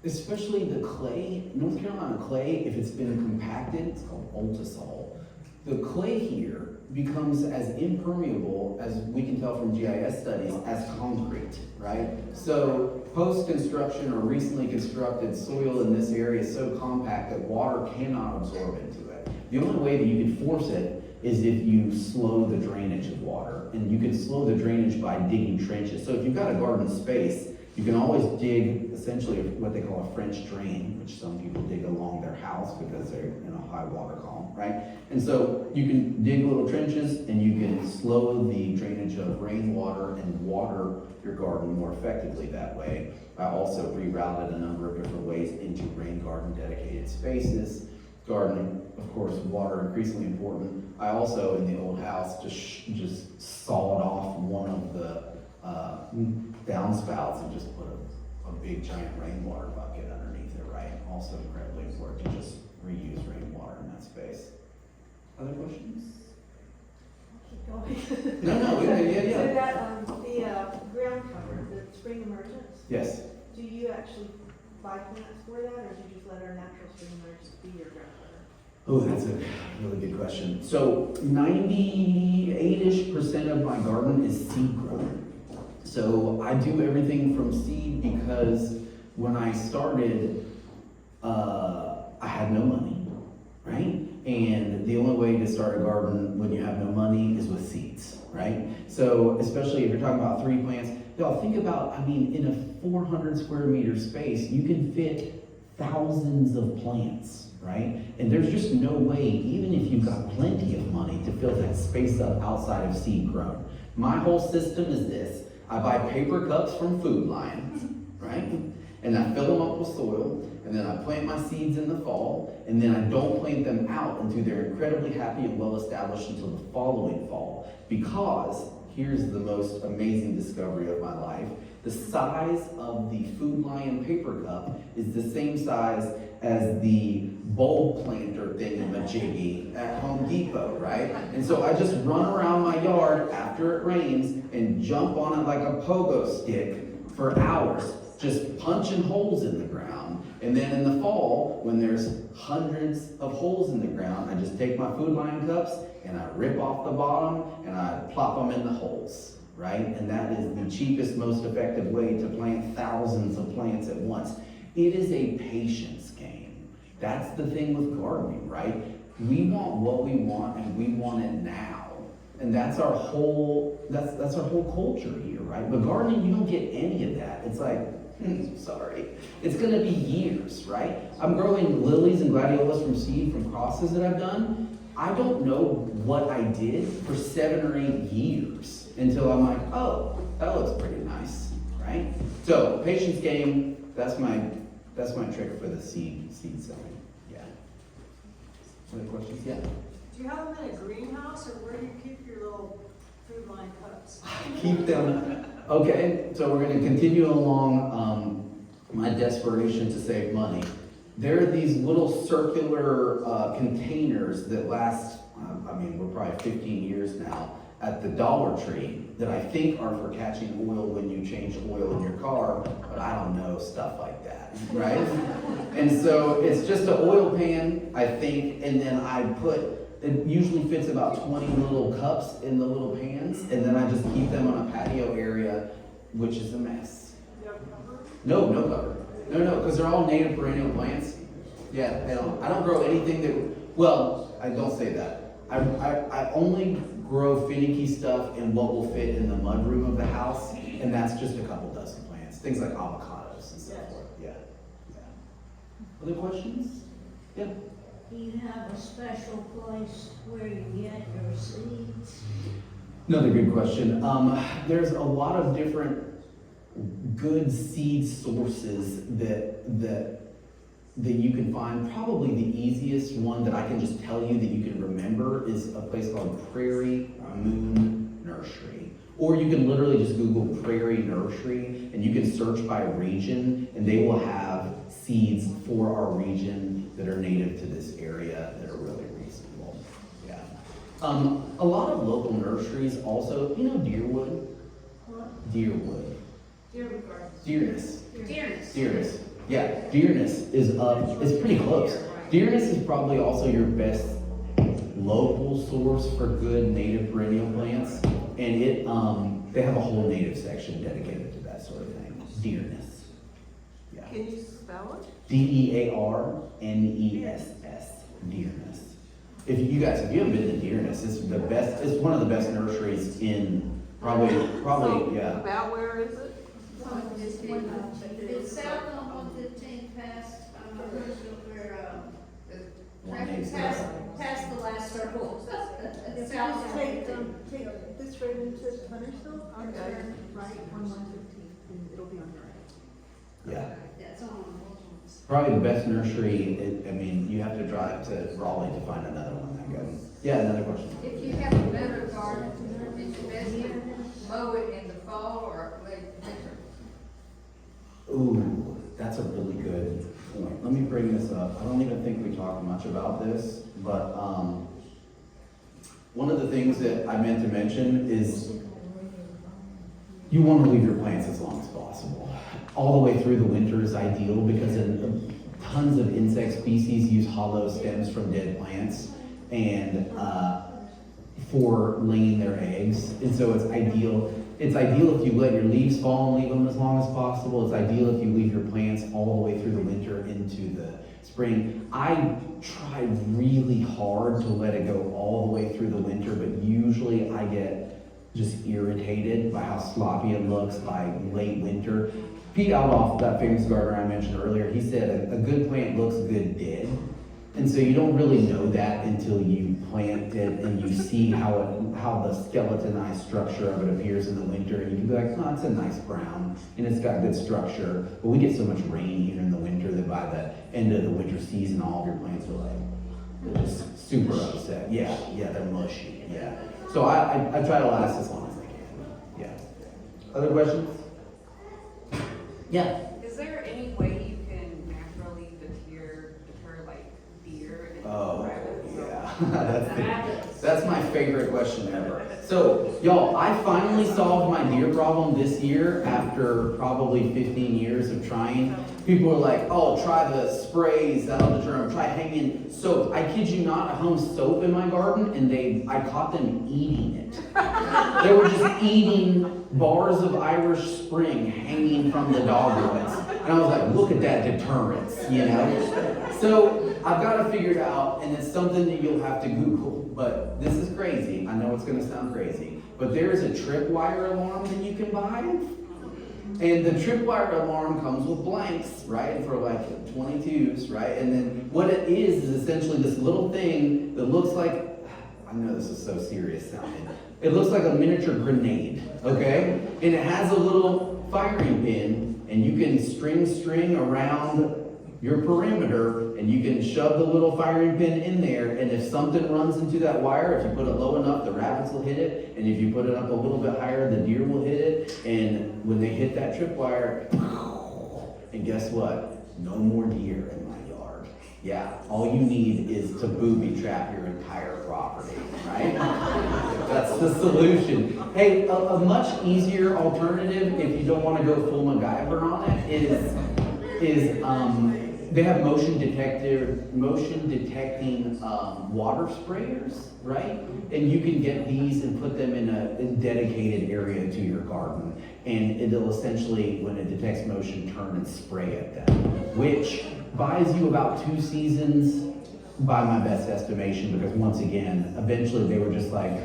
especially the clay, North Carolina clay, if it's been compacted, it's called ultisol. The clay here becomes as impermeable, as we can tell from GIS studies, as concrete, right? So post-construction or recently constructed soil in this area is so compact that water cannot absorb into it. The only way that you can force it is if you slow the drainage of water. And you can slow the drainage by digging trenches. So if you've got a garden space, you can always dig essentially what they call a French drain, which some people dig along their house because they're in a high water column, right? And so you can dig little trenches and you can slow the drainage of rainwater and water your garden more effectively that way. I also rerouted a number of different ways into rain garden dedicated spaces. Gardening, of course, water increasingly important. I also, in the old house, just sawed off one of the downspouts and just put a big giant rainwater bucket underneath it, right? Also incredibly important to just reuse rainwater in that space. Other questions? Keep going. No, yeah. So that, the ground cover, the spring emergence, Yes. do you actually buy plants for that, or do you just let our natural spring emergence be your ground cover? Oh, that's a really good question. So 98-ish% of my garden is seed grown. So I do everything from seed because when I started, I had no money, right? And the only way to start a garden when you have no money is with seeds, right? So especially if you're talking about 3 plants, y'all think about, in a 400 square meter space, you can fit thousands of plants, right? And there's just no way, even if you've got plenty of money, to fill that space up outside of seed grown. My whole system is this. I buy paper cups from Food Lion, right? And I fill them up with soil, and then I plant my seeds in the fall, and then I don't plant them out until they're incredibly happy and well established until the following fall. Because, here's the most amazing discovery of my life, the size of the Food Lion paper cup is the same size as the bulb planter thingamajiggy at Home Depot, right? And so I just run around my yard after it rains and jump on it like a pogo stick for hours, just punching holes in the ground. And then in the fall, when there's hundreds of holes in the ground, I just take my Food Lion cups and I rip off the bottom and I plop them in the holes, right? And that is the cheapest, most effective way to plant thousands of plants at once. It is a patience game. That's the thing with gardening, right? We want what we want and we want it now. And that's our whole, that's our whole culture here, right? But gardening, you don't get any of that. It's like, sorry. It's gonna be years, right? I'm growing lilies and gladiolas from seed from crosses that I've done. I don't know what I did for 7 or 8 years until I'm like, oh, that looks pretty nice, right? So patience game, that's my trick for the seed selling. Yeah. Other questions? Yeah. Do you have them in a greenhouse, or where do you keep your little food line cups? Keep them. Okay, so we're going to continue along my desperation to save money. There are these little circular containers that last, we're probably 15 years now, at the Dollar Tree that I think are for catching oil when you change oil in your car, but I don't know, stuff like that, right? And so it's just an oil pan, I think, and then it usually fits about 20 little cups in the little pans, and then I just keep them on a patio area, which is a mess. No cover. No, because they're all native perennial plants. Yeah, I don't grow anything I don't say that. I only grow finicky stuff in what will fit in the mudroom of the house, and that's just a couple dozen plants. Things like avocados and so forth. Yeah. Other questions? Yeah. Do you have a special place where you get your seeds? Another good question. There's a lot of different good seed sources that you can find. Probably the easiest one that I can just tell you that you can remember is a place called Prairie Moon Nursery. Or you can literally just Google Prairie Nursery and you can search by region, and they will have seeds for our region that are native to this area that are really reasonable. Yeah. A lot of local nurseries also, Deerwood? Deerwood. Dearness. Yeah, Dearness is up, it's pretty close. Dearness is probably also your best local source for good native perennial plants. And they have a whole native section dedicated to that sort of thing. Dearness. Yeah. Can you spell it? Dearness. Dearness. If you haven't been to Dearness, it's one of the best nurseries in probably, yeah. About where is it? It's south on 115 past, where, One past the last circle. If you South just of take 115. this road into Huntersville, and Okay. turn right on 115, and it'll be on your right. Yeah. That's on. Probably the best nursery, you have to drive to Raleigh to find another one that good. Yeah, another question. If you have a better garden, is it best to mow it in the fall or late winter? Ooh, that's a really good point. Let me bring this up. I don't even think we talked much about this, but one of the things that I meant to mention is you want to leave your plants as long as possible. All the way through the winter is ideal because tons of insect species use hollow stems from dead plants and for laying their eggs. And so it's ideal. It's ideal if you let your leaves fall and leave them as long as possible. It's ideal if you leave your plants all the way through the winter into the spring. I try really hard to let it go all the way through the winter, but usually I get just irritated by how sloppy it looks by late winter. Pete Aldoff, that famous gardener I mentioned earlier, he said a good plant looks good dead. And so you don't really know that until you plant it and you see how the skeletonized structure of it appears in the winter. And you can be like, oh, it's a nice brown and it's got good structure. But we get so much rain here in the winter that by the end of the winter season, all of your plants are they're just super upset. Yeah, they're mushy. Yeah. So I try to last as long as I can. Yeah. Other questions? Yeah. Is there any way you can naturally deter like deer and rabbits? Yeah. That's my favorite question ever. So, y'all, I finally solved my deer problem this year after probably 15 years of trying. People are like, oh, try the sprays, that'll deter them. Try hanging soap. I kid you not, I hung soap in my garden and I caught them eating it. They were just eating bars of Irish Spring hanging from the dogwoods. And I was like, look at that deterrence, So I've got to figure it out, and it's something that you'll have to Google. But this is crazy. I know it's going to sound crazy, but there is a tripwire alarm that you can buy. And the tripwire alarm comes with blanks, right, for like 22s, right? And then what it is essentially this little thing that looks like, I know this is so serious sounding, it looks like a miniature grenade, okay? And it has a little firing pin, and you can string around your perimeter, and you can shove the little firing pin in there, and if something runs into that wire, if you put it low enough, the rabbits will hit it, and if you put it up a little bit higher, the deer will hit it, and when they hit that tripwire, and guess what? No more deer in my yard. Yeah, all you need is to booby trap your entire property, right? That's the solution. Hey, a much easier alternative, if you don't want to go full MacGyver on it, is they have motion detecting water sprayers, right? And you can get these and put them in a dedicated area to your garden, and it'll essentially, when it detects motion, turn and spray at them, which buys you about 2 seasons by my best estimation, because once again, eventually they were just like,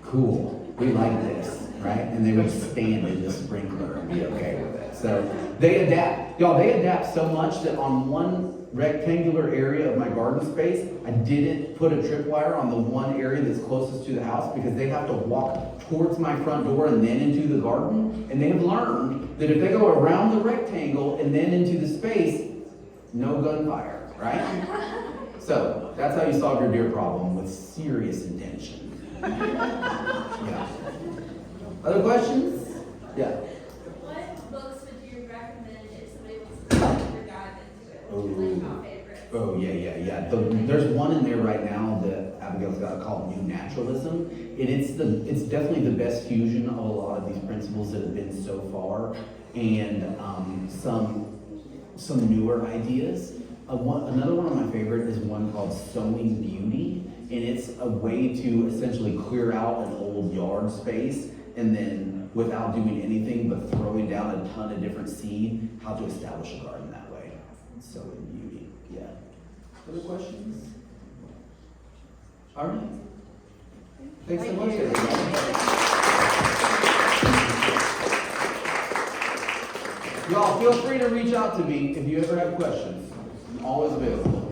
cool, we like this, right? And they would stand in the sprinkler and be okay with it. So they adapt. Y'all, they adapt so much that on one rectangular area of my garden space, I didn't put a tripwire on the one area that's closest to the house, because they have to walk towards my front door and then into the garden. And they have learned that if they go around the rectangle and then into the space, no gunfire, right? So that's how you solve your deer problem, with serious intention. Yeah. Other questions? Yeah. What books would you recommend if somebody wants to dive into it? Like top favorites? Oh, yeah. There's one in there right now that Abigail's got called New Naturalism, and it's definitely the best fusion of a lot of these principles that have been so far, and some newer ideas. Another one of my favorite is one called Sowing Beauty, and it's a way to essentially clear out an old yard space, and then without doing anything but throwing down a ton of different seed, how to establish a garden that way. Sowing Beauty, yeah. Other questions? All right. Thanks so much, everybody. Y'all, feel free to reach out to me if you ever have questions. I'm always available.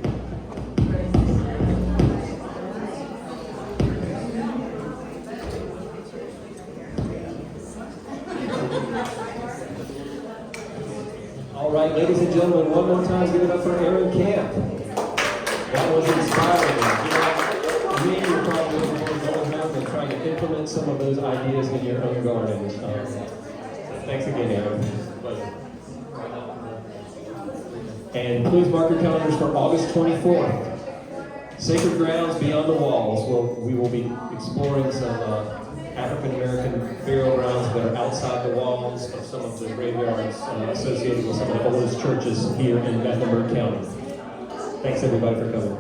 All right, ladies and gentlemen, one more time, give it up for Aaron Camp. That was inspiring. You are probably going out and trying to implement some of those ideas in your own garden. Thanks again, Aaron. Pleasure. And please mark your calendars for August 24th. Sacred Grounds Beyond the Walls, where we will be exploring some African American burial grounds that are outside the walls of some of the graveyards associated with some of the oldest churches here in Mecklenburg County. Thanks everybody for coming.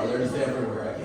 There's everywhere.